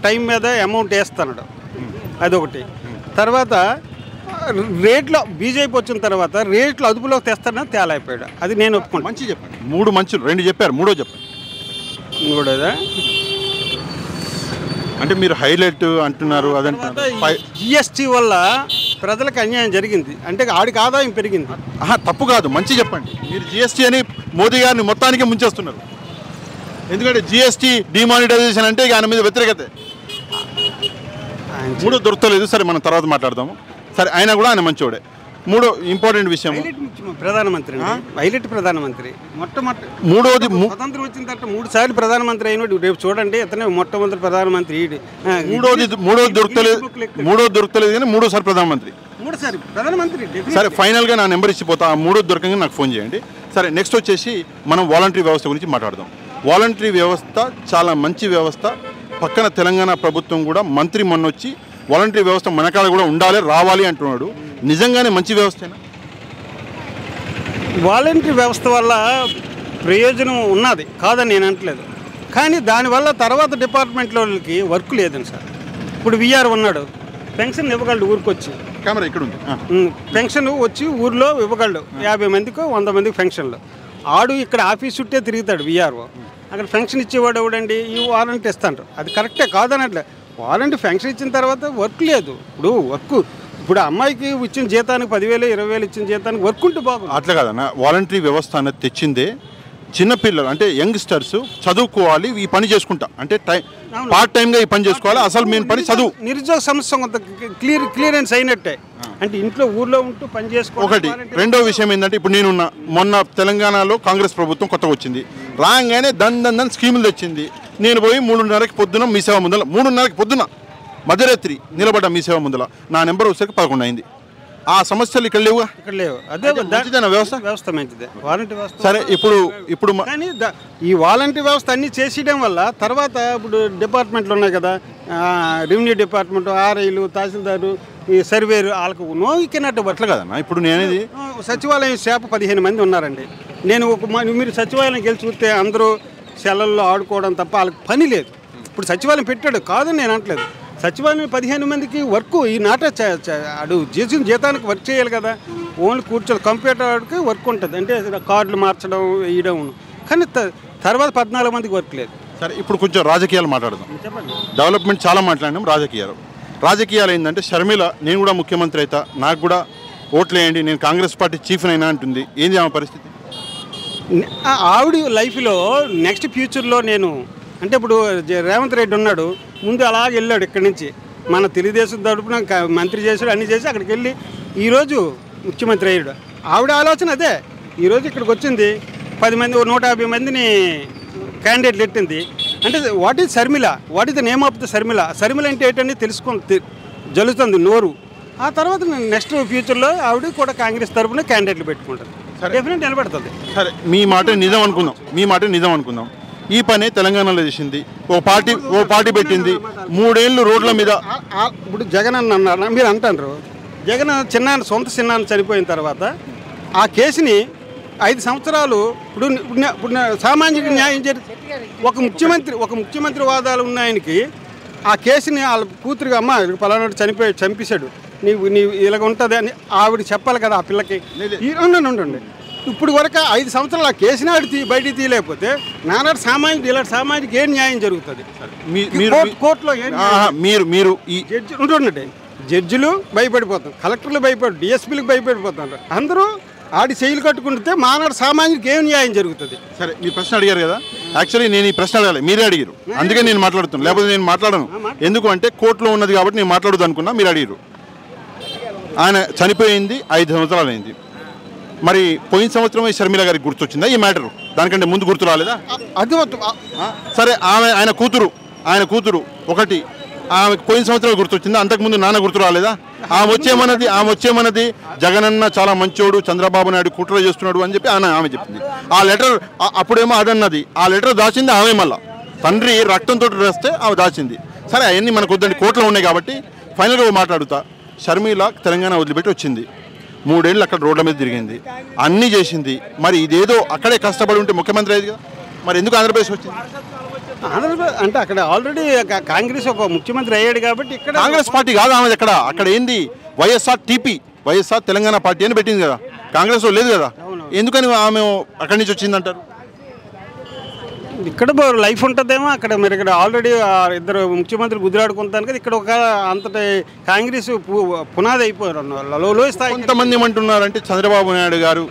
[SPEAKER 5] టైం మీద అమౌంట్ వేస్తున్నాడు, అదొకటి. తర్వాత రేట్లో బీజేపీ వచ్చిన తర్వాత రేట్లు అదుపులోకి తెస్తాడని తేలైపోయాడు. అది నేను ఒప్పుకుంటాను.
[SPEAKER 1] మంచి చెప్పండి. 3 మంచులు 2 చెప్పారు, మూడో చెప్పండి.
[SPEAKER 5] మూడోదా
[SPEAKER 1] అంటే మీరు హైలైట్ అంటున్నారు. అదంటే
[SPEAKER 5] జిఎస్టీ వల్ల ప్రజలకు అన్యాయం జరిగింది, అంటే ఆడికి ఆదాయం పెరిగింది.
[SPEAKER 1] తప్పు కాదు, మంచి చెప్పండి. మీరు జిఎస్టీ అని మోదీ గారిని మొత్తానికి ముంచేస్తున్నారు. ఎందుకంటే జిఎస్టీ డిమానిటైజేషన్ అంటే ఆయన మీద వ్యతిరేకత. 3 దొరకలేదు. సరే, మనం తర్వాత మాట్లాడదాము. సరే, ఆయన కూడా ఆయన మంచోడే. 3 ఇంపార్టెంట్ విషయం,
[SPEAKER 5] ప్రధానమంత్రి హైలైట్ ప్రధానమంత్రి.
[SPEAKER 1] మూడోది
[SPEAKER 5] స్వతంత్రం వచ్చిన తర్వాత 3 సార్లు ప్రధానమంత్రి అయినాడు. రేపు చూడండి, అతనే మొట్టమొదటి ప్రధానమంత్రి.
[SPEAKER 1] మూడోది దొరకలేదు కానీ 3సారి ప్రధానమంత్రి.
[SPEAKER 5] 3 సారి ప్రధానమంత్రి.
[SPEAKER 1] సరే, ఫైనల్గా నా నెంబర్ ఇచ్చిపోతా. 3 దొరకంగా నాకు ఫోన్ చేయండి. సరే, నెక్స్ట్ వచ్చేసి మనం వాలంటరీ వ్యవస్థ గురించి మాట్లాడదాం. వాలంటరీ వ్యవస్థ చాలా మంచి వ్యవస్థ. పక్కన తెలంగాణ ప్రభుత్వం కూడా మంత్రి మొన్నొచ్చి వాలంటరీ వ్యవస్థ మనకాడ కూడా ఉండాలి, రావాలి అంటున్నాడు. నిజంగానే మంచి వ్యవస్థేనా?
[SPEAKER 5] వాలంటరీ వ్యవస్థ వల్ల ప్రయోజనం ఉన్నది కాదని నేను అంటలేదు, కానీ దానివల్ల తర్వాత డిపార్ట్మెంట్లోకి వర్క్ లేదండి సార్. ఇప్పుడు విఆర్ ఉన్నాడు, పెన్షన్ ఇవ్వగలడు ఊరికి వచ్చి.
[SPEAKER 1] కెమెరా ఇక్కడ ఉంది.
[SPEAKER 5] పెన్షన్ వచ్చి ఊర్లో ఇవ్వగలడు 50 మందికో 100 మందికి పెన్షన్లు. ఆడు ఇక్కడ ఆఫీస్ చుట్టే తిరుగుతాడు విఆర్ఓ. అక్కడ పెన్షన్ ఇచ్చేవాడు ఎవడండి? ఈ వాలంటీ ఇస్తాడు. అది కరెక్టే కాదనట్లే. వాలంటీ పెన్షన్ ఇచ్చిన తర్వాత వర్క్ లేదు. ఇప్పుడు అమ్మాయికి ఇచ్చిన జీతానికి 10,000 20,000 ఇచ్చిన జీతానికి వర్క్ ఉంటే బాగుంది.
[SPEAKER 1] అట్లా కాదన్న, వాలంటరీ వ్యవస్థ అనేది తెచ్చిందే చిన్నపిల్లలు అంటే యంగ్స్టర్స్ చదువుకోవాలి, ఈ పని చేసుకుంటా అంటే పార్ట్ టైంగా ఈ పని చేసుకోవాలి. అసలు మెయిన్ పని చదువు.
[SPEAKER 5] నిరుద్యోగ సమస్య కొంత క్లియరెన్స్ అయినట్టే. అంటే ఇంట్లో ఊర్లో ఉంటూ పని చేసుకోవాలి.
[SPEAKER 1] ఒకటి. రెండో విషయం ఏంటంటే, ఇప్పుడు నేనున్న మొన్న తెలంగాణలో కాంగ్రెస్ ప్రభుత్వం కొత్తగా వచ్చింది. రాగానే దన్ స్కీములు తెచ్చింది. నేను పోయి 3:30కి పొద్దున మీ సేవ ముందల, 3:30కి పొద్దున మధ్యరాత్రి నిలబడ్డా మీ సేవ ముందల. నా నెంబర్ వచ్చేసరికి 11 అయింది. ఆ సమస్యలు ఇక్కడ లేవుగా.
[SPEAKER 5] ఇక్కడ లేవు. అదే
[SPEAKER 1] మంచిదేనా వ్యవస్థ?
[SPEAKER 5] వ్యవస్థ మంచిదే, వాలంటీ వ్యవస్థ.
[SPEAKER 1] సరే ఇప్పుడు
[SPEAKER 5] కానీ ఈ వాలంటీ వ్యవస్థ అన్నీ చేసేయడం వల్ల తర్వాత ఇప్పుడు డిపార్ట్మెంట్లు ఉన్నాయి కదా, రెవెన్యూ డిపార్ట్మెంట్, ఆర్ఐలు, తహసీల్దారు, ఈ సర్వేరు, వాళ్ళకు నో ఇచ్చినట్టు
[SPEAKER 1] అట్లా కదన్నా. ఇప్పుడు నేనేది
[SPEAKER 5] సచివాలయం శాఖ 15 మంది ఉన్నారండి. నేను మీరు సచివాలయం గెలిచి చూస్తే అందరూ సెలవుల్లో ఆడుకోవడం తప్ప వాళ్ళకి పని లేదు. ఇప్పుడు సచివాలయం పెట్టాడు కాదని నేను అనట్లేదు. సచివాలయం 15 మందికి వర్క్ ఈ నాట అడు చేసిన జీతానికి వర్క్ చేయాలి కదా. ఓన్లీ కూర్చోవాలి, కంప్యూటర్కి వర్క్ ఉంటుంది, అంటే కార్డులు మార్చడం వేయడం. కానీ తర్వాత 14 మందికి వర్క్ లేదు.
[SPEAKER 1] సరే ఇప్పుడు కొంచెం రాజకీయాలు మాట్లాడదాం. డెవలప్మెంట్ చాలా మాట్లాడినాం, రాజకీయాలు ఏంటంటే షర్మిల నేను కూడా ముఖ్యమంత్రి అవుతా, నాకు కూడా ఓట్లు వేయండి, నేను కాంగ్రెస్ పార్టీ చీఫ్ అయినా అంటుంది. ఏంది ఆమె పరిస్థితి?
[SPEAKER 5] ఆవిడ లైఫ్లో నెక్స్ట్ ఫ్యూచర్లో నేను అంటే ఇప్పుడు రేవంత్ రెడ్డి ఉన్నాడు, ముందు అలాగే వెళ్ళాడు ఇక్కడి నుంచి, మన తెలుగుదేశం తరపున మంత్రి చేసాడు, అన్నీ చేసి అక్కడికి వెళ్ళి ఈరోజు ముఖ్యమంత్రి అయ్యాడు. ఆవిడ ఆలోచన అదే. ఈరోజు ఇక్కడికి వచ్చింది 10 మంది 150 మందిని క్యాండిడేట్లు పెట్టింది. అంటే what is Sharmila, what is the name of the Sharmila అంటే ఏంటంటే తెలుసుకొని జలుతుంది నోరు. ఆ తర్వాత నెక్స్ట్ ఫ్యూచర్లో ఆవిడ కూడా కాంగ్రెస్ తరపున క్యాండిడేట్లు పెట్టుకుంటారు, డెఫినెట్ నిలబెడుతుంది.
[SPEAKER 1] సరే మీ మాట నిజం అనుకుందాం. ఈ పనే తెలంగాణలో చేసింది, ఓ పార్టీ పెట్టింది, 3 ఏళ్ళు రోడ్ల మీద.
[SPEAKER 5] ఇప్పుడు జగన్ అన్న మీరు అంటారు, జగన్ సొంత చిన్నాన్న చనిపోయిన తర్వాత ఆ కేసుని 5 సంవత్సరాలు ఇప్పుడు సామాజిక న్యాయం ఒక ముఖ్యమంత్రి వాదాలు ఉన్న ఆయనకి ఆ కేసుని వాళ్ళ కూతురుగా అమ్మ పలానా చంపేశాడు, నీవు ఇలాగ ఉంటుంది అని ఆవిడ చెప్పాలి కదా ఆ పిల్లకి. ఉండండి, ఇప్పుడు వరకు 5 సంవత్సరాలు ఆ కేసుని బయటికి తీయలేకపోతే నానాడు ఇలాంటి సామాజిక ఏం న్యాయం జరుగుతుంది? కోర్టులో
[SPEAKER 1] మీరు ఈ
[SPEAKER 5] జడ్జిలు భయపడిపోతారు, కలెక్టర్లు డిఎస్పీలకు భయపడిపోతున్నారు. అందరూ ఆడి చెయ్యిలు కట్టుకుంటే మానాడు సామాజిక ఏం న్యాయం జరుగుతుంది?
[SPEAKER 1] సరే మీ ప్రశ్న అడిగారు కదా, యాక్చువల్లీ నేను ఈ ప్రశ్న అడగాలి, మీరే అడిగారు, అందుకే నేను మాట్లాడుతున్నాను, లేకపోతే నేను మాట్లాడను. ఎందుకు అంటే కోర్టులో ఉన్నది కాబట్టి నేను మాట్లాడదు అనుకున్నా, మీరు అడిగారు. ఆయన చనిపోయింది 5 సంవత్సరాలు అయింది. మరి పోయిన సంవత్సరమే షర్మిల గారికి గుర్తొచ్చిందా ఈ మ్యాటరు? దానికంటే ముందు గుర్తు రాలేదా?
[SPEAKER 5] అది
[SPEAKER 1] సరే ఆయన కూతురు ఒకటి, ఆమెకు పోయిన సంవత్సరం గుర్తొచ్చిందా? అంతకుముందు నాన్న గుర్తు రాలేదా? ఆమె వచ్చేమన్నది జగనన్న చాలా మంచోడు, చంద్రబాబు నాయుడు కుట్ర చేస్తున్నాడు అని చెప్పి ఆమె చెప్పింది. ఆ లెటర్ అప్పుడేమో అదన్నది, ఆ లెటర్ దాచింది ఆమె. మళ్ళా తండ్రి రక్తంతో రాస్తే ఆమె దాచింది. సరే అవన్నీ మనకు వద్దండి, కోర్టులో ఉన్నాయి కాబట్టి ఫైనల్గా మాట్లాడుతా. షర్మిల తెలంగాణ వదిలిపెట్టి వచ్చింది, 3 ఏళ్ళు అక్కడ రోడ్ల మీద తిరిగింది, అన్నీ చేసింది. మరి ఇదేదో అక్కడే కష్టపడి ఉంటే ముఖ్యమంత్రి అయ్యేది కదా, మరి ఎందుకు ఆంధ్రప్రదేశ్ వచ్చింది?
[SPEAKER 5] ఆంధ్రప్రదేశ్ అంటే అక్కడ ఆల్రెడీ కాంగ్రెస్ ఒక ముఖ్యమంత్రి అయ్యాడు కాబట్టి ఇక్కడ
[SPEAKER 1] కాంగ్రెస్ పార్టీ కాదు ఆమె. అక్కడ ఏంది వైఎస్ఆర్ తెలంగాణ పార్టీ అని పెట్టింది కదా, కాంగ్రెస్లో లేదు కదా. ఎందుకని ఆమె అక్కడి నుంచి వచ్చిందంటారు?
[SPEAKER 5] ఇక్కడ లైఫ్ ఉంటుందేమో అక్కడ. మరి ఇక్కడ ఆల్రెడీ 2 ముఖ్యమంత్రులు గుద్దులాడుకుంటాను కదా, ఇక్కడ ఒక అంతటి కాంగ్రెస్ పునాది అయిపోయారు. లో స్థాయి
[SPEAKER 1] కొంతమంది ఏమంటున్నారంటే చంద్రబాబు నాయుడు గారు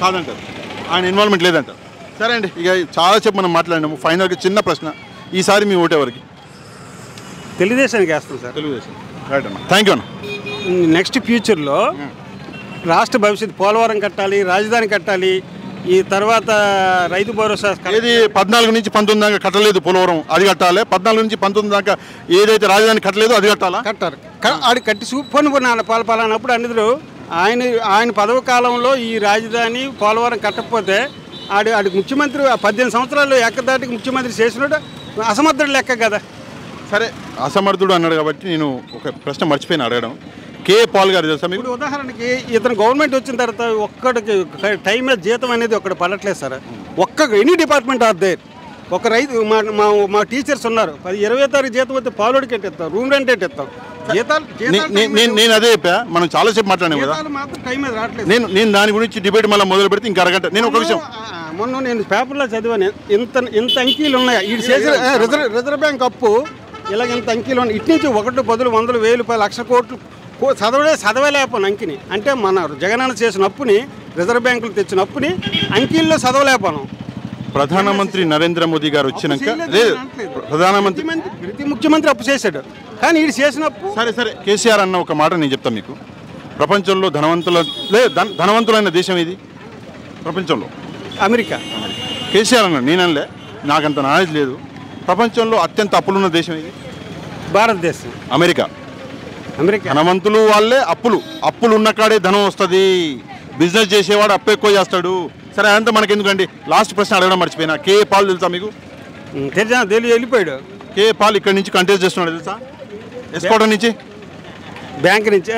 [SPEAKER 1] కాదంటారు, ఆయన ఇన్వాల్వ్మెంట్ లేదంటారు. సరే అండి, ఇక చాలాసేపు మనం మాట్లాడినాము. ఫైనల్గా చిన్న ప్రశ్న, ఈసారి మీ ఓటు ఎవరికి?
[SPEAKER 5] తెలుగుదేశానికి వేస్తాం సార్.
[SPEAKER 1] తెలుగుదేశం. రైట్ అన్న, థ్యాంక్ యూ అన్న.
[SPEAKER 5] నెక్స్ట్ ఫ్యూచర్లో రాష్ట్ర భవిష్యత్తు పోలవరం కట్టాలి, రాజధాని కట్టాలి, ఈ తర్వాత రైతు భరోసా.
[SPEAKER 1] ఏది 14 నుంచి 19 దాకా కట్టలేదు పోలవరం, అది కట్టాలి. 14 నుంచి 19 దాకా ఏదైతే రాజధాని కట్టలేదో అది
[SPEAKER 5] కట్టారు. ఆడి కట్టి పలానప్పుడు అందరూ ఆయన పదవి కాలంలో ఈ రాజధాని పోలవరం కట్టకపోతే ఆడి ముఖ్యమంత్రి 18 సంవత్సరాలు ఏకదాటికి ముఖ్యమంత్రి చేసినాడు, అసమర్థుడు లెక్క కదా.
[SPEAKER 1] సరే అసమర్థుడు అన్నాడు కాబట్టి నేను ఒక ప్రశ్న మర్చిపోయిన అడగడం. కే పాల్ గారు తెలుసా మీకు?
[SPEAKER 5] ఇప్పుడు ఉదాహరణకి ఇతను గవర్నమెంట్ వచ్చిన తర్వాత ఒక్కడికి టైం మీద జీతం అనేది ఒక్కటి పడట్లేదు sir. Any department are there. ఒక రైతు మా టీచర్స్ ఉన్నారు, 20 తారీఖు జీతం వస్తే పాలోడికి ఎట్టిస్తాం, రూమ్ రెంట్ ఎట్టిస్తాం, జీతాలు.
[SPEAKER 1] నేను అదే చెప్పా, మనం చాలాసేపు మాట్లాడాం కదా,
[SPEAKER 5] టైం మీద రావట్లేదు.
[SPEAKER 1] నేను దాని గురించి డిబేట్ మళ్ళీ మొదలు పెడితే ఇంకా అరగంట. నేను ఒక విషయం
[SPEAKER 5] మొన్న నేను పేపర్లో చదివాను, ఇంత అంకీలు ఉన్నాయి ఇటు చేసిన రిజర్వ్ బ్యాంక్ అప్పు ఇలాగ ఇంత అంకీలు ఉన్నాయి. ఇటు నుంచి 1 10 100 1000 రూపాయలు 1,00,000 కోట్లు చదవలేకపోను అంకిని. అంటే మన జగనన్న చేసిన అప్పుని, రిజర్వ్ బ్యాంకులు తెచ్చిన అప్పుని అంకీల్లో చదవలేకపోను.
[SPEAKER 1] ప్రధానమంత్రి నరేంద్ర మోదీ గారు వచ్చినాక లేదు,
[SPEAKER 5] ప్రతి ముఖ్యమంత్రి అప్పు చేశాడు, కానీ ఇది చేసిన అప్పు.
[SPEAKER 1] సరే కేసీఆర్ అన్న ఒక మాట నేను చెప్తాను మీకు. ప్రపంచంలో ధనవంతులైన దేశం ఇది ప్రపంచంలో?
[SPEAKER 5] అమెరికా.
[SPEAKER 1] కేసీఆర్ అన్న, నేనలే, నాకంత నాలెడ్జ్ లేదు. ప్రపంచంలో అత్యంత అప్పులున్న దేశం ఇది?
[SPEAKER 5] భారతదేశం.
[SPEAKER 1] అమెరికా.
[SPEAKER 5] అమెరికా
[SPEAKER 1] ధనవంతులు వాళ్ళే అప్పులు ఉన్న కాడే ధనం వస్తుంది. బిజినెస్ చేసేవాడు అప్పు ఎక్కువ చేస్తాడు. సరే అదంతా మనకి ఎందుకండి. లాస్ట్ ప్రశ్న అడగడం మర్చిపోయినా. కేఏ పాల్ తెలుసా మీకు?
[SPEAKER 5] తెలియదు, వెళ్ళిపోయాడు.
[SPEAKER 1] కేఏ పాల్ ఇక్కడ నుంచి కంటెస్ట్ చేస్తున్నాడు తెలుసా? ఎస్కోట నుంచి,
[SPEAKER 5] బ్యాంక్ నుంచి.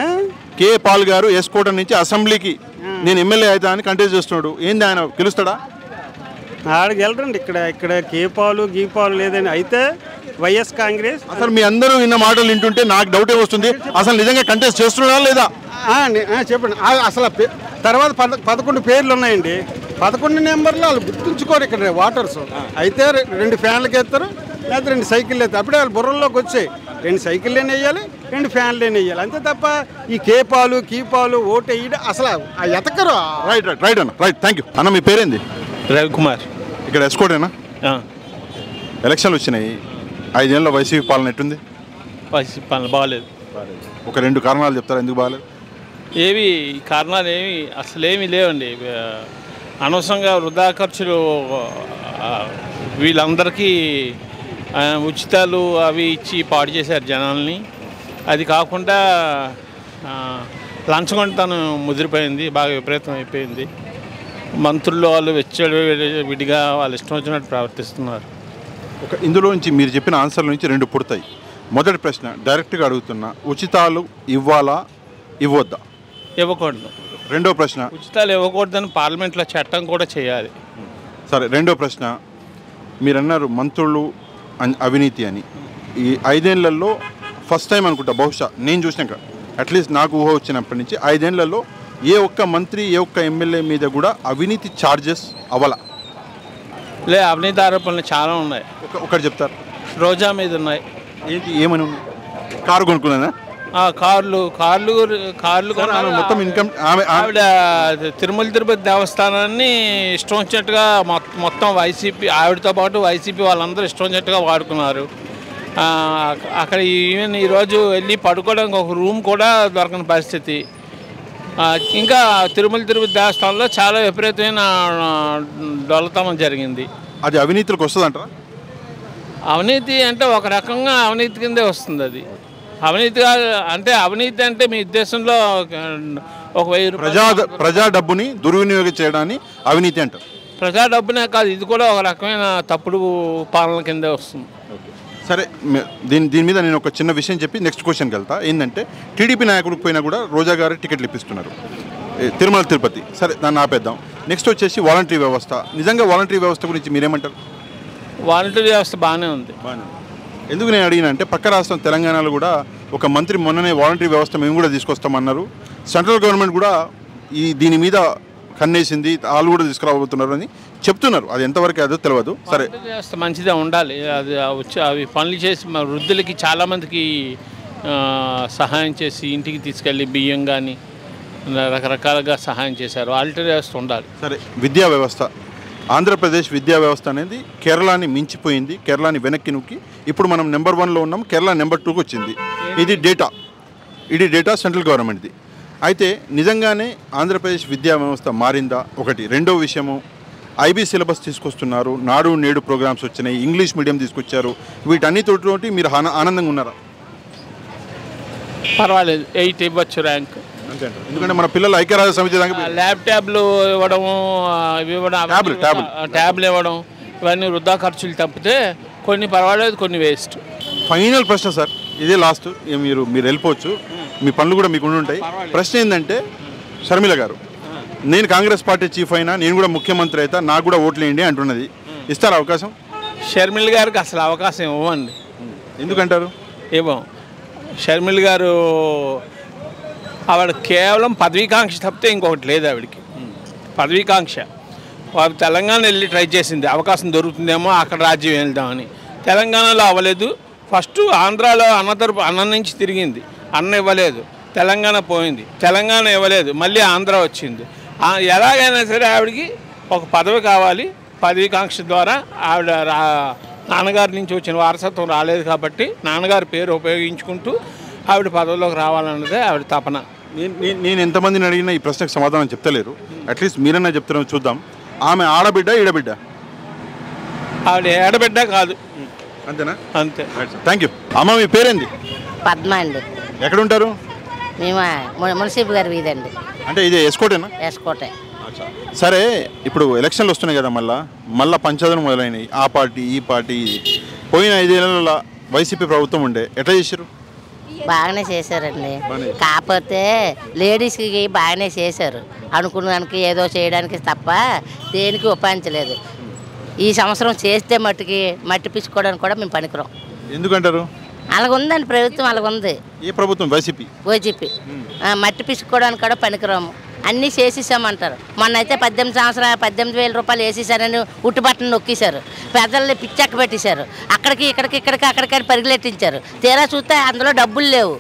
[SPEAKER 1] కేఏ పాల్ గారు ఎస్కోట నుంచి అసెంబ్లీకి నేను ఎమ్మెల్యే అవుతా అని కంటెస్ట్ చేస్తున్నాడు. ఏంది ఆయన గెలుస్తాడా?
[SPEAKER 5] ఆడికి వెళ్ళరండి. ఇక్కడ కేపాలు గీపాలు లేదని అయితే వైఎస్ కాంగ్రెస్.
[SPEAKER 1] అసలు మీ అందరూ విన్న మాటలు వింటుంటే నాకు డౌటే వస్తుంది. అసలు నిజంగా కంటెస్ట్ చేస్తున్నాడా లేదా?
[SPEAKER 5] చెప్పండి. అసలు తర్వాత 11 పేర్లు ఉన్నాయండి. 11 నెంబర్లు వాళ్ళు గుర్తుంచుకోరు ఇక్కడ వాటర్స్. అయితే 2 ఫ్యాన్లకి వేస్తారు, లేకపోతే 2 సైకిళ్ళు వేస్తారు. అప్పుడే వాళ్ళు బుర్రల్లోకి వచ్చాయి 2 సైకిళ్ళేని వేయాలి, 2 ఫ్యాన్లేని వేయాలి. అంతే తప్ప ఈ కేపాలు కీపాలు ఓటు వేయడం అసలు ఎతకరు.
[SPEAKER 1] రైట్ అన్న, రైట్. థ్యాంక్ యూ అన్న. మీ పేరేంది?
[SPEAKER 11] రవికుమార్.
[SPEAKER 1] ఇక్కడ ఎస్కోటేనా? ఎలక్షన్లు వచ్చినాయి. 5 ఏళ్ళ వైసీపీ పాలన ఎట్టుంది?
[SPEAKER 11] వైసీపీ పాలన బాగాలేదు.
[SPEAKER 1] ఒక 2 కారణాలు చెప్తారా ఎందుకు బాగాలేదు?
[SPEAKER 11] ఏవి కారణాలు ఏమి అసలేమీ లేవండి. అనవసరంగా వృధా ఖర్చులు, వీళ్ళందరికీ ఉచితాలు అవి ఇచ్చి పాడు చేశారు జనాల్ని. అది కాకుండా లంచగొంటతనం ముదిరిపోయింది, బాగా విపరీతం అయిపోయింది. మంత్రులు వాళ్ళు విడిగా వాళ్ళు ఇష్టం వచ్చినట్టు ప్రవర్తిస్తున్నారు.
[SPEAKER 1] ఇందులో నుంచి మీరు చెప్పిన ఆన్సర్ల నుంచి 2 పుడతాయి. మొదటి ప్రశ్న డైరెక్ట్గా అడుగుతున్నా, ఉచితాలు ఇవ్వాలా ఇవ్వద్దా?
[SPEAKER 11] ఇవ్వకూడదు.
[SPEAKER 1] రెండో ప్రశ్న,
[SPEAKER 11] ఉచితాలు ఇవ్వకూడదని పార్లమెంట్లో చట్టం కూడా చేయాలి.
[SPEAKER 1] సరే. రెండో ప్రశ్న, మీరన్నారు మంత్రులు అవినీతి అని. ఈ 5 ఏళ్లలో ఫస్ట్ టైం అనుకుంటా, బహుశా నేను చూసినాక, అట్లీస్ట్ నాకు ఊహ వచ్చినప్పటి నుంచి 5 ఏళ్లలో ఏ ఒక్క మంత్రి ఏ ఒక్క ఎమ్మెల్యే మీద కూడా అవినీతి ఛార్జెస్ అవ్వాల?
[SPEAKER 11] అవినీతి ఆరోపణలు చాలా ఉన్నాయి.
[SPEAKER 1] ఒకటి చెప్తారు.
[SPEAKER 11] రోజా మీద ఉన్నాయి.
[SPEAKER 1] ఏంటి, ఏమని ఉన్నాయి? కారు కొనుక్కున్నా?
[SPEAKER 11] కార్లు
[SPEAKER 1] మొత్తం ఇన్కమ్.
[SPEAKER 11] ఆవిడ తిరుపతి దేవస్థానాన్ని ఇష్టం వచ్చినట్టుగా మొత్తం వైసీపీ, ఆవిడతో పాటు వైసీపీ వాళ్ళందరూ ఇష్టం వచ్చినట్టుగా వాడుకున్నారు. అక్కడ ఈవెన్ ఈరోజు వెళ్ళి పడుకోవడానికి ఒక రూమ్ కూడా దొరకని పరిస్థితి. ఇంకా తిరుపతి దేవస్థానంలో చాలా విపరీతమైన డొల్లతనం జరిగింది.
[SPEAKER 1] అది అవినీతికి వస్తుంది అంటారా?
[SPEAKER 11] అవినీతి అంటే ఒక రకంగా అవినీతి కిందే వస్తుంది. అది అవినీతి అంటే అవినీతి అంటే మీ ఉద్దేశంలో ఒక 1000
[SPEAKER 1] ప్రజా డబ్బుని దుర్వినియోగం చేయడాన్ని అవినీతి అంటారు.
[SPEAKER 11] ప్రజా డబ్బునే కాదు, ఇది కూడా ఒక రకమైన తప్పుడు పాలన కిందే వస్తుంది.
[SPEAKER 1] సరే, దీని మీద నేను ఒక చిన్న విషయం చెప్పి నెక్స్ట్ క్వశ్చన్కి వెళ్తా. ఏంటంటే టీడీపీ నాయకుడికి పోయినా కూడా రోజా గారు టికెట్లు ఇప్పిస్తున్నారు తిరుమల తిరుపతి. సరే, దాన్ని ఆపేద్దాం. నెక్స్ట్ వచ్చేసి వాలంటరీ వ్యవస్థ. నిజంగా వాలంటరీ వ్యవస్థ గురించి మీరేమంటారు?
[SPEAKER 11] వాలంటరీ వ్యవస్థ బాగానే ఉంది.
[SPEAKER 1] ఎందుకు నేను అడిగినా అంటే, పక్క రాష్ట్రం తెలంగాణలో కూడా ఒక మంత్రి మొన్ననే వాలంటరీ వ్యవస్థ మేము కూడా తీసుకొస్తామన్నారు. సెంట్రల్ గవర్నమెంట్ కూడా దీని మీద కన్నేసింది, వాళ్ళు కూడా తీసుకురాబోతున్నారు అని చెప్తున్నారు. అది ఎంతవరకు అదో తెలియదు. సరే,
[SPEAKER 11] వ్యవస్థ మంచిదే ఉండాలి. అది వచ్చి అవి పనులు చేసి వృద్ధులకి చాలామందికి సహాయం చేసి ఇంటికి తీసుకెళ్ళి బియ్యం కానీ రకరకాలుగా సహాయం చేశారు. వాలంటరీ వ్యవస్థ ఉండాలి.
[SPEAKER 1] సరే, విద్యా వ్యవస్థ. ఆంధ్రప్రదేశ్ విద్యా వ్యవస్థ అనేది కేరళని మించిపోయింది. కేరళని వెనక్కి నొక్కి ఇప్పుడు మనం నెంబర్ 1లో ఉన్నాం. కేరళ నెంబర్ 2కి వచ్చింది. ఇది డేటా సెంట్రల్ గవర్నమెంట్ది. అయితే నిజంగానే ఆంధ్రప్రదేశ్ విద్యా వ్యవస్థ మారిందా? ఒకటి. రెండో విషయము, ఐబీ సిలబస్ తీసుకొస్తున్నారు, నాడు నేడు ప్రోగ్రామ్స్ వచ్చినాయి, ఇంగ్లీష్ మీడియం తీసుకొచ్చారు. వీటన్నిటితోటి మీరు ఆనందంగా ఉన్నారా?
[SPEAKER 11] పర్వాలేదు, 8 ఇవ్వచ్చు ర్యాంక్.
[SPEAKER 1] ఎందుకంటే మన పిల్లలు ఐక్యరాజ్య సమితి
[SPEAKER 11] ల్యాప్టాప్లు ఇవ్వడం, ట్యాబ్లు ఇవ్వడం, ఇవన్నీ వృధా ఖర్చులు తప్పితే కొన్ని పర్వాలేదు, కొన్ని వేస్ట్.
[SPEAKER 1] ఫైనల్ ప్రశ్న సార్, ఇదే లాస్ట్. మీరు వెళ్ళిపోవచ్చు, మీ పనులు కూడా మీకు ఉంటాయి. ప్రశ్న ఏంటంటే, షర్మిల గారు నేను కాంగ్రెస్ పార్టీ చీఫ్ అయినా, నేను కూడా ముఖ్యమంత్రి అయితే నాకు కూడా ఓట్లు వేయండి అంటున్నది. ఇస్తారా అవకాశం?
[SPEAKER 11] షర్మిల గారికి అసలు అవకాశం ఇవ్వండి.
[SPEAKER 1] ఎందుకంటారు?
[SPEAKER 11] ఇవ్వం. షర్మిల గారు ఆవిడ కేవలం పదవీకాంక్ష తప్పితే ఇంకొకటి లేదు ఆవిడకి. పదవీకాంక్ష. వారు తెలంగాణ వెళ్ళి ట్రై చేసింది, అవకాశం దొరుకుతుందేమో అక్కడ రాజ్యం వెళ్దామని. తెలంగాణలో అవ్వలేదు. ఫస్ట్ ఆంధ్రాలో అన్న నుంచి తిరిగింది, అన్న ఇవ్వలేదు. తెలంగాణ పోయింది, తెలంగాణ ఇవ్వలేదు, మళ్ళీ ఆంధ్ర వచ్చింది. ఎలాగైనా సరే ఆవిడకి ఒక పదవి కావాలి. పదవీకాంక్ష ద్వారా ఆవిడ నాన్నగారి నుంచి వచ్చిన వారసత్వం రాలేదు కాబట్టి నాన్నగారి పేరు ఉపయోగించుకుంటూ ఆవిడ పదవిలోకి రావాలన్నదే ఆవిడ తపన.
[SPEAKER 1] నేను ఎంతమందిని అడిగినా ఈ ప్రశ్నకు సమాధానం చెప్తలేరు. అట్లీస్ట్ మీరన్నా చెప్తారో చూద్దాం. ఆమె ఆడబిడ్డ ఈడబిడ్డ?
[SPEAKER 11] ఆవిడ ఏడబిడ్డ కాదు.
[SPEAKER 1] అంతేనా?
[SPEAKER 11] అంతే.
[SPEAKER 1] Thank you. అమ్మ, మీ పేరేంది?
[SPEAKER 12] పద్మ అండి.
[SPEAKER 1] ఎక్కడ ఉంటారు?
[SPEAKER 12] మేము మున్సిపల్ గారి వీధండి.
[SPEAKER 1] అంటే ఇది ఎస్కోటేనా?
[SPEAKER 12] ఎస్కోటే.
[SPEAKER 1] సరే, ఇప్పుడు ఎలక్షన్లు వస్తున్నాయి కదా, మళ్ళా పంచాయతీలు మొదలైనవి. ఆ పార్టీ ఈ పార్టీ ఇది. పోయిన 5 ఏళ్ళలో వైసీపీ ప్రభుత్వం ఉండే, ఎట్లా చేశారు?
[SPEAKER 12] బాగానే చేశారండి. కాకపోతే లేడీస్కి బాగానే చేశారు. అనుకున్నానికి ఏదో చేయడానికి తప్ప దేనికి ఉపయోగించలేదు. ఈ సంవత్సరం చేస్తే మట్టి పిచ్చుకోవడానికి కూడా మేము పనికిరాం.
[SPEAKER 1] ఎందుకంటారు?
[SPEAKER 12] అలాగ ఉందండి ప్రభుత్వం, అలాగ ఉంది.
[SPEAKER 1] ఏ ప్రభుత్వం? వైసీపీ.
[SPEAKER 12] మట్టి పిచ్చుకోవడానికి కూడా పనికిరాము. అన్నీ చేసేసామంటారు. మొన్న అయితే 18,000 రూపాయలు వేసేసారని ఉట్టుబట్టను నొక్కేశారు. పెద్దల్ని పిచ్చెక్క పెట్టేశారు. అక్కడికి పరిగెట్టించారు. తీరా చూస్తే అందులో డబ్బులు లేవు.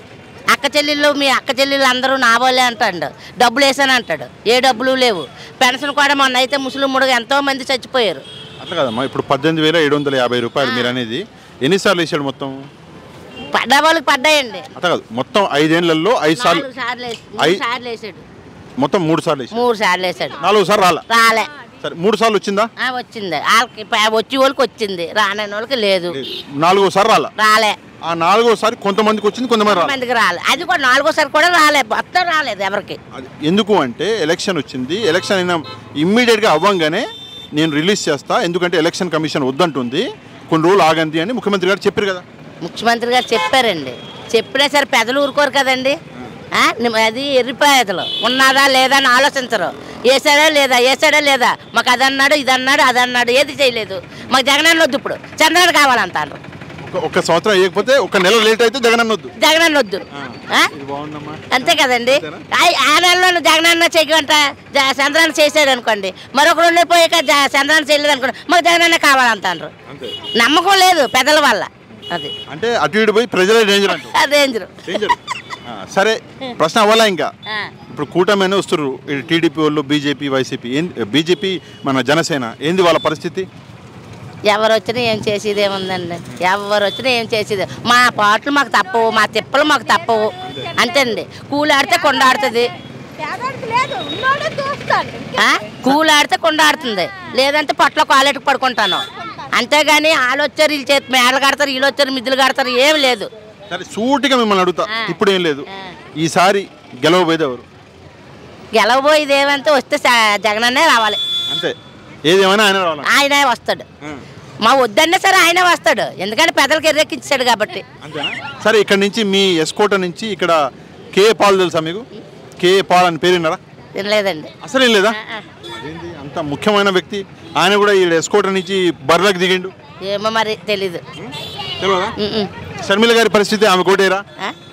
[SPEAKER 12] మీ అక్క చెల్లెళ్ళు అందరూ నా వాళ్ళే అంటాడు. డబ్బులు వేసాను అంటాడు. ఏ డబ్బులు లేవు. పెన్షన్ కూడా మొన్న అయితే ముస్లిం ఎంతో మంది చచ్చిపోయారు.
[SPEAKER 1] అట్లా కదమ్మా, ఇప్పుడు 18,750 రూపాయలు మీరు అనేది ఎన్నిసార్లు వేసాడు? మొత్తం
[SPEAKER 12] పడ్డా వాళ్ళకి పడ్డాయండి.
[SPEAKER 1] అట్లా కాదు, మొత్తం 5 ఏళ్లలో 5 సార్లు
[SPEAKER 12] వేసాడు.
[SPEAKER 1] మొత్తం 3 సార్లు
[SPEAKER 12] 3 సార్లు వేసాడు.
[SPEAKER 1] 4 సార్లు
[SPEAKER 12] రాలే.
[SPEAKER 1] సరే, 3 సార్లు వచ్చిందా?
[SPEAKER 12] వచ్చింది. వాళ్ళకి వచ్చే వాళ్ళకి వచ్చింది, రాని వాళ్ళకి లేదు.
[SPEAKER 1] 4వ సారి
[SPEAKER 12] రాలే.
[SPEAKER 1] ఆ 4వ సారి కొంతమందికి వచ్చింది, కొంతమందికి
[SPEAKER 12] రాలే. అది కూడా 4వ సారి కూడా రాలే, మొత్తం రాలేదు ఎవరికి.
[SPEAKER 1] ఎందుకు అంటే ఎలక్షన్ వచ్చింది. ఎలక్షన్ అయినా ఇమ్మీడియట్గా అవ్వంగానే నేను రిలీజ్ చేస్తా, ఎందుకంటే ఎలక్షన్ కమిషన్ వద్దంటుంది, కొన్ని రోజులు ఆగండి అని ముఖ్యమంత్రి గారు చెప్పారు కదా.
[SPEAKER 12] ముఖ్యమంత్రి గారు చెప్పారండి. చెప్పినా సరే పెదలు ఊరుకోరు కదండి. అది ఎర్రిపాయతలు ఉన్నదా లేదా అని ఆలోచించరు. వేసాడా లేదా, మాకు అదన్నాడు ఇదన్నాడు అదన్నాడు, ఏది చేయలేదు. మాకు జగనన్న వద్దు, ఇప్పుడు చంద్రబాబు కావాలంటారు.
[SPEAKER 1] ఒక సంవత్సరం వేయకపోతే, ఒక నెల లేట్ అయితే జగనన్న
[SPEAKER 12] వద్దు. అంతే కదండి. ఆ నెలలో జగనన్న చేయకంట చంద్రాన్ని చేసాడు అనుకోండి, మరొక 2 నెలలు పోయాక చంద్రాన్ని చేయలేదు అనుకోండి, మాకు జగనన్న కావాలంటారు. నమ్మకం లేదు పెద్దల వల్ల. అది
[SPEAKER 1] అంటే అటు ఇటు పోయి ప్రజలే డేంజర్. సరే, ప్రశ్న అవ్వాలా? ఇంకా ఇప్పుడు కూటమి వస్తున్నారు, టీడీపీ వాళ్ళు, బీజేపీ, వైసీపీ. బీజేపీ మన జనసేన, ఏంది వాళ్ళ పరిస్థితి?
[SPEAKER 12] ఎవరు వచ్చినా ఏం చేసేది ఏముందండి? ఎవరు వచ్చినా ఏం చేసేది? మా పాటలు మాకు తప్పవు, మా తిప్పలు మాకు తప్పవు. అంతేండి. కూలాడితే కొండాడుతుంది, కూలాడితే కొండాడుతుంది, లేదంటే పొట్టలో కాలేటుకు పడుకుంటాను. అంతేగాని వాళ్ళు వచ్చారు వీళ్ళు చేతి మేడలు కడతారు, వీళ్ళు వచ్చారు మిద్దులు కడతారు, ఏమి లేదు.
[SPEAKER 1] సరే, సూటిగా మిమ్మల్ని అడుగుతా, ఇప్పుడు ఏం లేదు, ఈసారి గెలవబోయేది ఎవరు?
[SPEAKER 12] గెలవబోయేది ఏమంటే వస్తే జగనన్నే రావాలి.
[SPEAKER 1] అంతే, ఏదేమైనా
[SPEAKER 12] ఆయనే వస్తాడు. మా వద్దన్నా సరే ఆయనే వస్తాడు, ఎందుకంటే పెద్దలకు ఎర్రెక్కించాడు కాబట్టి.
[SPEAKER 1] సరే, ఇక్కడ నుంచి మీ ఎస్కోట నుంచి ఇక్కడ కే పాల్ తెలుసా మీకు? కే పాల్ అని పేరు విన్నారా?
[SPEAKER 12] వినలేదండి.
[SPEAKER 1] అసలు ఏం లేదా? అంత ముఖ్యమైన వ్యక్తి ఆయన కూడా ఈ ఎస్కోట నుంచి బర్రెలకు దిగిండు.
[SPEAKER 12] ఏమో మరి తెలీదు.
[SPEAKER 1] షర్మిల గారి పరిస్థితి, ఆమె కోటేరా?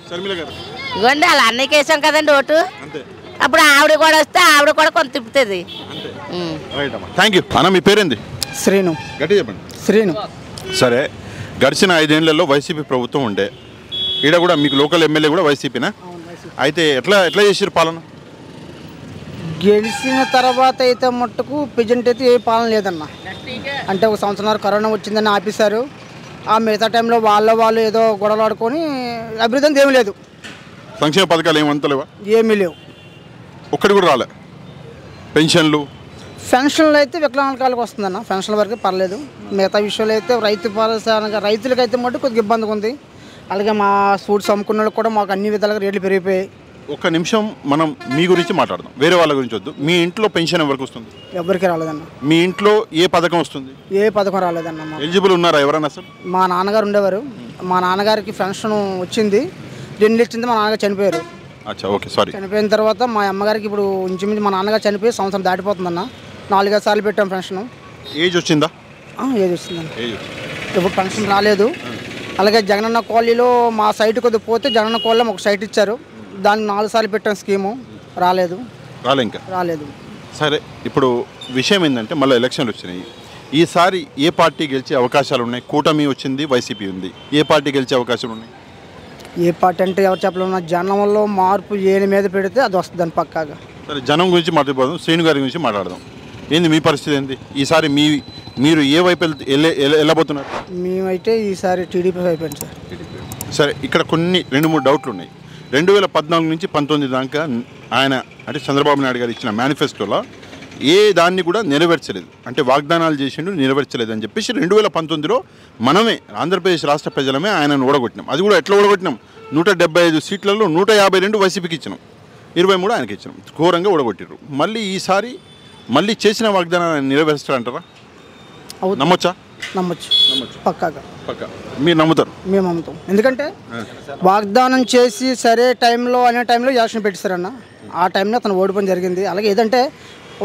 [SPEAKER 1] షర్మిల గారు
[SPEAKER 12] ఇవ్వండి, అలా అన్నయ్యకి వేసాం కదండి ఓటు. అప్పుడు ఆవిడ కూడా వస్తే ఆవిడ కూడా కొంత తిప్పుతుంది.
[SPEAKER 1] థ్యాంక్ యూ అన్న. మీ పేరేంది?
[SPEAKER 2] శ్రీను.
[SPEAKER 1] గట్టి చెప్పండి.
[SPEAKER 2] శ్రీను.
[SPEAKER 1] సరే, గడిచిన 5 ఏళ్లలో వైసీపీ ప్రభుత్వం ఉండే, ఈడ కూడా మీకు లోకల్ ఎమ్మెల్యే కూడా వైసీపీనా? అయితే ఎట్లా చేసారు పాలన?
[SPEAKER 2] గెలిచిన తర్వాత అయితే మట్టుకు ప్రజెంట్ అయితే ఏ పాలన లేదన్న. అంటే 1 సంవత్సరం కరోనా వచ్చిందని ఆపేశారు. ఆ మిగతా టైంలో వాళ్ళు ఏదో గొడవలు ఆడుకొని అభివృద్ధి ఏమీ లేదు.
[SPEAKER 1] సంక్షేమ పథకాలు ఏమంత లేవా?
[SPEAKER 2] ఏమీ లేవు,
[SPEAKER 1] ఒక్కటి కూడా రాలే. పెన్షన్లు
[SPEAKER 2] అయితే వికలాంగులకు వస్తుందన్న. పెన్షన్ల వరకు పర్లేదు. మిగతా విషయాలు అయితే రైతులకైతే మటు కొద్దిగా ఇబ్బందిగా ఉంది. అలాగే మా ఫ్రూట్స్ అమ్ముకున్న వాళ్ళకి కూడా మాకు అన్ని విధాలుగా రేట్లు పెరిగిపోయాయి.
[SPEAKER 1] ఒక్క నిమిషం మనం మీ గురించి మాట్లాడదాం, వేరే వాళ్ళ గురించి వద్దు. మీ ఇంట్లో పెన్షన్ ఎవరికి వస్తుంది?
[SPEAKER 2] ఎవరికి రాలేదన్న.
[SPEAKER 1] మీ ఇంట్లో ఏ పథకం వస్తుంది?
[SPEAKER 2] ఏ పథకం రాలేదన్న.
[SPEAKER 1] ఎలిజిబుల్ ఉన్నారా ఎవరన్నా? అసలు
[SPEAKER 2] మా నాన్నగారు ఉండేవారు, మా నాన్నగారికి పెన్షన్ వచ్చింది, 2 ఇచ్చింది, మా నాన్నగారు చనిపోయారు.
[SPEAKER 1] Okay, sorry.
[SPEAKER 2] చనిపోయిన తర్వాత మా అమ్మగారికి ఇప్పుడు ఇంచుమించు మా నాన్నగారు చనిపోయి సంవత్సరం దాటిపోతుందన్న. 4-5 సార్లు పెట్టాం పెన్షన్.
[SPEAKER 1] ఏజ్ వచ్చిందా?
[SPEAKER 2] ఏజ్ వచ్చిందన్న. ఇప్పుడు పెన్షన్ రాలేదు. అలాగే జగనన్న కాలనీలో మా సైట్ కొద్దిగా పోతే జగనన్న కాలనీలో ఒక సైట్ ఇచ్చారు, దాన్ని 4 సార్లు పెట్టాం స్కీము, రాలేదు.
[SPEAKER 1] ఇంకా
[SPEAKER 2] రాలేదు.
[SPEAKER 1] సరే, ఇప్పుడు విషయం ఏంటంటే మళ్ళీ ఎలక్షన్లు వచ్చినాయి. ఈసారి ఏ పార్టీ గెలిచే అవకాశాలు ఉన్నాయి? కూటమి వచ్చింది, వైసీపీ ఉంది. ఏ పార్టీ గెలిచే అవకాశాలు ఉన్నాయి?
[SPEAKER 2] ఏ పార్టీ అంటే ఎవరు చెప్పలేము. జనంలో మార్పు ఏని మీద పెడితే అది వస్తుందని పక్కాగా.
[SPEAKER 1] సరే, జనం గురించి మాట్లాడదాం, శ్రీను గారి గురించి మాట్లాడదాం. ఏంది మీ పరిస్థితి ఏంది? ఈసారి మీరు ఏ వైపు వెళ్ళబోతున్నారు?
[SPEAKER 2] మేమైతే ఈసారి టీడీపీ అయిపోయింది సార్.
[SPEAKER 1] సరే, ఇక్కడ కొన్ని 2-3 డౌట్లు ఉన్నాయి. 2014 నుంచి 19 దాకా ఆయన అంటే చంద్రబాబు నాయుడు గారు ఇచ్చిన మేనిఫెస్టోలో ఏ దాన్ని కూడా నెరవేర్చలేదు. అంటే వాగ్దానాలు చేసిండు, నెరవేర్చలేదు అని చెప్పేసి 2019లో మనమే ఆంధ్రప్రదేశ్ రాష్ట్ర ప్రజలమే ఆయనను ఓడగొట్టినాం. అది కూడా ఎట్లా ఓడగొట్టినాం? 175 సీట్లలో 152 వైసీపీకి ఇచ్చినాం, 23 ఆయనకి ఇచ్చినాం. ఘోరంగా ఓడగొట్టిర్రు. మళ్ళీ ఈసారి మళ్ళీ చేసిన వాగ్దానాన్ని నెరవేరుస్తారంటారా? నమ్మొచ్చా?
[SPEAKER 13] నమ్మొచ్చు పక్కాగా.
[SPEAKER 1] మీరు నమ్ముతారు?
[SPEAKER 13] మేము నమ్ముతాం. ఎందుకంటే వాగ్దానం చేసి సరే టైంలో అనే టైంలో ఎలక్షన్ పెట్టిస్తారన్న. ఆ టైంలో అతను ఓడిపోవడం జరిగింది. అలాగే ఏదంటే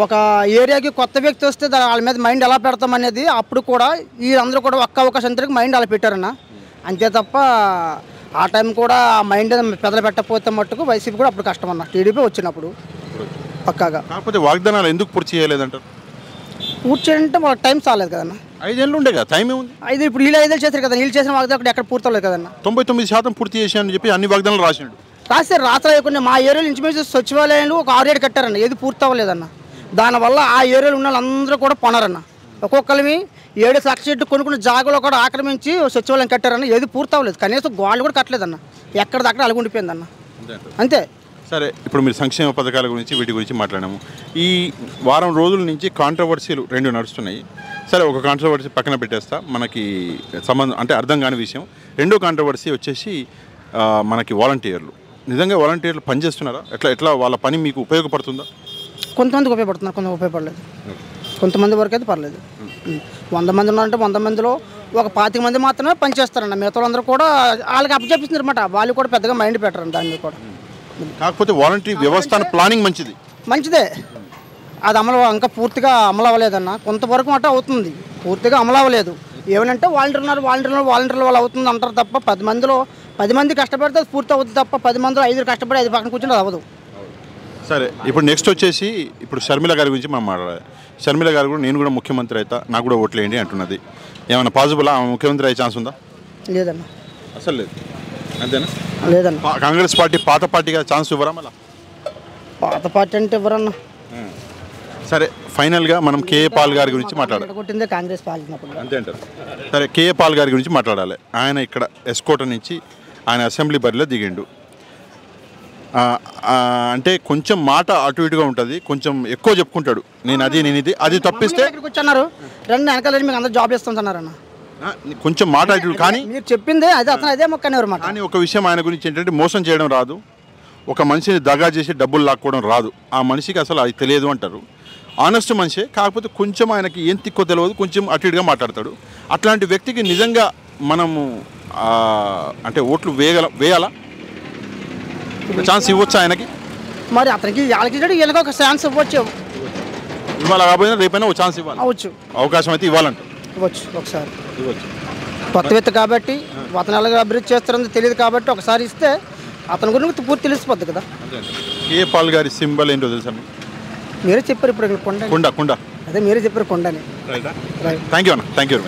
[SPEAKER 13] ఒక ఏరియాకి కొత్త వ్యక్తి వస్తే వాళ్ళ మీద మైండ్ ఎలా పెడతాం అనేది అప్పుడు కూడా వీళ్ళందరూ కూడా ఒక్క అవకాశం మైండ్ అలా పెట్టారన్న. అంతే తప్ప ఆ టైం కూడా ఆ మైండ్ పెదలు పెట్టకపోతే మట్టుకు వైసీపీ కూడా అప్పుడు కష్టం అన్న. టీడీపీ వచ్చినప్పుడు పక్కాగా.
[SPEAKER 1] కాకపోతే వాగ్దానాలు ఎందుకు పూర్తి చేయలేదంటారు?
[SPEAKER 13] పూర్తి చేయాలంటే వాళ్ళకి టైం చాలేదు కదన్న.
[SPEAKER 1] 5 ఏళ్ళు ఉండే కదా, టైం ఏముంది?
[SPEAKER 13] ఇప్పుడు వీళ్ళు 5 ఏళ్ళు చేశారు కదా, వీళ్ళు చేసిన వాగ్దానం ఎక్కడ పూర్తి అవ్వలేదు కదన్న.
[SPEAKER 1] 99% పూర్తి చేశానని చెప్పి అన్ని వాగ్దానాలు రాసినాడు.
[SPEAKER 13] రాశారు. రాత్రి మా ఏరియాలో ఇంచుమించు సచివాలయాలు ఒక 6-7 కట్టారన్న. ఏది పూర్తి అవ్వలేదన్న. దానివల్ల ఆ ఏరియాలో ఉన్న వాళ్ళందరూ కూడా పోనారన్న. ఒక్కొక్కరివి 7 లక్షల చెట్టు కొనుక్కున్న జాగాలో కూడా ఆక్రమించి సచివాలయం కట్టారన్న. ఏది పూర్తి అవ్వలేదు. కనీసం గోడలు కూడా కట్టలేదన్న. ఎక్కడిదక్కడ అలుగుండిపోయిందన్న. అంతే.
[SPEAKER 1] సరే, ఇప్పుడు మీరు సంక్షేమ పథకాల గురించి వీటి గురించి మాట్లాడాము. ఈ వారం రోజుల నుంచి కాంట్రవర్సీలు 2 నడుస్తున్నాయి. సరే, ఒక కాంట్రవర్సీ పక్కన పెట్టేస్తా, మనకి సంబంధం అంటే అర్థం కాని విషయం. రెండో కాంట్రవర్సీ వచ్చేసి మనకి వాలంటీర్లు. నిజంగా వాలంటీర్లు పనిచేస్తున్నారా? ఎట్లా వాళ్ళ పని మీకు ఉపయోగపడుతుందా?
[SPEAKER 13] కొంతమందికి ఉపయోగపడుతున్నారు, కొంత ఉపయోగపడలేదు. కొంతమంది వరకు అయితే పర్లేదు. 100 మంది ఉన్నారంటే 100 మందిలో ఒక 25 మంది మాత్రమే పనిచేస్తారన్న. మిగతా వాళ్ళందరూ కూడా వాళ్ళకి అప్పచెప్పిస్తున్నారు అనమాట. వాళ్ళు కూడా పెద్దగా మైండ్ పెట్టారు దాన్ని కూడా.
[SPEAKER 1] కాకపోతే వాలంటరీ వ్యవస్థ ప్లానింగ్ మంచిదే.
[SPEAKER 13] అది ఇంకా పూర్తిగా అమలు అవ్వలేదన్న. కొంతవరకు మాట అవుతుంది, పూర్తిగా అమలు అవ్వలేదు. ఏమనంటే వాలంటీర్లు వాళ్ళు అవుతుంది అంటారు తప్ప 10 మందిలో 10 మంది కష్టపడితే అది పూర్తి అవుతుంది తప్ప 10 మందిలో 5 కష్టపడి 5 పక్కన కూర్చొని అది అవ్వదు.
[SPEAKER 1] సరే, ఇప్పుడు నెక్స్ట్ వచ్చేసి ఇప్పుడు షర్మిల గారి గురించి మనం మాట్లాడాలి. షర్మిల గారు కూడా నేను కూడా ముఖ్యమంత్రి అవుతా, నాకు కూడా ఓట్లేయండి అంటున్నది. ఏమైనా పాసిబుల్ ముఖ్యమంత్రి అయ్యే ఛాన్స్ ఉందా?
[SPEAKER 13] లేదన్న.
[SPEAKER 1] అసలు లేదు. అంతేనా?
[SPEAKER 13] లేదన్న.
[SPEAKER 1] కాంగ్రెస్ పార్టీ పాత పార్టీగా ఛాన్స్ ఇవ్వరా? మళ్ళీ
[SPEAKER 13] పాత పార్టీ అంటే ఎవరన్నా.
[SPEAKER 1] సరే, ఫైనల్గా మనం కేఏ పాల్ గారి గురించి మాట్లాడాలి.
[SPEAKER 13] కాంగ్రెస్ పార్టీ
[SPEAKER 1] అంతే అంటారు. సరే, కేఏ పాల్ గారి గురించి మాట్లాడాలి. ఆయన ఇక్కడ ఎస్కోట నుంచి ఆయన అసెంబ్లీ బరిలో దిగిండు. అంటే కొంచెం మాట అటు ఇటుగా ఉంటుంది, కొంచెం ఎక్కువ చెప్పుకుంటాడు. నేను ఇది అది తప్పిస్తే
[SPEAKER 13] కూర్చున్నారు 2 వెనకాల మీకు అందరూ జాబ్ చేస్తున్నారన్న.
[SPEAKER 1] కొంచెం మాట అటు, కానీ
[SPEAKER 13] మీరు చెప్పిందే అది అతను అదే మొక్కనేవారు మాట.
[SPEAKER 1] కానీ ఒక విషయం ఆయన గురించి ఏంటంటే మోసం చేయడం రాదు, ఒక మనిషిని దగా చేసి డబ్బులు లాక్కోవడం రాదు. ఆ మనిషికి అసలు అది తెలియదు అంటారు. ఆనెస్ట్ మనిషే, కాకపోతే కొంచెం ఆయనకి ఏం తిక్కో తెలియదు, కొంచెం అటు ఇటుగా మాట్లాడతాడు. అట్లాంటి వ్యక్తికి నిజంగా మనము అంటే ఓట్లు వేయాలా? ఛాన్స్ ఇవ్వచ్చా ఆయనకి?
[SPEAKER 13] మరి అతనికి వీళ్ళకి ఒక ఛాన్స్ ఇవ్వచ్చు.
[SPEAKER 1] ఇవాళ కాకపోయినా రేపైనా ఒక ఛాన్స్ ఇవ్వాలి.
[SPEAKER 13] అవ్వచ్చు,
[SPEAKER 1] అవకాశం అయితే ఇవ్వాలంట.
[SPEAKER 13] ఇవ్వచ్చు, ఒకసారి ఇవ్వచ్చు. కొత్త వ్యక్తి కాబట్టి అతను ఎలాగ అభివృద్ధి చేస్తారని తెలియదు కాబట్టి ఒకసారి ఇస్తే అతని గురించి పూర్తి తెలిసిపోద్ది కదా.
[SPEAKER 1] కేఏ పాల్ గారి సింబల్ ఏంటో తెలుసా?
[SPEAKER 13] మీరే చెప్పారు ఇప్పుడు కొండ.
[SPEAKER 1] అదే
[SPEAKER 13] మీరే చెప్పారు కొండని.
[SPEAKER 1] థ్యాంక్ యూ అన్న. Thank you.